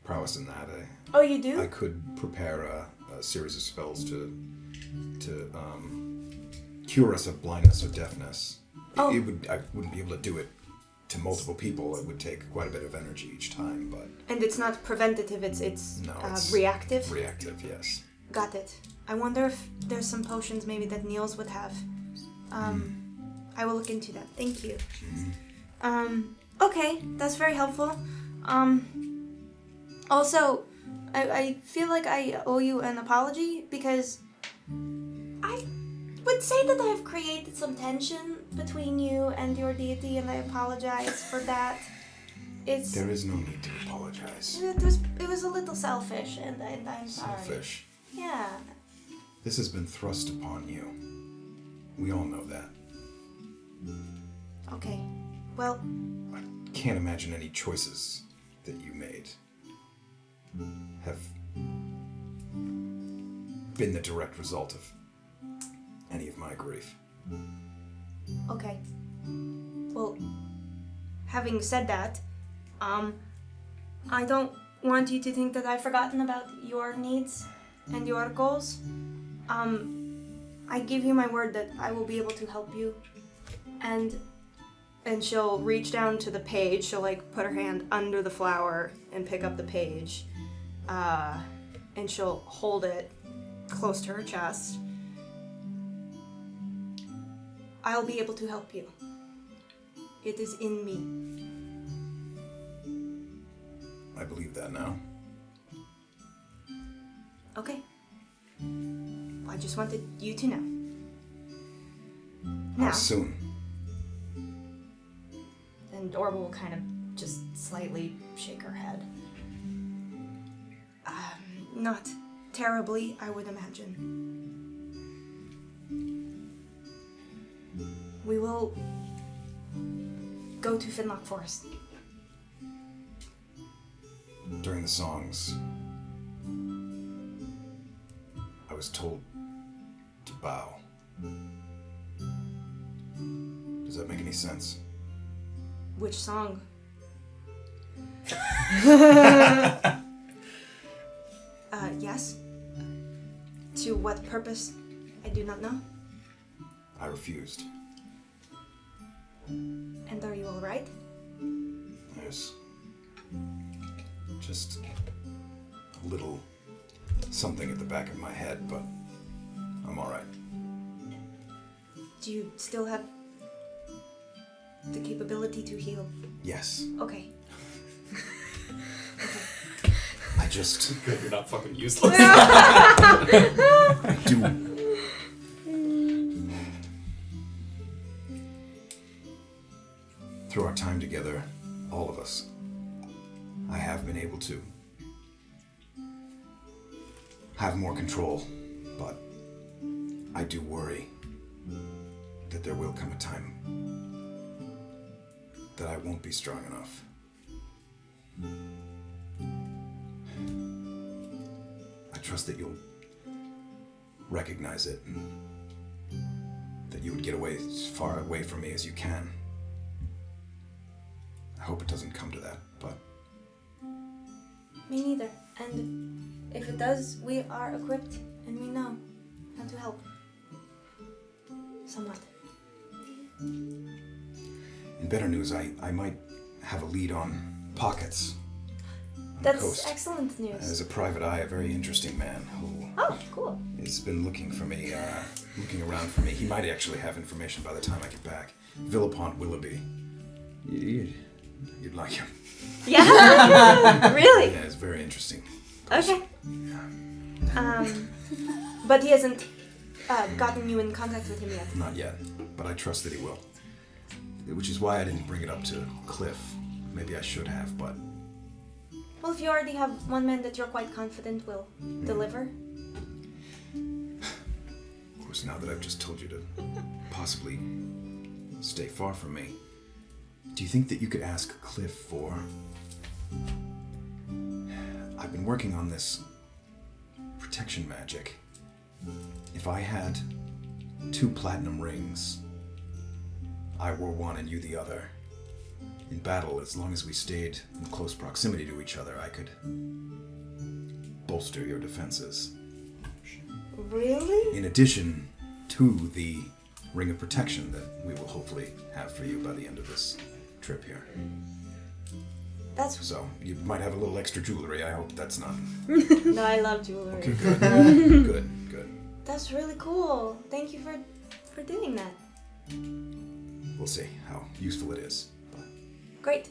prowess in that. Oh, you do? I could prepare a series of spells to cure us of blindness or deafness. Oh. I wouldn't be able to do it to multiple people. It would take quite a bit of energy each time, but And it's not preventative, it's it's reactive? reactive, yes. Got it. I wonder if there's some potions maybe that Nils would have. I will look into that. Thank you. Okay, that's very helpful. Also, I feel like I owe you an apology because I would say that I've created some tension between you and your deity, and I apologize for that. There is no need to apologize. It was a little selfish, and I'm sorry. Selfish. Yeah. This has been thrust upon you. We all know that. Okay. Well, I can't imagine any choices that you made have been the direct result of any of my grief. okay. Well, having said that, I don't want you to think that I've forgotten about your needs and your goals. I give you my word that I will be able to help you. And she'll reach down to the page. She'll like put her hand under the flower and pick up the page. And she'll hold it close to her chest. I'll be able to help you. It is in me. I believe that now. Okay. I just wanted you to know. How Now, soon? and Orba will kind of just slightly shake her head. Not terribly, I would imagine. We will go to Finlock Forest. During the songs, I was told to bow. Does that make any sense? Which song? Yes. To what purpose? I do not know. I refused. And are you alright? There's just a little something at the back of my head, but I'm alright. Do you still have the capability to heal? Yes. Okay. I just Good, you're not fucking useless. I do through our time together, all of us, I have been able to have more control, but I do worry that there will come a time that I won't be strong enough. I trust that you'll recognize it and that you would get away as far away from me as you can. I hope it doesn't come to that, but Me neither. And if it does, we are equipped and we know how to help. Somewhat. in better news, I might have a lead on pockets on That's the coast. excellent news. As a private eye, a very interesting man who Oh, cool. has been looking for me, looking around for me. He might actually have information by the time I get back. Villapont Willoughby. You'd like him. Yeah? Really? Yeah, it's very interesting. Okay. But he hasn't gotten you in contact with him yet. Not yet, but I trust that he will. Which is why I didn't bring it up to Cliff. Maybe I should have, but Well, if you already have one man that you're quite confident will deliver. of course now that I've just told you to possibly stay far from me, do you think that you could ask Cliff for... I've been working on this protection magic. If I had 2 platinum rings, I wore one and you the other. In battle, as long as we stayed in close proximity to each other, I could bolster your defenses. Really? In addition to the ring of protection that we will hopefully have for you by the end of this trip here. That's... So, you might have a little extra jewelry. I hope that's not... No, I love jewelry. Okay, good. Good. That's really cool. Thank you for doing that. We'll see how useful it is. But Great.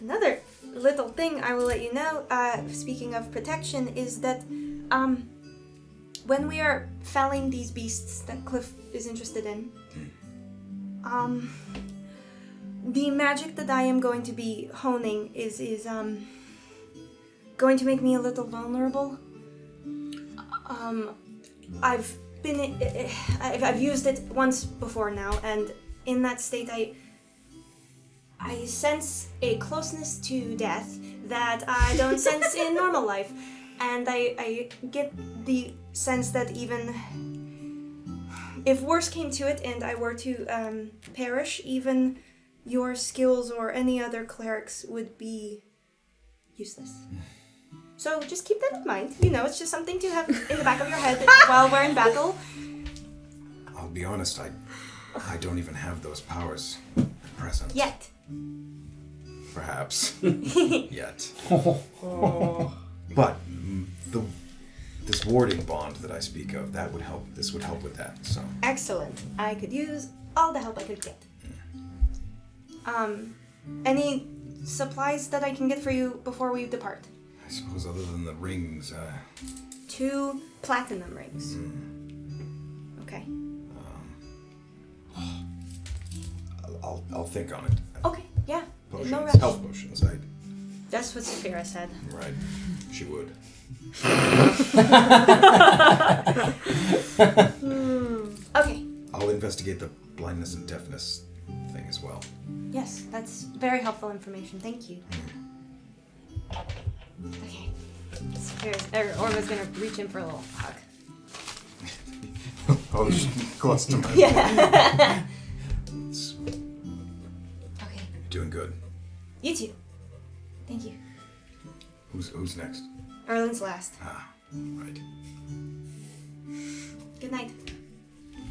Another little thing I will let you know, speaking of protection, is that when we are felling these beasts that Cliff is interested in, the magic that I am going to be honing is going to make me a little vulnerable. I've used it once before now, and in that state I sense a closeness to death that I don't sense in normal life, and I get the sense that even if worse came to it and I were to perish, even your skills or any other clerics would be useless. So just keep that in mind. You know, it's just something to have in the back of your head while we're in battle. I'll be honest, I don't even have those powers at present. Yet. Perhaps. Yet. But this warding bond that I speak of, that would help. This would help with that. So. Excellent. I could use all the help I could get. Any supplies that I can get for you before we depart? I suppose other than the rings, 2 platinum rings. Okay. I'll think on it. Okay, yeah. Potions, No rush. health potions. That's what Safira said. Right. She would. Okay. I'll investigate the blindness and deafness thing as well. Yes, that's very helpful information. Thank you. Okay. Orba's gonna reach in for a little hug. Oh, she's close to my... Yeah. Okay. You're doing good. You too. Thank you. Who's next? Erland's last. Ah, right. Good night.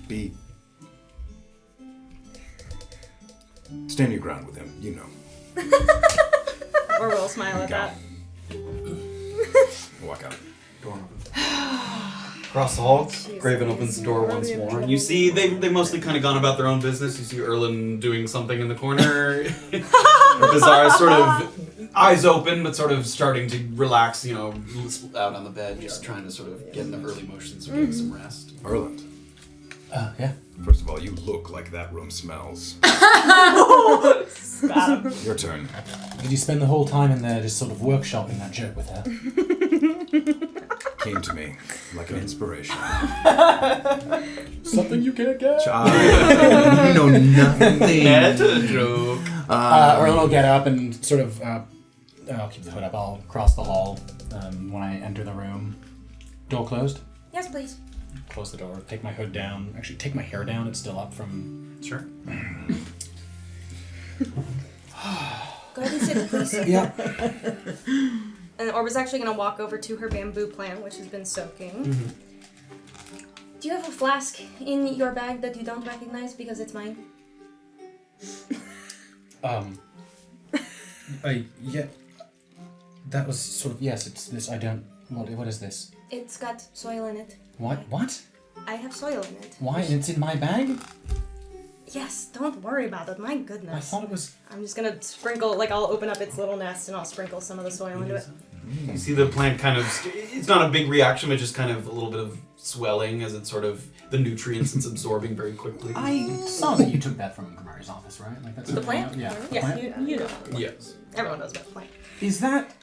B. Stand your ground with him, you know. Or we'll smile at Go. that. Walk out. Door open. Across the hall, Graven opens the door once more, and you see they mostly kind of gone about their own business. You see Erland doing something in the corner. Beezaura sort of eyes open, but sort of starting to relax, you know, out on the bed, just trying to sort of get in the early motions of getting some rest. Erland. Yeah. First of all, you look like that room smells. Your turn. Did you spend the whole time in there just sort of workshopping that joke with her? Came to me like an inspiration. Something you can't get. Child, you know nothing. Meta joke. Erland will get up and sort of... I'll keep the hood up. I'll cross the hall when I enter the room. Door closed? Yes, please. Close the door. Take my hood down. Actually, take my hair down. It's still up from... Sure. Go ahead and sit, please. Yeah. And Orba's actually going to walk over to her bamboo plant, which has been soaking. Mm-hmm. Do you have a flask in your bag that you don't recognize because it's mine? Yeah. That was sort of... Yes, it's this. I don't... What is this? It's got soil in it. What? I have soil in it. Why? It's in my bag? Yes, don't worry about it. My goodness. I thought it was... I'm just gonna sprinkle, I'll open up its little nest and I'll sprinkle some of the soil into it. You see the plant kind of, it's not a big reaction, but just kind of a little bit of swelling as it's sort of, the nutrients it's absorbing very quickly. I saw that you took that from Grimari's office, right? Like that's The plant? Yeah. Yeah, Plant? you know. Yes. Everyone knows about the plant. Is that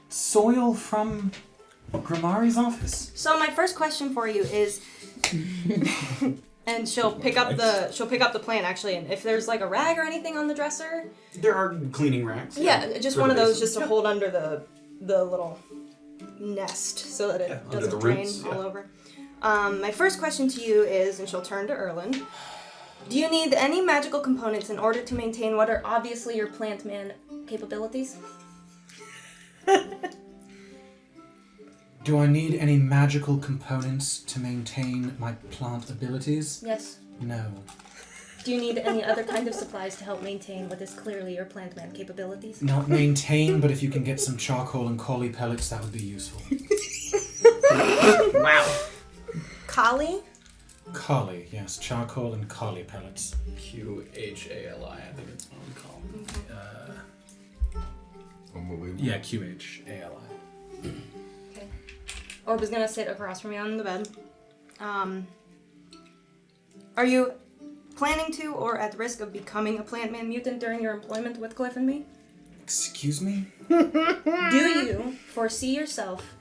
soil from Grimari's office? So my first question for you is, and she'll pick up the plant actually, and if there's like a rag or anything on the dresser. There are cleaning racks. Yeah, just for one the of those base. just to hold under the little nest so that it under doesn't the drain roots, all yeah. over. My first question to you is, and she'll turn to Erland, do you need any magical components in order to maintain what are obviously your plant man capabilities? Do I need any magical components to maintain my plant abilities? Yes. No. Do you need any other kind of supplies to help maintain what is clearly your plant man capabilities? Not maintain, but if you can get some charcoal and collie pellets, that would be useful. Wow. Kali? Collie, yes. Charcoal and collie pellets. QHALI, I think it's what we call it. Unbelievable. Yeah, QHALI. Okay. Orba's gonna sit across from you on the bed. Are you planning to or at risk of becoming a plant man mutant during your employment with Cliff and me? Excuse me? Do you foresee yourself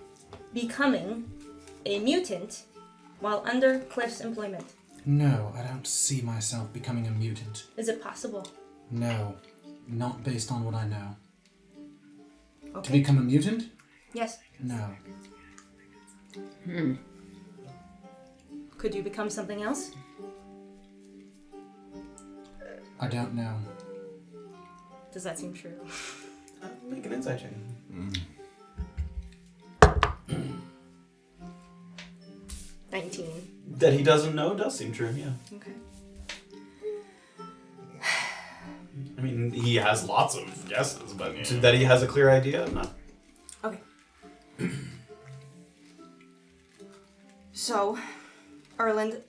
becoming a mutant while under Cliff's employment? No, I don't see myself becoming a mutant. Is it possible? No. Not based on what I know. To Okay. become a mutant? Yes. No. Could you become something else? I don't know. Does that seem true? Make an insight check. 19. That he doesn't know does seem true, yeah. Okay. I mean, he has lots of guesses, but that he has a clear idea, not. Okay. So, Erland,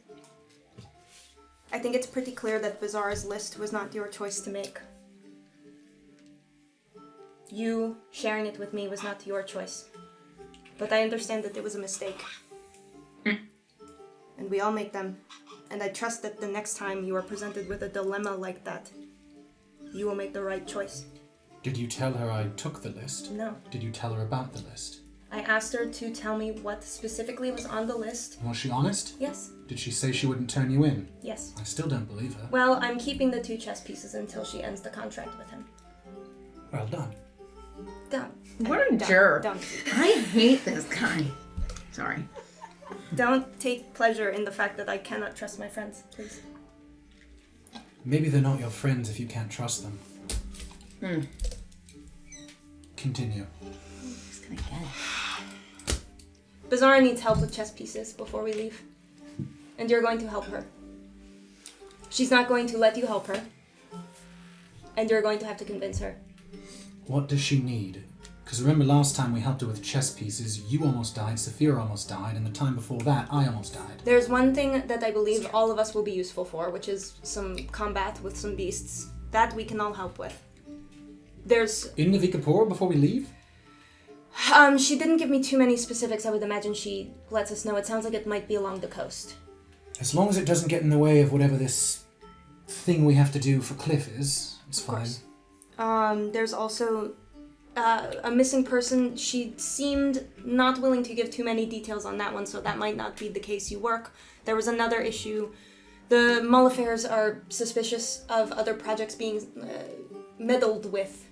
I think it's pretty clear that Beezaura's list was not your choice to make. You sharing it with me was not your choice. But I understand that it was a mistake. And we all make them. And I trust that the next time you are presented with a dilemma like that, you will make the right choice. Did you tell her I took the list? No. Did you tell her about the list? I asked her to tell me what specifically was on the list. Was she honest? Yes. Did she say she wouldn't turn you in? Yes. I still don't believe her. Well, I'm keeping the 2 chess pieces until she ends the contract with him. Well done. Don't. What a jerk. Don't. I hate this guy. Sorry. Don't take pleasure in the fact that I cannot trust my friends, please. Maybe they're not your friends if you can't trust them. Continue. Just gonna get it. Beezaura needs help with chess pieces before we leave. And you're going to help her. She's not going to let you help her. And you're going to have to convince her. What does she need? Because remember last time we helped her with chess pieces, you almost died, Safira almost died, and the time before that, I almost died. There's one thing that I believe all of us will be useful for, which is some combat with some beasts. That we can all help with. There's... In Navikapur before we leave? She didn't give me too many specifics. I would imagine she lets us know. It sounds like it might be along the coast. As long as it doesn't get in the way of whatever this thing we have to do for Cliff is, it's fine. There's also a missing person. She seemed not willing to give too many details on that one, so that might not be the case you work. There was another issue. The Mullifers are suspicious of other projects being meddled with,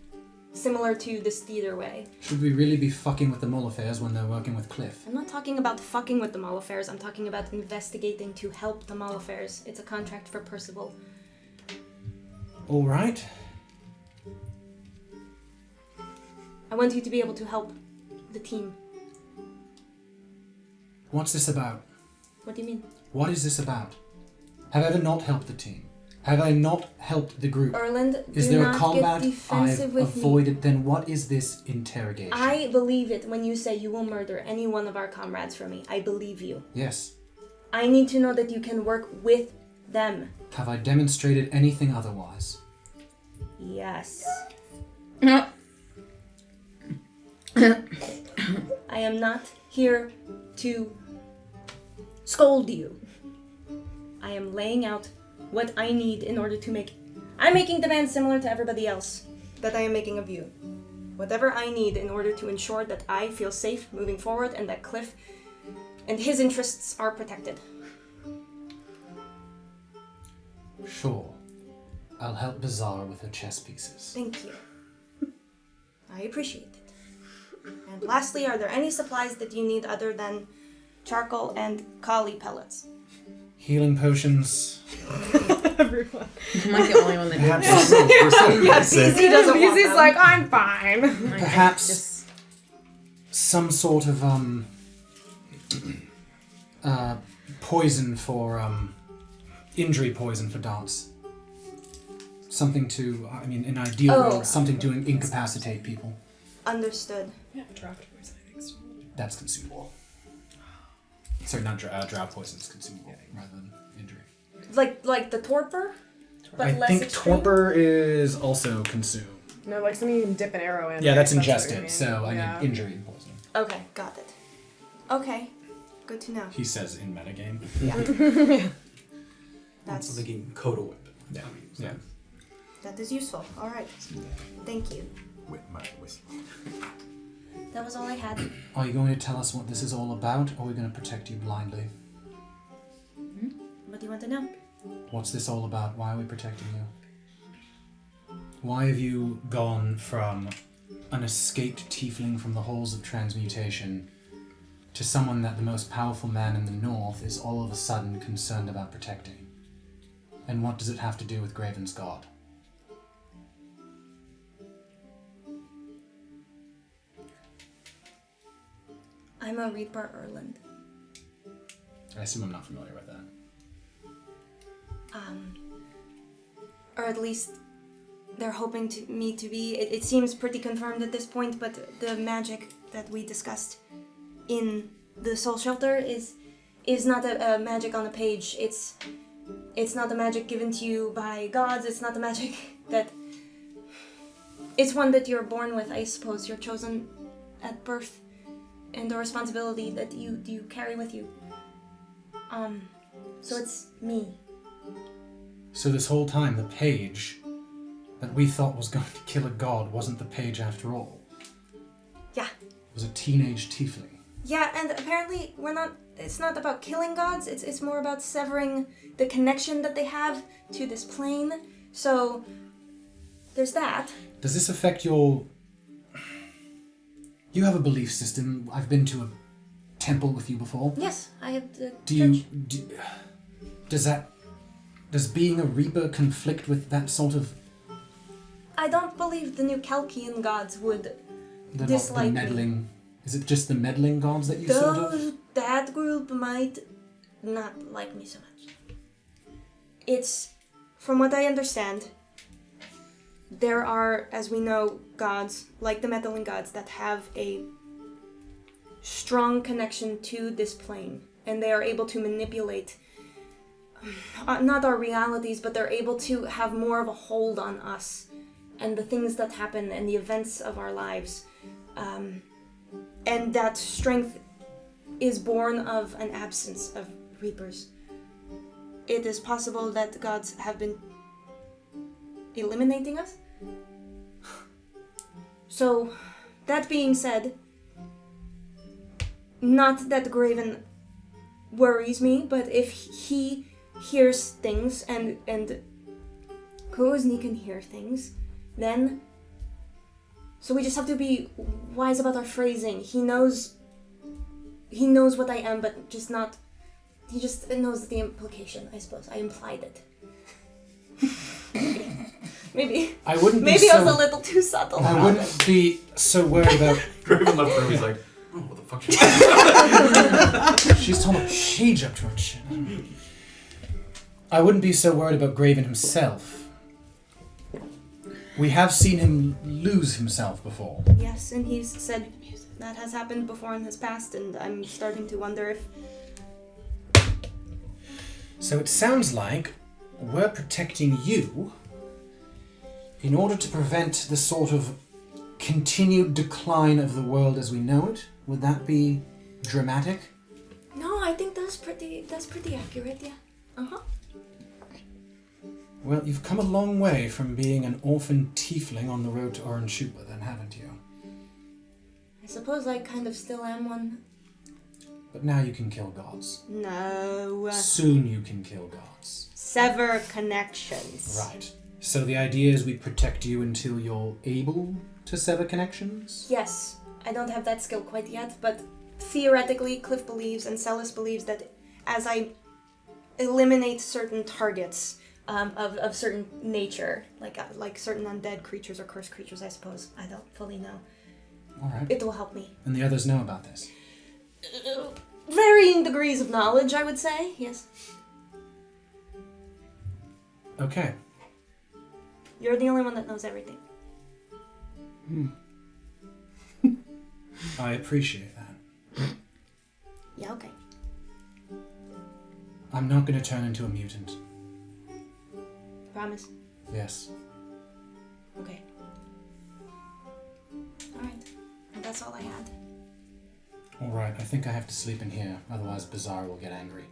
similar to this theater way. Should we really be fucking with the Mullifers when they're working with Cliff? I'm not talking about fucking with the Mullifers. I'm talking about investigating to help the Mullifers. It's a contract for Percival. All right. I want you to be able to help the team. What's this about? What do you mean? What is this about? Have I ever not helped the team? Have I not helped the group? Erland, Is do there not a combat get defensive I've with me. avoided? Then what is this interrogation? I believe it when you say you will murder any one of our comrades for me. I believe you. Yes. I need to know that you can work with them. Have I demonstrated anything otherwise? Yes. No. I am not here to scold you. I am laying out what I need in order to make... I'm making demands similar to everybody else that I am making of you. Whatever I need in order to ensure that I feel safe moving forward and that Cliff and his interests are protected. Sure. I'll help Beezaura with her chess pieces. Thank you. I appreciate it. And lastly, are there any supplies that you need other than charcoal and kali pellets? Healing potions. Everyone. I'm like the only one that Perhaps does we're so sick. He doesn't want He's them. like, I'm fine. that. Perhaps some sort of poison for injury poison for darts. Something to, I mean, in ideal world, something to incapacitate people. Understood. Yeah, draft poison, I think so. That's consumable. Sorry, not drought poison. It's consumable rather than injury. Like the torpor? But I less think extreme? torpor is also consumed. No, like something you can dip an arrow in. Yeah, right? that's what you ingested. mean. So I Yeah. need injury and poison. Okay, got it. Okay, good to know. He says in metagame. That's So they gave him Coda Weapon. Yeah. Yeah. that is useful. All right, thank you. With my whistle. That was all I had. Are you going to tell us what this is all about, or are we going to protect you blindly? What do you want to know? What's this all about? Why are we protecting you? Why have you gone from an escaped tiefling from the halls of transmutation to someone that the most powerful man in the north is all of a sudden concerned about protecting? And what does it have to do with Graven's god? I'm a Reaper Erland. I assume I'm not familiar with that. Or at least they're hoping me to be. It seems pretty confirmed at this point, but the magic that we discussed in the Soul Shelter is not a magic on a page. It's not a magic given to you by gods. It's not a magic that... It's one that you're born with, I suppose. You're chosen at birth, and the responsibility that you carry with you. So it's me. So this whole time, the page that we thought was going to kill a god wasn't the page after all. Yeah. It was a teenage tiefling. Yeah, and apparently it's not about killing gods, it's more about severing the connection that they have to this plane. So there's that. Does this affect your... You have a belief system. I've been to a temple with you before. Yes, I have the church. Does being a Reaper conflict with that sort of... I don't believe the new Kalkian gods would dislike the me. meddling... Is it just the meddling gods that you sort of... That group might not like me so much. It's, from what I understand, there are, as we know, gods, like the meddling gods, that have a strong connection to this plane, and they are able to manipulate not our realities, but they're able to have more of a hold on us and the things that happen and the events of our lives. And that strength is born of an absence of Reapers. it is possible that the gods have been eliminating us. So, that being said, not that Graven worries me, but if he hears things and Kozni can hear things, then... So we just have to be wise about our phrasing. He knows what I am, but just not... He just knows the implication, I suppose. I implied it. Maybe. I wouldn't be Maybe so... I was a little too subtle. I wouldn't be so worried about... Graven left the room. He's like, oh, what the fuck? She's told a page up to her chin. I wouldn't be so worried about Graven himself. We have seen him lose himself before. Yes, and he's said that has happened before in his past, and I'm starting to wonder if... So it sounds like we're protecting you in order to prevent the sort of continued decline of the world as we know it. Would that be dramatic? No, I think that's pretty accurate, yeah. Uh-huh. Well, you've come a long way from being an orphan tiefling on the road to Orange Shupa, then, haven't you? I suppose I kind of still am one. But now you can kill gods. No. Soon you can kill gods. Sever connections. Right. So the idea is we protect you until you're able to sever connections? Yes. I don't have that skill quite yet, but theoretically, Cliff believes and Celis believes that as I eliminate certain targets of certain nature, like certain undead creatures or cursed creatures, I suppose, I don't fully know. All right. It will help me. And the others know about this? Varying degrees of knowledge, I would say, yes. Okay. You're the only one that knows everything. I appreciate that. Yeah, okay. I'm not going to turn into a mutant. Promise? Yes. Okay. Alright. And that's all I had. All right, I think I have to sleep in here, otherwise Beezaura will get angry.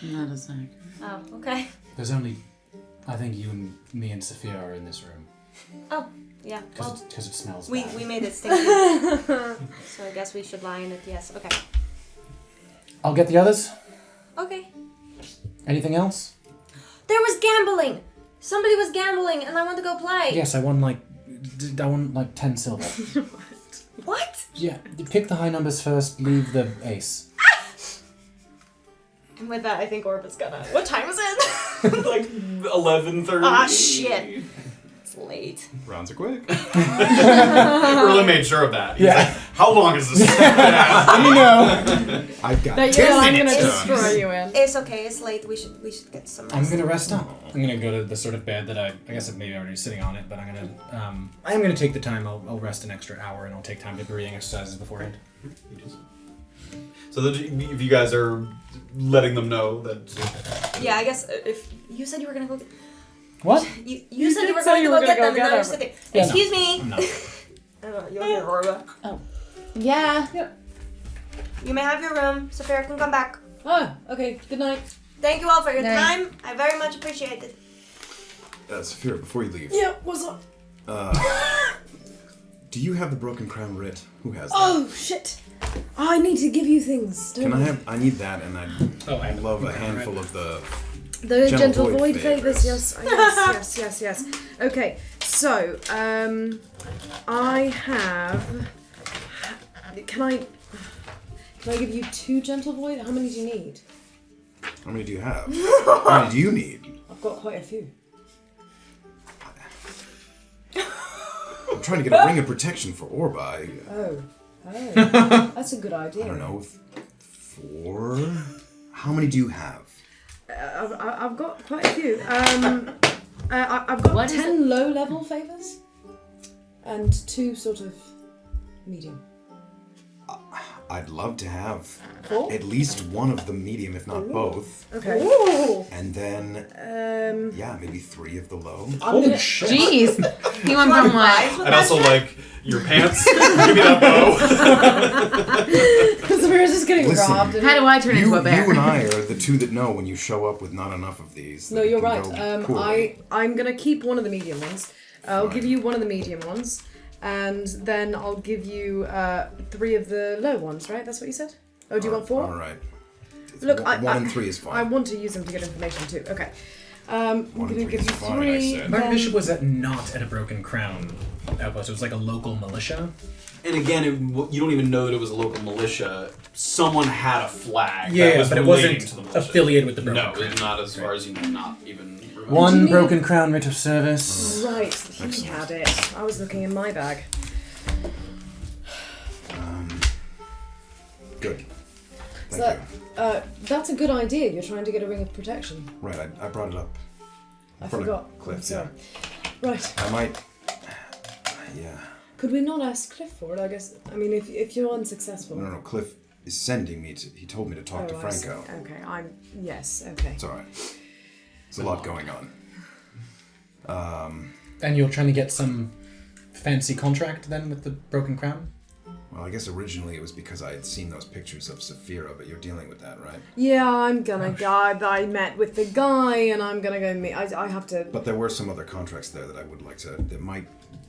Not a second. Oh, okay. There's only, I think you and me and Safira are in this room. Oh, yeah. Well, Because it smells we bad. made it stinky. So I guess we should lie in it, yes. Okay. I'll get the others. Okay. Anything else? There was gambling! Somebody was gambling and I want to go play! Yes, I won like 10 silver. What? Yeah, pick the high numbers first, leave the ace. And with that, I think Orba's gonna... What time is it? Like 11:30. Ah, shit. It's late. Rounds are quick. Erland made sure of that. He's Yeah. like, how long is this? Let me know. I've got That 10 I'm minutes. gonna destroy you in. It's okay, it's late. We should get some rest. I'm gonna rest up. I'm gonna go to the sort of bed that I guess I'm maybe already sitting on it, but I am gonna take the time. I'll rest an extra hour and I'll take time to do breathing exercises beforehand. So that if you guys are letting them know that... Yeah, I guess if you said you were gonna go get... What? You said did you were say going you to were go gonna get them go and get now you're them. sitting. Yeah, Excuse no. me! I'm not. You'll hear Orba. Yeah. You may have your room. Safira can come back. Oh, okay. Good night. Thank you all for your Night. time. I very much appreciate it. Safira, before you leave, Yeah, what's up? do you have the Broken Crown writ? Who has that? Oh, shit. I need to give you things. Can I have? I need that, and I'd I love a handful of the. The Gentle gentle void void favors. favors, yes. Okay, so I have. Can I give you 2 gentle void? How many do you need? How many do you have? How many do you need? I've got quite a few. I'm trying to get a ring of protection for Orba. Oh, that's a good idea. I don't know. 4? How many do you have? I've got quite a few. I've got What is 10 low-level favors and 2 sort of medium. I'd love to have 4? at least one of the medium, if not both. Okay. Ooh. And then, maybe 3 of the low. Holy shit. Jeez. You went from what? I'd also like your pants. Give me that bow. Safira's just getting Listen, robbed. How do I turn into a bear? You and I are the two that know when you show up with not enough of these. No, that it you're can right. go poorly. I'm gonna keep one of the medium ones. I'll give you one of the medium ones, and then I'll give you 3 of the low ones. Right? That's what you said. Oh, do you want 4? All right. Look, 1 and 3 is fine. I want to use them to get information too. Okay. I'm 1 gonna and 3 give is you fine, 3. I said. Mark then- Bishop was not at a Broken Crown outpost. It was like a local militia. And again, you don't even know that it was a local militia. Someone had a flag. that Yeah, was but it relating wasn't to the militia. affiliated with the Broken No, Crown. not as far as you know. Not even. remotely. Do you One mean- Broken Crown writ of service. Right, he had it. I was looking in my bag. Good. So Thank you. that's a good idea. You're trying to get a ring of protection. Right, I brought it up. I In front of forgot. Cliff, I'm sorry. yeah. Right. I might. Yeah. Could we not ask Cliff for it? I guess. I mean, if you're unsuccessful. No. Cliff is sending me to. He told me to talk to I see. Franco. Okay. Yes. Okay. It's all right. There's a lot going on. And you're trying to get some fancy contract then with the Broken Crown? Well, I guess originally it was because I had seen those pictures of Safira, but you're dealing with that, right? Yeah, I'm gonna go. I met with the guy, and I'm gonna go meet. I have to. But there were some other contracts there that I would like to. That might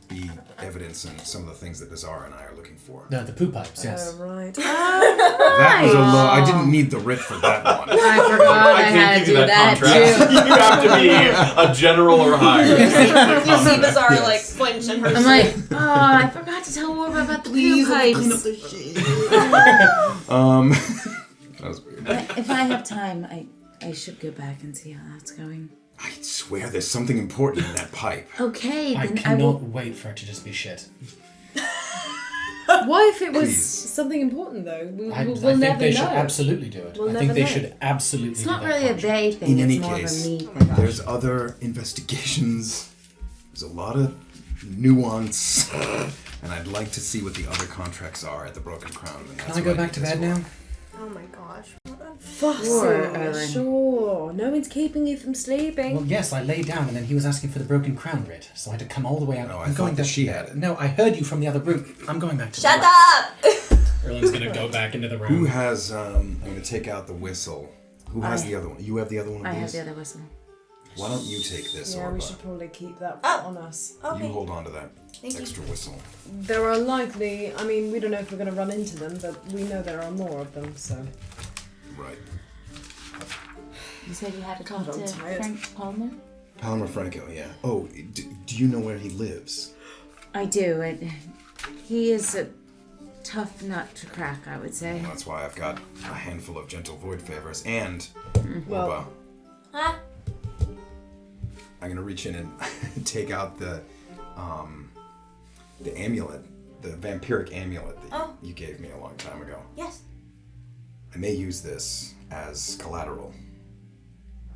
be evidence in some of the things that Beezaura and I are looking for. No, the poo pipes, yes. Right. That was a low. I didn't need the writ for that one. I forgot I, I had can't to give do you that, that contract. too. You have to be a general or higher. You see Beezaura like flinch in her I'm like, oh, I forgot to tell Orba about the poo pipes. That was weird. But if I have time, I should go back and see how that's going. I swear there's something important in that pipe. Okay, I then I cannot will. wait for it to just be shit. What if it was Please. something important though? We'll I never think they know. should absolutely do it. We'll I think never they know. should absolutely It's do not that really a contract. they thing. In any it's more case, of a me thing. there's other investigations. There's a lot of nuance, and I'd like to see what the other contracts are at the Broken Crown. And Can that's I go what back need to this bed for. now? Oh my gosh. Sure, Erland. Sure. No one's keeping you from sleeping. Well, yes, I lay down and then he was asking for the Broken Crown writ, so I had to come all the way out. No, I I'm thought going that back she to had bed. it. No, I heard you from the other room. I'm going back to Shut bed. up! Erland's gonna go back into the room. Who has? I'm going to take out the whistle. Who has the other one? You have the other one of I have these? the other whistle. Why don't you take this, Yeah, Orba? we should probably keep that Oh. on us. Okay. You hold on to that Thank you. extra whistle. There are likely. I mean, we don't know if we're going to run into them, but we know there are more of them. So. Right. You said you had to talk God, I'm to tired. Frank Palmer? Palmer Franco, yeah. Oh, do you know where he lives? I do. He is a tough nut to crack, I would say. Well, that's why I've got a handful of gentle void favors and Well- Orba. Huh? I'm gonna reach in and take out the amulet, the vampiric amulet that Oh. you gave me a long time ago. Yes. I may use this as collateral.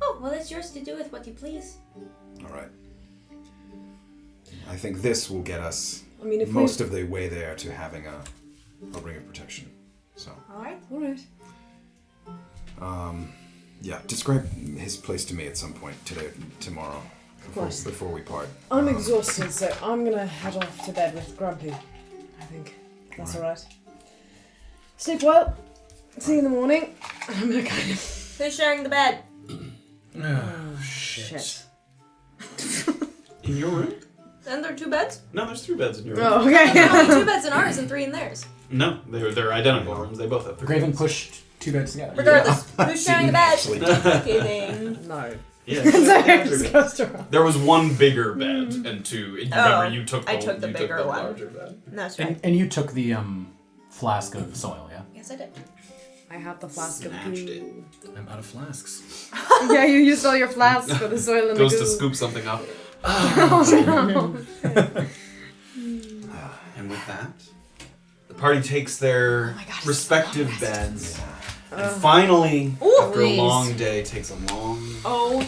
Oh, well, it's yours to do with what you please. All right. I think this will get us I mean, if most of the way there to having a ring of protection. So, All right. All right. yeah, describe his place to me at some point today, tomorrow, course. before we part. I'm exhausted, so I'm gonna head off to bed with Grumpy. I think that's all right. Sleep well. See you in the morning. I'm gonna kind of. Who's sharing the bed? Oh, shit. In your room? And there are 2 beds? No, there's 3 beds in your room. Oh, okay. Only 2 beds in ours and 3 in theirs. No, they're identical rooms. They both have 3 Graven beds. pushed 2 beds together. Regardless, who's sharing the bed? Actually, Kidding. No. Yeah. Just goes to her. There was 1 bigger bed and 2. You remember you took the, I took the bigger one. larger bed. That's right. And you took the flask of soil, yeah? Yes, I did. I have the flask of Snatched goo. it. I'm out of flasks. Yeah, you used all your flasks for the soil and Goes the to goo. scoop something up. Oh no. And with that, the party takes their respective beds. And finally, after a long day, takes a long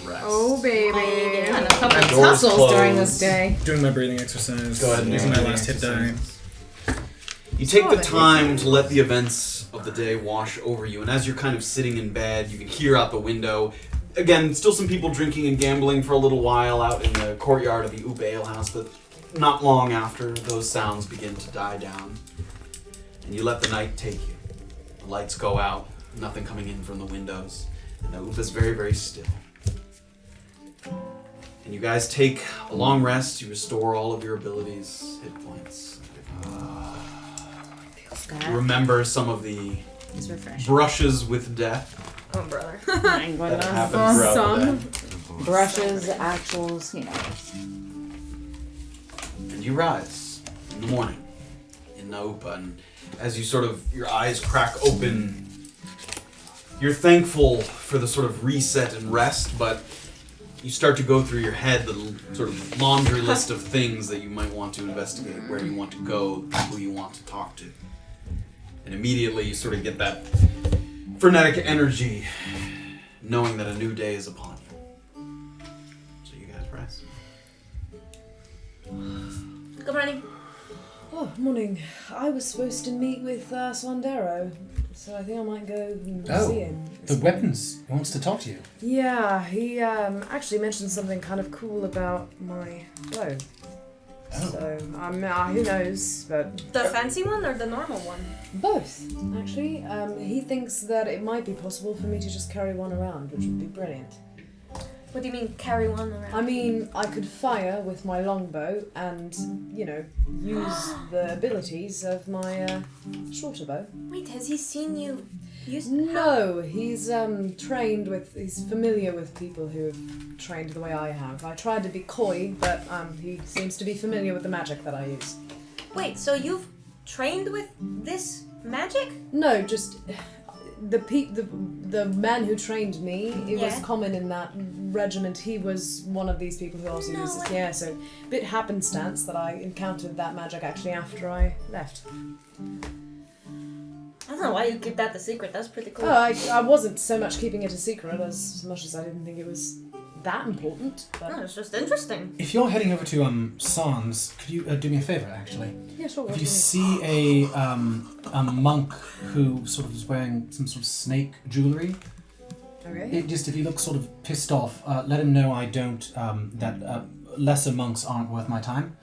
rest. Oh baby. And a couple of Doors tussles during closed. this day. Doing my breathing exercise. Go ahead and do using some my last hit die. You take the time to let the events of the day wash over you, and as you're kind of sitting in bed, you can hear out the window. Again, still some people drinking and gambling for a little while out in the courtyard of the Oop Ale House, but not long after, those sounds begin to die down. And you let the night take you. The lights go out, nothing coming in from the windows, and the Oop is very, very still. And you guys take a long rest, you restore all of your abilities, hit points. You remember some of the It's refreshing. brushes with death Oh, brother. I'm going that to happened throughout the Some. day. brushes, actuals, you know. And you rise in the morning in Naopa, and as you sort of, your eyes crack open, you're thankful for the sort of reset and rest, but you start to go through your head the sort of laundry list of things that you might want to investigate, where you want to go, who you want to talk to. And immediately you sort of get that frenetic energy, knowing that a new day is upon you. So you guys rest. Good morning. Oh, morning. I was supposed to meet with Sondero, so I think I might go and see him. The weapons. He wants to talk to you. Yeah, he actually mentioned something kind of cool about my bow. Oh. So, who knows, but... The fancy one or the normal one? Both, actually. He thinks that it might be possible for me to just carry one around, which would be brilliant. What do you mean, carry one around? I mean, I could fire with my longbow and, use the abilities of my shorter bow. Wait, has he seen you use... No, he's he's familiar with people who have trained the way I have. I tried to be coy, but he seems to be familiar with the magic that I use. Wait, so you've trained with this magic? No, just the man who trained me. It was Yeah. common in that regiment. He was one of these people who also No uses. way. Yeah, so bit happenstance that I encountered that magic actually after I left. I don't know why you keep that the secret. That's pretty cool. Oh, I wasn't so much keeping it a secret as much as I didn't think it was that important. But No, it's just interesting. If you're heading over to Sans, could you do me a favor, actually? yeah, sure. What If do you see a monk who sort of is wearing some sort of snake jewelry, Okay. if he looks sort of pissed off, let him know I don't, that lesser monks aren't worth my time.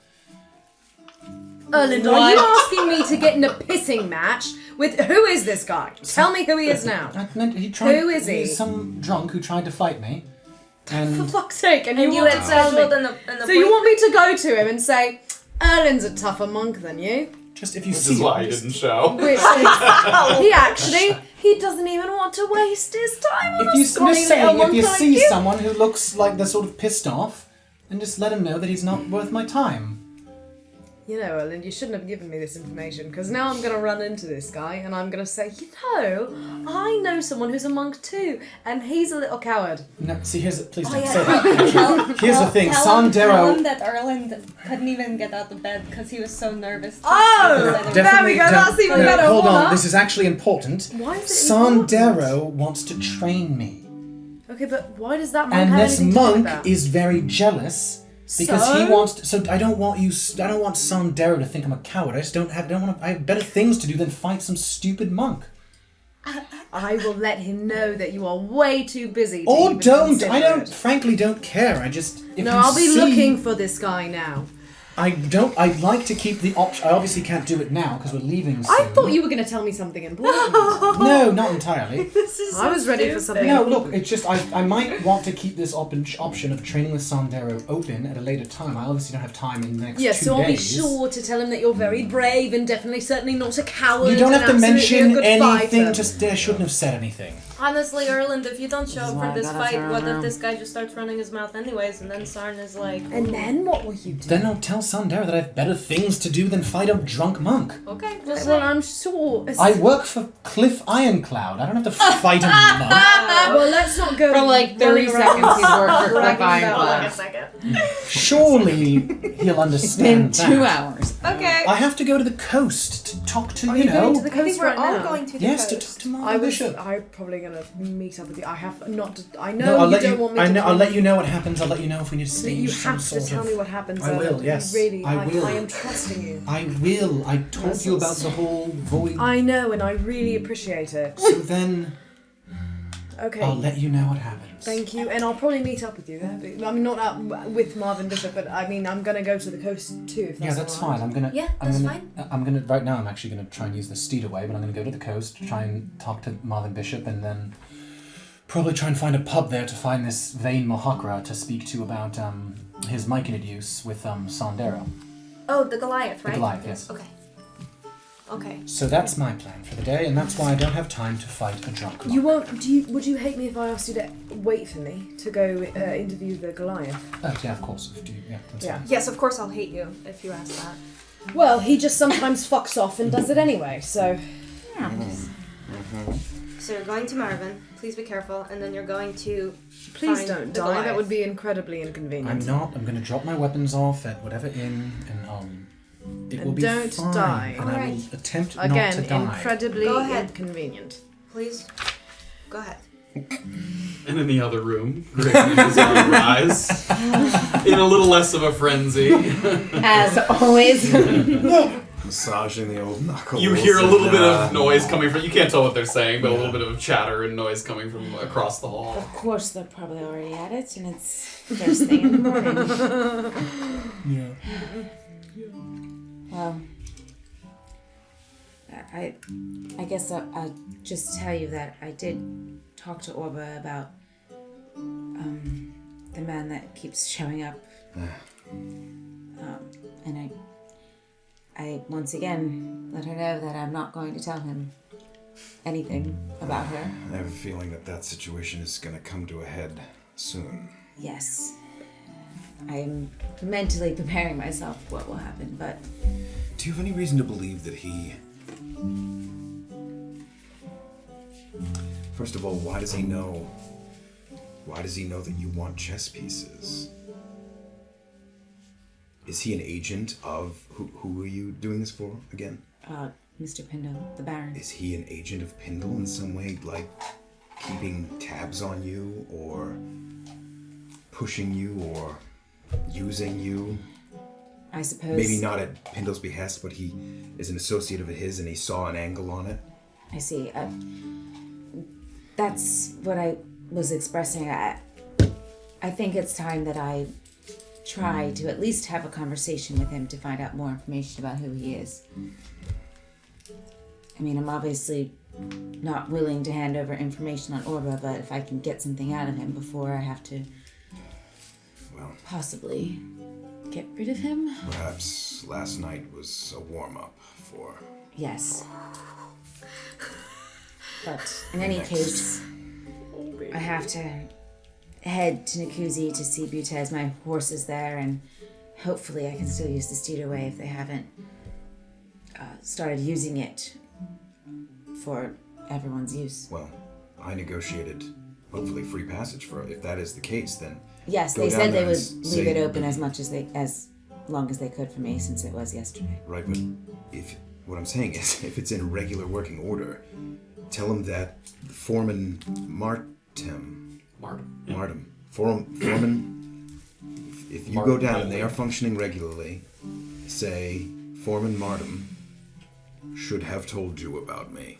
Erland, are you asking me to get in a pissing match with... Who is this guy? Tell me who he is now. I meant he tried. Who is he? He's some drunk who tried to fight me. For And fuck's sake, and And you you want had to tell scheduled me... an So you want me to go to him and say, Erland's a tougher monk than you? just if you Which see is why him, he just- didn't show. Which he doesn't even want to waste his time on If a you scrawny just saying, little if you monk like see you. someone who looks like they're sort of pissed off, then just let him know that he's not worth my time. You know, Erland, you shouldn't have given me this information, because now I'm going to run into this guy and I'm going to say, I know someone who's a monk too, and he's a little coward. No, see, please Oh, don't yeah. say that. Here's the thing, Tell him Sondero. that Erland couldn't even get out of bed because he was so nervous. Oh! There we go, that's even better. Hold on, What? this is actually important. Why is it Sondero wants to train me. Okay, but why does that monk And have this anything to do with monk that? is very jealous because he wants to, so I don't want Sondero to think I'm a coward. I have better things to do than fight some stupid monk. I will let him know that you are way too busy to Or even don't. consider I don't it. frankly don't care. I just I'll be looking for this guy now. I'd like to keep the option. I obviously can't do it now because we're leaving soon. I thought you were going to tell me something important. No, not entirely. I was ready for something No, important. look, it's just I might want to keep this option of training with Sondero open at a later time. I obviously don't have time in the next 2 Yeah, days. so I'll be sure to tell him that you're very brave and certainly not a coward. You don't have to and absolutely a mention good anything. fighter. Just I shouldn't have said anything. Honestly, Erland, if you don't show This is up why for I this gotta fight, turn what if around. this guy just starts running his mouth anyways, and then Sarn is like... And then what will you do? Then I'll tell Sondero that I have better things to do than fight a drunk monk. Okay, Well, just say. I'm sure. I work for Cliff Ironcloud. I don't have to fight a monk. Well, let's not go For like 30 running around seconds he's worked for Cliff bragging about Ironclad. Like a second. Surely he'll Been understand 2 that. hours. Okay. I have to go to the coast to talk to, Are you you going know. to the I think coast we're right all now? going to the Yes, to coast. talk to my bishop. I'm probably gonna meet up with you. I have not. I know No, I'll you let don't want me to. I'll let you know what happens. I'll let you know if we need to But stage you some have sort to tell of... me what happens. I will, Erland. yes. Really, I will. I am trusting you. I will. I told you about the whole void. I know, and I really appreciate it. So then, Okay. I'll let you know what happens. Thank you, and I'll probably meet up with you there. I mean, not out with Marvin Bishop, but I mean, I'm gonna go to the coast too. If Yeah, that's all right. fine. Yeah, I'm that's gonna, fine. I'm gonna. Right now, I'm actually gonna try and use the steed away, but I'm gonna go to the coast, try and talk to Marvin Bishop, and then probably try and find a pub there to find this Vane Mohakra to speak to about his Myconid use with Sondero. Oh, the Goliath, right? The Goliath, yes. Okay. Okay. So that's my plan for the day, and that's why I don't have time to fight a drunk. You won't. Would you hate me if I asked you to wait for me to go interview the Goliath? Oh yeah, of course. That's Yeah. fine. Yes, of course I'll hate you if you ask that. Well, he just sometimes fucks off and does it anyway. So. So you're going to Marvin. Please be careful, and then you're going to. Please find don't the die. That Goliath. would be incredibly inconvenient. I'm not. I'm going to drop my weapons off at whatever inn, and it will And be don't fine. die. And I will Alright. attempt Again, not to die. incredibly Go ahead. inconvenient. Please. Go ahead. And in the other room, Graven is on the rise. In a little less of a frenzy. As always. Massaging the old knuckles. You hear a little bit of noise coming from... You can't tell what they're saying, but a little bit of chatter and noise coming from across the hall. Of course, they're probably already at it, and it's first thing in the morning. Yeah. Well, I guess I'll just tell you that I did talk to Orba about the man that keeps showing up, and I once again let her know that I'm not going to tell him anything about her. I have a feeling that situation is going to come to a head soon. Yes, I am mentally preparing myself for what will happen, but Do you have any reason to believe that he... First of all, why does he know... Why does he know that you want chess pieces? Is he an agent of... Who are you doing this for, again? Mr. Pindle, the Baron. Is he an agent of Pindle in some way, like keeping tabs on you, or pushing you, or using you? I suppose. Maybe not at Pindle's behest, but he is an associate of his and he saw an angle on it. I see. That's what I was expressing. I think it's time that I try to at least have a conversation with him to find out more information about who he is. I mean, I'm obviously not willing to hand over information on Orba, but if I can get something out of him before I have to possibly get rid of him. Perhaps last night was a warm-up for... Yes. But in any case, I have to head to Nakuzi to see Butez. My horse is there, and hopefully I can still use the steed away if they haven't started using it for everyone's use. Well, I negotiated hopefully free passage for it. If that is the case, then... Yes, go they down said there they would and leave say- it open as long as they could for me, since it was yesterday. Right, but what I'm saying is, if it's in regular working order, tell him that Foreman Foreman, if you go down and they are functioning regularly, say, Foreman Martum should have told you about me.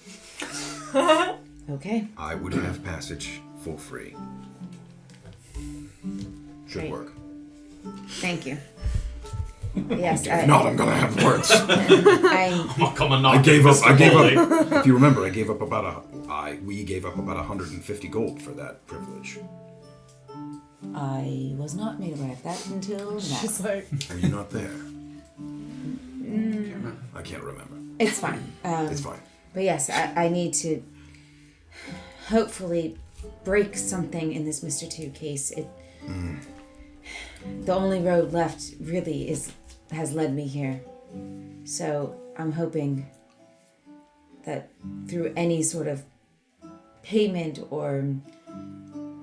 Okay. I would have passage for free. Should Great. work. Thank you. Yes, If not, I'm gonna have words. I gave up. If you remember, we gave up about 150 gold for that privilege. I was not made aware of that until now. She's like, Were you not there? I can't remember. It's fine. It's fine. But yes, I need to hopefully break something in this Mr. 2 case. The only road left really has led me here. So I'm hoping that through any sort of payment or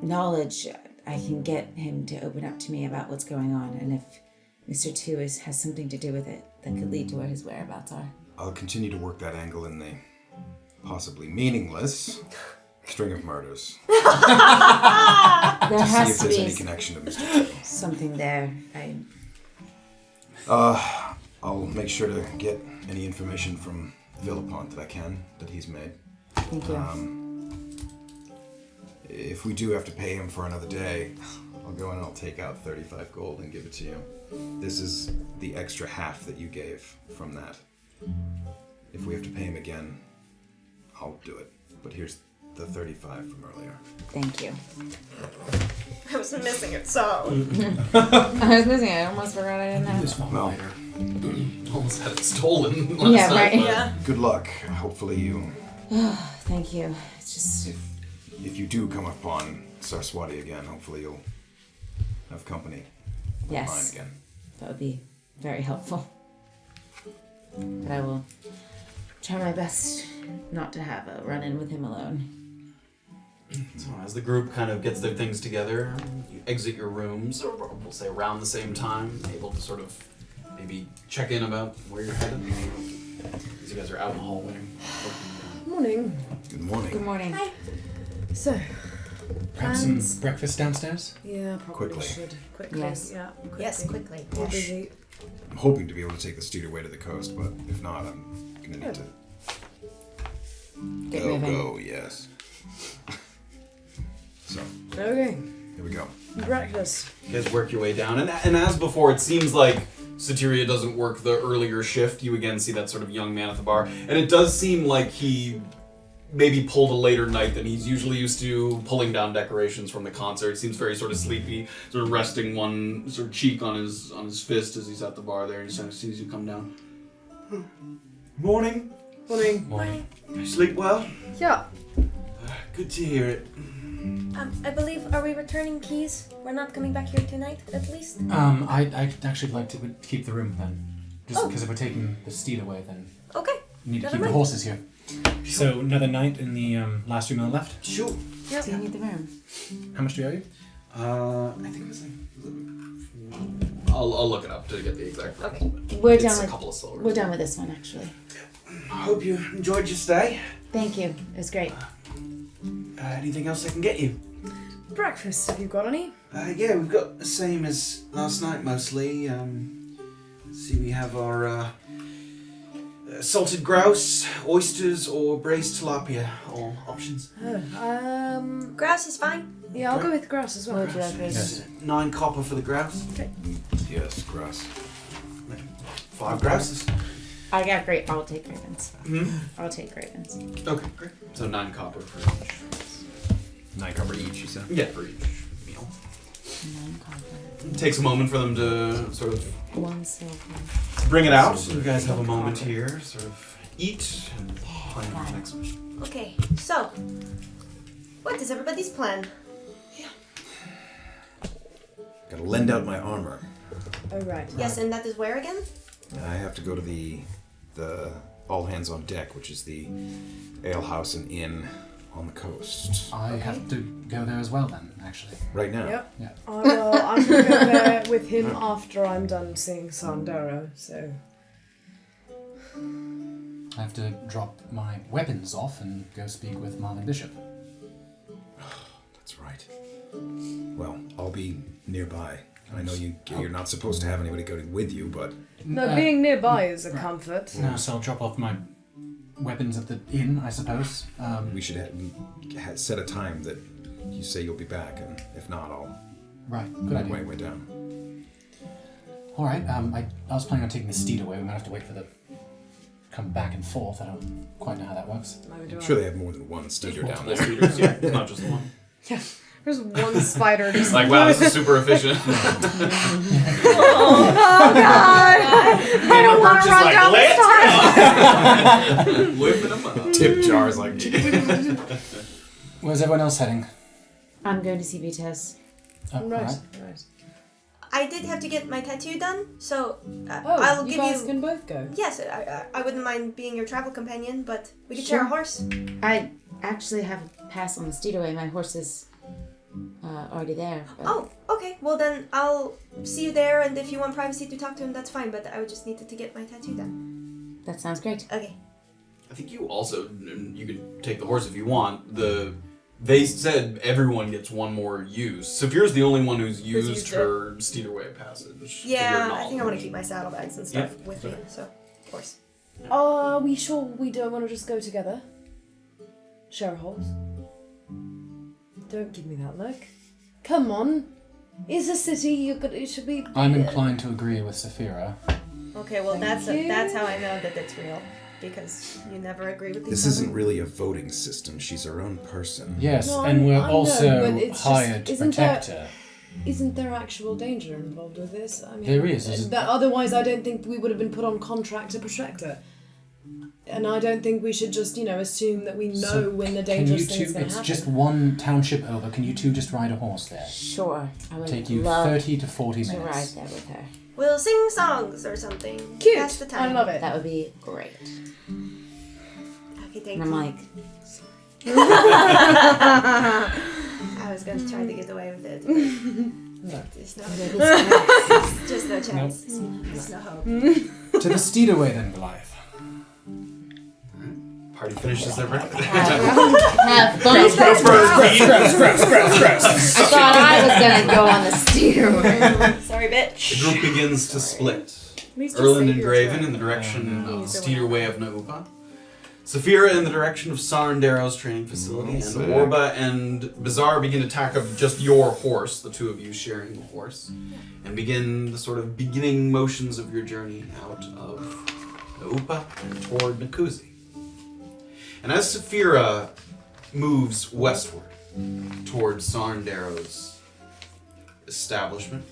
knowledge, I can get him to open up to me about what's going on. And if Mr. 2 has something to do with it, that could lead to where his whereabouts are. I'll continue to work that angle in the possibly meaningless string of murders. There To see has if to there's be any connection to Mr. T. something there. I'll make sure to get any information from Villapont that I can, that he's made. Thank you. If we do have to pay him for another day, I'll go in and I'll take out 35 gold and give it to you. This is the extra half that you gave from that. If we have to pay him again, I'll do it. But here's the 35 from earlier. Thank you. I was missing it, so. I was missing it. I almost forgot I didn't have it. Well, Almost had it stolen last Yeah, night, right. but- Yeah. good luck. Hopefully you, Thank you. It's just... if you do come upon Saraswati again, hopefully you'll have company of mine Yes. again. That would be very helpful. But I will try my best not to have a run-in with him alone. So as the group kind of gets their things together, you exit your rooms, or we'll say around the same time, able to sort of maybe check in about where you're headed. As you guys are out in the hallway. Morning. Good morning. Good morning. So, Grab some breakfast downstairs. yeah, probably Quickly. should. Quickly. Yes. Yeah, Yes, quickly. We're busy. I'm hoping to be able to take the steed away to the coast, but if not, I'm gonna need to Get moving. go, yes. So, Okay, here we go. breakfast. You guys work your way down, and as before, it seems like Soteria doesn't work the earlier shift. You again see that sort of young man at the bar, and it does seem like he maybe pulled a later night than he's usually used to, pulling down decorations from the concert. Seems very sort of sleepy, sort of resting one sort of cheek on his fist as he's at the bar there, and he sort of sees you come down. Morning. Morning. Morning. Sleep well? Yeah. Good to hear it. I believe, are we returning keys? We're not coming back here tonight, at least? I'd actually like to keep the room then. Just Oh. because if we're taking the steed away, then Okay. we need to Never keep mind. the horses here. So another night in the last room on the left. Sure. Do you need the room? How much do we owe you? I think it was like. I'll look it up to get the exact. Okay. We're It's done a with. couple of silvers. We're done with this one, actually. I hope you enjoyed your stay. Thank you. It was great. Anything else I can get you? Breakfast, have you got any? Yeah, we've got the same as last night mostly. See, we have our salted grouse, oysters, or braised tilapia, all options. Oh, Grouse is fine. yeah, I'll go with grass as well. What would you like for Yes. 9 copper for the grouse. Yes, grass. 5 grouses. I got great. I'll take Ravens. Hmm? I'll take Ravens. Okay, great. So 9 copper for each. 9 copper each, you said? Yeah, for each meal. 9 copper. It takes a moment for them to sort of 1 silver. bring it out. You guys have a moment here, sort of eat and plan for the next one. Okay, so. What is everybody's plan? Gotta lend out my armor. Oh, right. Yes, and that is where again? I have to go to the all hands on deck, which is the ale house and inn on the coast. I have to go there as well then, actually. Right now. Yep. Yeah. I'm going to go there with him after I'm done seeing Sandero, so... I have to drop my weapons off and go speak with Marvin Bishop. That's right. Well, I'll be nearby. I know you're not supposed to have anybody go with you, but No, being nearby is a comfort. No, so I'll drop off my weapons at the inn, I suppose. we should set a time that you say you'll be back, and if not, I'll Right, good make idea. my way down. All right, I was planning on taking the steed away. We might have to wait for the come back and forth. I don't quite know how that works. I'm sure they have more than one steeder down there. Speeders, yeah, it's not just the one. Yeah, there's one spider just... Like, wow, this is super efficient. Oh, God! I don't want to run down the stairs! Whipping them up. Tip jars like. Where's everyone else heading? I'm going to see Vitesse. Oh, Right, all right. right. I did have to get my tattoo done, so Oh, I'll you give guys you. can both go. Yes, I wouldn't mind being your travel companion, but we could share a horse. I actually have a pass on the steed away. My horse is already there. but- Oh, okay. Well then, I'll see you there, and if you want privacy to talk to him, that's fine. But I would just needed to get my tattoo done. That sounds great. Okay. I think you also, you could take the horse if you want. They said everyone gets one more use. Safira's the only one who's used her Steederway passage. Yeah, I think I want to keep my saddlebags and stuff with me, so of course. Are we sure we don't want to just go together? Share a horse? Don't give me that look. Come on. It's a city, it should be... I'm inclined to agree with Safira. Okay, well that's how I know that it's real. Because you never agree with This each other. isn't really a voting system. She's her own person. Yes, No, and we're I know, also but it's hired just- to protect her. Isn't there actual danger involved with this? I mean, There is. Otherwise, I don't think we would have been put on contract to protect her. And I don't think we should just, assume that we know when the dangerous thing is going to happen. It's just one township over. Can you two just ride a horse there? Sure. I would Take you love 30 to 40 to minutes. ride there with her. We'll sing songs or something. Cute. That's the time. I love it. That would be great. Okay, thank And I'm you. like, I was gonna try to get away with it. But there's no, just no chance. There's no hope. To the Steederway then, Goliath. Party finishes their breakfast. have fun. I thought I was gonna go on the Steederway. Sorry, bitch. The group begins to split. Least just Erland save and your Graven turn. in the direction of the He's the Steederway of Naupa. Safira in the direction of Sarendaro's training facility. And sick. Orba and Beezaura begin to tack up just your horse, the two of you sharing the horse, and begin the sort of beginning motions of your journey out of Naupa and toward Nakuzi. And as Safira moves westward towards Sarendaro's establishment,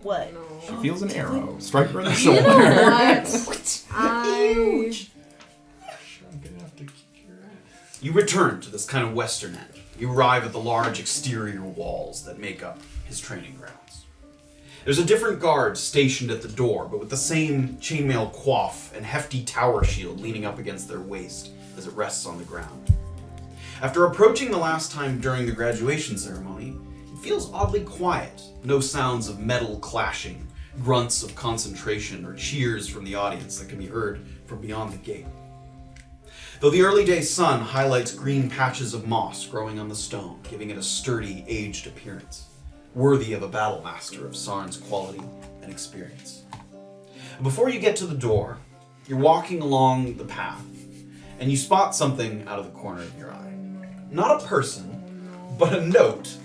What? She feels an arrow. Strike her in the You shoulder. know what? you return to this kind of western end. You arrive at the large exterior walls that make up his training grounds. There's a different guard stationed at the door, but with the same chainmail coif and hefty tower shield leaning up against their waist as it rests on the ground. After approaching the last time during the graduation ceremony, it feels oddly quiet. No sounds of metal clashing, grunts of concentration, or cheers from the audience that can be heard from beyond the gate. Though the early day sun highlights green patches of moss growing on the stone, giving it a sturdy, aged appearance, worthy of a battle master of Sarn's quality and experience. Before you get to the door, you're walking along the path, and you spot something out of the corner of your eye. Not a person, but a note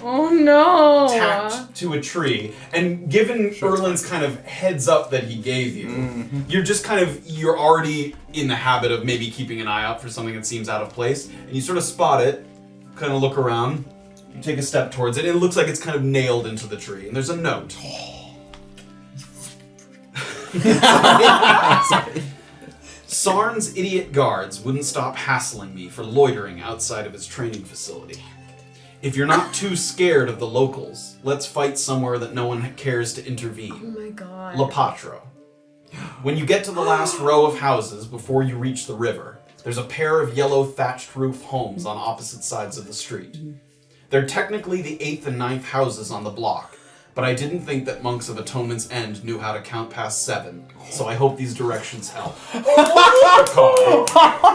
Oh no! tacked to a tree. And given Erland's kind of heads up that he gave you, you're already in the habit of maybe keeping an eye out for something that seems out of place, and you sort of spot it, kind of look around, you take a step towards it, and it looks like it's kind of nailed into the tree, and there's a note. Sarn's idiot guards wouldn't stop hassling me for loitering outside of his training facility. If you're not too scared of the locals, let's fight somewhere that no one cares to intervene. Oh my god. La Patro. When you get to the last row of houses before you reach the river, there's a pair of yellow thatched roof homes on opposite sides of the street. They're technically the 8th and 9th houses on the block, but I didn't think that Monks of Atonement's End knew how to count past 7, so I hope these directions help. We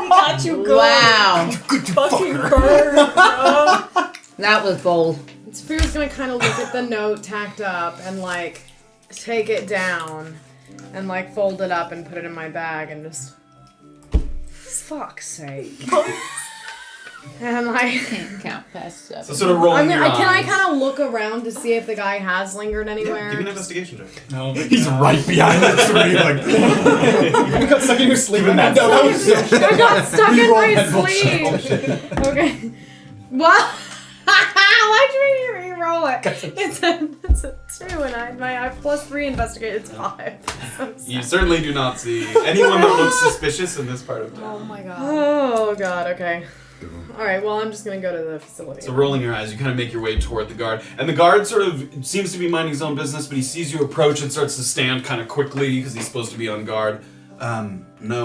got you good. Wow. Fucking bird, bro. That was bold. Safira's gonna kind of look at the note tacked up and take it down and fold it up and put it in my bag and just fuck's sake. And Can't count past 7. So sort of rolling your eyes. can I kind of look around to see if the guy has lingered anywhere? Yeah, give me an investigation check. No, He's right behind the tree, like. You got stuck in your sleeve in that. No, that was I got stuck in Reroll my that bullshit. sleeve. Okay. What? Why'd you make me re-roll it? It's a 2 and I have +3 investigate. It's 5. You certainly do not see anyone that looks suspicious in this part of town. Oh my god. Oh god. Okay. All right. Well, I'm just gonna go to the facility. So rolling your eyes, you kind of make your way toward the guard, and the guard sort of seems to be minding his own business, but he sees you approach and starts to stand kind of quickly because he's supposed to be on guard. No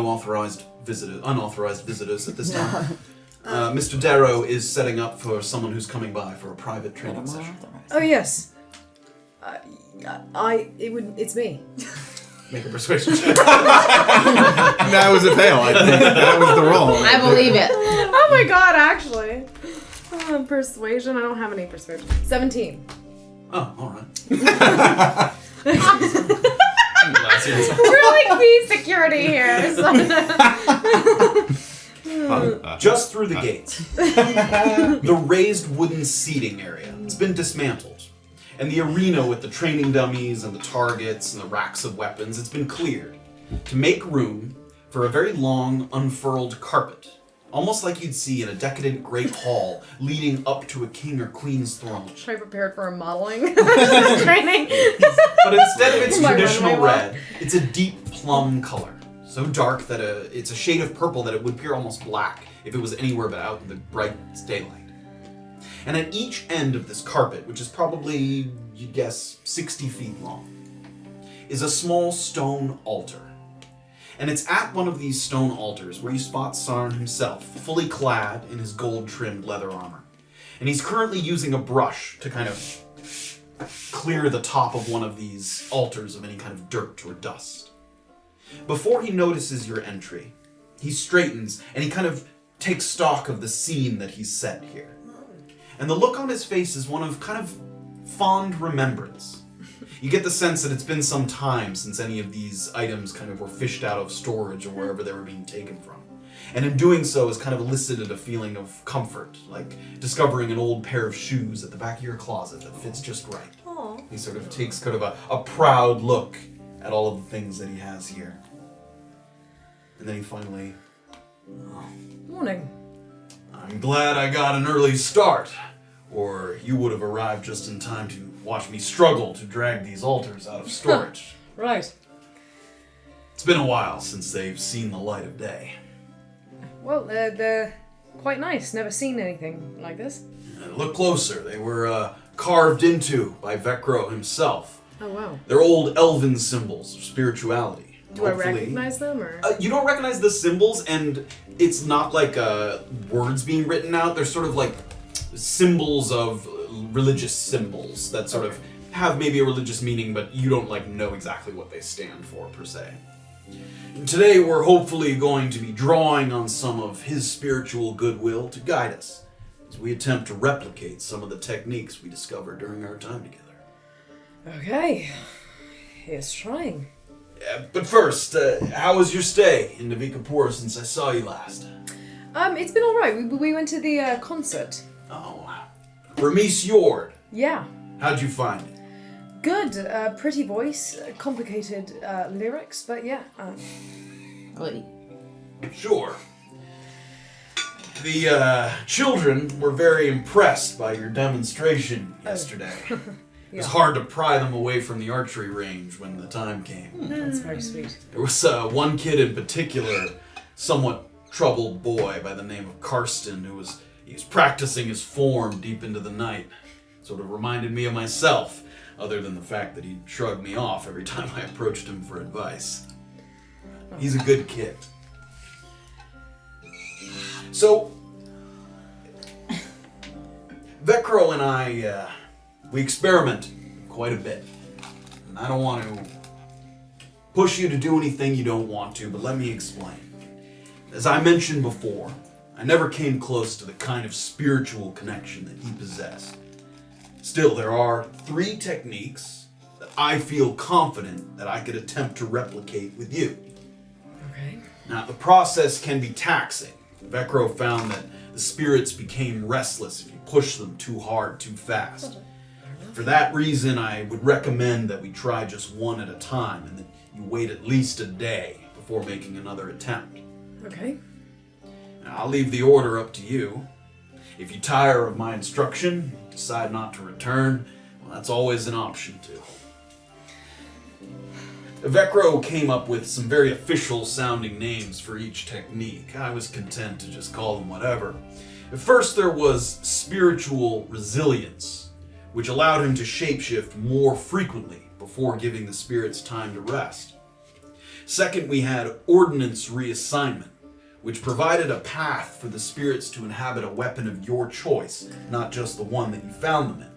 unauthorized visitors at this time. Mr. Darrow is setting up for someone who's coming by for a private training session. Oh yes. It's me. Make a persuasion check. That was a fail, I think. That was the roll. I believe it. Oh my god, actually. Persuasion. I don't have any persuasion. 17. Oh, alright. We're like the security here. Just through the gates. The raised wooden seating area. It's been dismantled. And the arena with the training dummies and the targets and the racks of weapons, it's been cleared to make room for a very long, unfurled carpet. Almost like you'd see in a decadent great hall leading up to a king or queen's throne. Should I prepared for a modeling training? But instead of its My traditional runway red, it's a deep plum color. So dark that it's a shade of purple that it would appear almost black if it was anywhere but out in the bright daylight. And at each end of this carpet, which is probably, you'd guess, 60 feet long, is a small stone altar. And it's at one of these stone altars where you spot Sarn himself, fully clad in his gold-trimmed leather armor. And he's currently using a brush to kind of clear the top of one of these altars of any kind of dirt or dust. Before he notices your entry, he straightens and he kind of takes stock of the scene that he's set here. And the look on his face is one of kind of fond remembrance. You get the sense that it's been some time since any of these items kind of were fished out of storage or wherever they were being taken from. And in doing so has kind of elicited a feeling of comfort, like discovering an old pair of shoes at the back of your closet that fits just right. Aww. He sort of takes kind of a proud look at all of the things that he has here. And then he finally... Morning. I'm glad I got an early start, or you would have arrived just in time to watch me struggle to drag these altars out of storage. Right. It's been a while since they've seen the light of day. Well, they're quite nice. Never seen anything like this. Look closer. They were carved into by Vecro himself. Oh, wow. They're old elven symbols of spirituality. Do I recognize them, or...? You don't recognize the symbols, and it's not like words being written out. They're sort of like symbols of religious symbols that sort of have maybe a religious meaning, but you don't like know exactly what they stand for, per se. Today we're hopefully going to be drawing on some of his spiritual goodwill to guide us as we attempt to replicate some of the techniques we discovered during our time together. Okay. Here's trying. But first, how was your stay in Navikapur since I saw you last? It's been alright. We went to the concert. Oh, Bermise Yord. Yeah. How'd you find it? Good. Pretty voice. Complicated lyrics, but yeah. Sure. The children were very impressed by your demonstration yesterday. It was hard to pry them away from the archery range when the time came. That's very sweet. There was one kid in particular, somewhat troubled boy by the name of Karsten, he was practicing his form deep into the night. Sort of reminded me of myself, other than the fact that he'd shrug me off every time I approached him for advice. He's a good kid. So, Vecro and I, we experiment quite a bit. And I don't want to push you to do anything you don't want to, but let me explain. As I mentioned before, I never came close to the kind of spiritual connection that he possessed. Still, there are 3 techniques that I feel confident that I could attempt to replicate with you. Okay. Now, the process can be taxing. Vecro found that the spirits became restless if you push them too hard, too fast. For that reason, I would recommend that we try just one at a time and that you wait at least a day before making another attempt. Okay. Now, I'll leave the order up to you. If you tire of my instruction, decide not to return, well, that's always an option too. Vecro came up with some very official sounding names for each technique. I was content to just call them whatever. At first there was spiritual resilience, which allowed him to shapeshift more frequently before giving the spirits time to rest. Second, we had ordnance reassignment, which provided a path for the spirits to inhabit a weapon of your choice, not just the one that you found them in.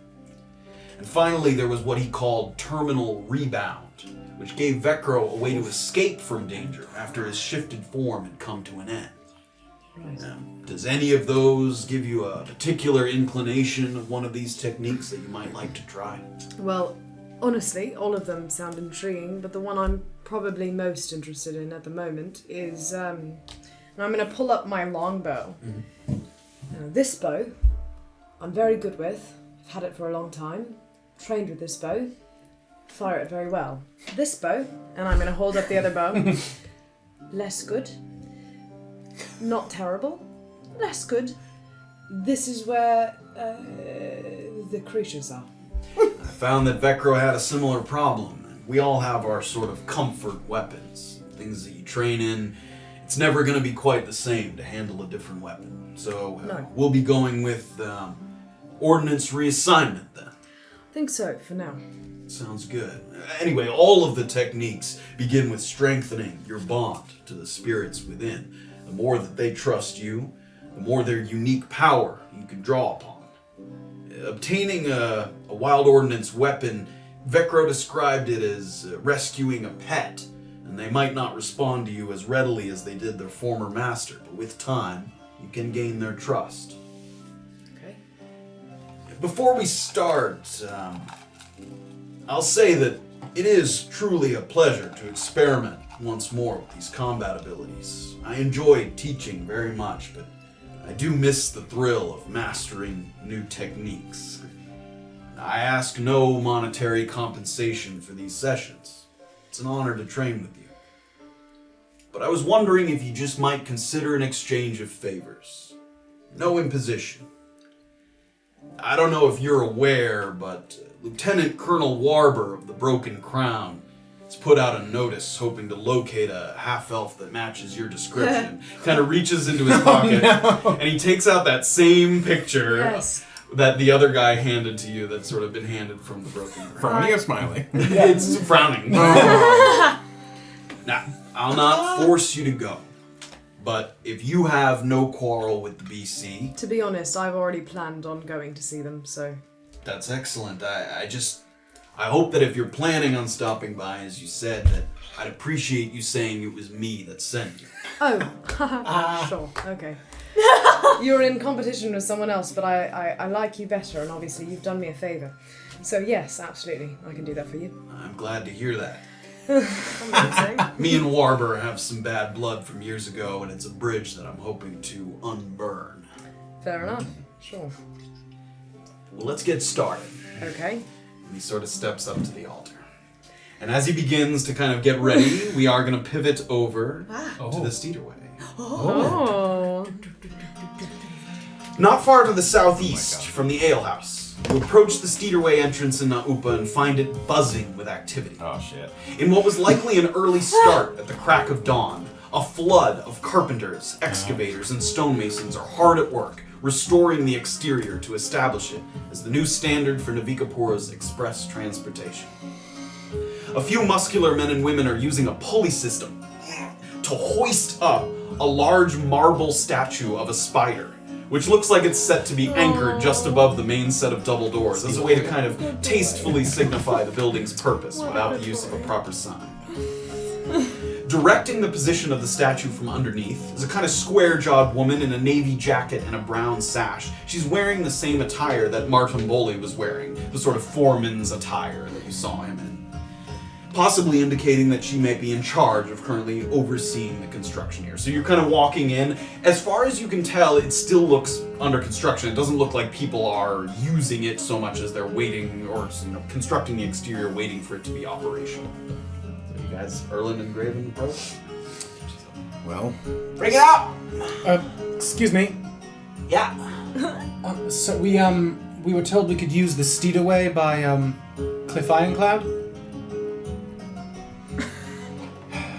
And finally, there was what he called terminal rebound, which gave Vecro a way to escape from danger after his shifted form had come to an end. Right. Does any of those give you a particular inclination of one of these techniques that you might like to try? Well, honestly, all of them sound intriguing, but the one I'm probably most interested in at the moment is, and I'm going to pull up my longbow. Now, this bow, I'm very good with. I've had it for a long time. Trained with this bow. Fire it very well. This bow, and I'm going to hold up the other bow. Less good. Not terrible. Less good. This is where the creatures are. I found that Vecro had a similar problem. We all have our sort of comfort weapons, things that you train in. It's never going to be quite the same to handle a different weapon. So we'll be going with ordnance reassignment then. I think so, for now. Sounds good. Anyway, all of the techniques begin with strengthening your bond to the spirits within. The more that they trust you, the more their unique power you can draw upon. Obtaining a wild ordnance weapon, Vecro described it as rescuing a pet, and they might not respond to you as readily as they did their former master, but with time, you can gain their trust. Okay. Before we start, I'll say that it is truly a pleasure to experiment once more with these combat abilities. I enjoy teaching very much, but I do miss the thrill of mastering new techniques. I ask no monetary compensation for these sessions. It's an honor to train with you. But I was wondering if you just might consider an exchange of favors. No imposition. I don't know if you're aware, but Lieutenant Colonel Warber of the Broken Crown has put out a notice hoping to locate a half-elf that matches your description. Kind of reaches into his pocket, and he takes out that same picture that the other guy handed to you that's sort of been handed from the Broken Crown. Frowning or smiling? It's frowning. Now, I'll not force you to go, but if you have no quarrel with the BC... To be honest, I've already planned on going to see them, so... That's excellent. I hope that if you're planning on stopping by, as you said, that I'd appreciate you saying it was me that sent you. Oh, sure, okay. You're in competition with someone else, but I like you better, and obviously you've done me a favor. So yes, absolutely, I can do that for you. I'm glad to hear that. Amazing. Me and Warber have some bad blood from years ago, and it's a bridge that I'm hoping to unburn. Fair enough, sure. Well, let's get started. Okay. And he sort of steps up to the altar. And as he begins to kind of get ready, we are going to pivot over to the Steederway. Oh. Not far to the southeast from the alehouse, you approach the Steederway entrance in Naupa and find it buzzing with activity. Oh, shit. In what was likely an early start at the crack of dawn, a flood of carpenters, excavators, and stonemasons are hard at work, restoring the exterior to establish it as the new standard for Navikapura's express transportation. A few muscular men and women are using a pulley system to hoist up a large marble statue of a spider, which looks like it's set to be anchored just above the main set of double doors as a way to kind of tastefully signify the building's purpose without the use of a proper sign. Directing the position of the statue from underneath is a kind of square-jawed woman in a navy jacket and a brown sash. She's wearing the same attire that Martin Boli was wearing, the sort of foreman's attire that you saw him in. Possibly indicating that she may be in charge of currently overseeing the construction here. So you're kind of walking in. As far as you can tell, it still looks under construction. It doesn't look like people are using it so much as they're waiting or constructing the exterior, waiting for it to be operational. So you guys, Erland and Graven, approach? Well, Bring it up! Excuse me. Yeah. So we were told we could use the Steederway by Cliff Ironclad.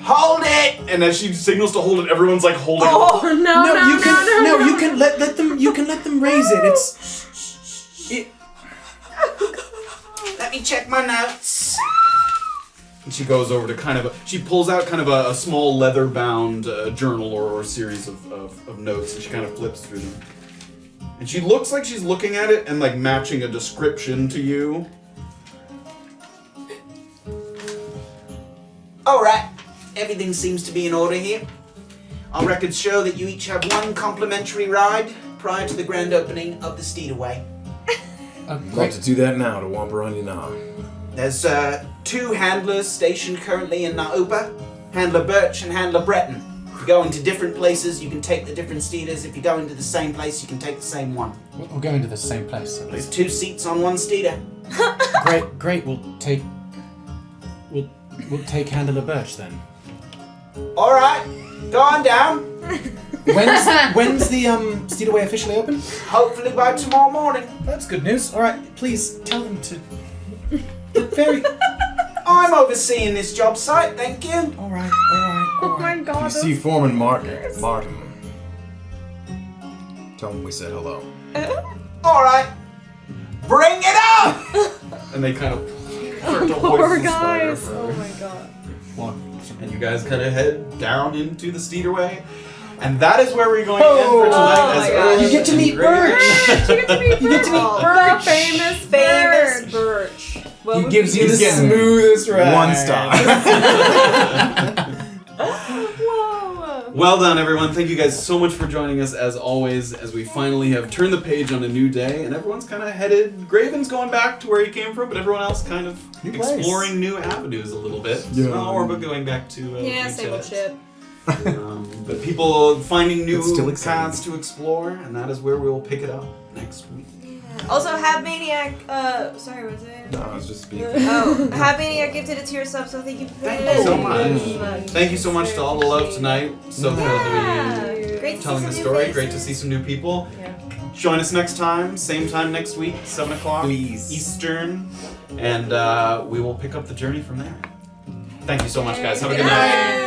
Hold it! And as she signals to hold it, everyone's like holding it. You can let them raise it. Let me check my notes. And she goes over to she pulls out kind of a small leather-bound journal or series of notes, and she kind of flips through them. And she looks like she's looking at it and like matching a description to you. All right. Everything seems to be in order here. Our records show that you each have one complimentary ride prior to the grand opening of the Steedaway. Got to do that now to Wampa on you now. There's 2 handlers stationed currently in Naopa, Handler Birch and Handler Breton. If you go into different places, you can take the different steeders. If you go into the same place, you can take the same one. We'll go into the same place, at There's least. 2 seats on one steeder. Great. We'll take Handler Birch then. All right, go on down. When's the Steedaway officially open? Hopefully by tomorrow morning. That's good news. All right, please tell them to. Very. I'm overseeing this job site, thank you. All right. Oh my god. You see Foreman Martin. Tell him we said hello. All right, bring it up. And they kind of start to Poor hoist the guys. spire Oh for- my god. And you guys kind of head down into the Steederway. And that is where we're going to end for tonight. Oh as my Erland gosh. You get to and meet Graven- Birch. You get to meet Birch. The famous Famous Birch. Birch. What He would gives we you do? the smoothest ride. 1 star. Whoa. Well done, everyone. Thank you guys so much for joining us, as always, as we finally have turned the page on a new day, and everyone's kind of headed. Graven's going back to where he came from, but everyone else kind of New place. exploring new avenues a little bit. Yeah. Orba going back to Yeah, same old Utah. shit. But people finding new It's still exciting. paths to explore, and that is where we will pick it up next week. Also, Have Maniac, sorry, what was it? No, I was just being. Oh, Have Maniac gifted a tier sub, so thank you very Thank you so much. much. Thank you so much to all the love tonight. So thrilled to be Great to telling see the some story. new Great to see some new people. Join us next time, same time next week, 7 o'clock Please. Eastern, and we will pick up the journey from there. Thank you so much, guys. Have a good night.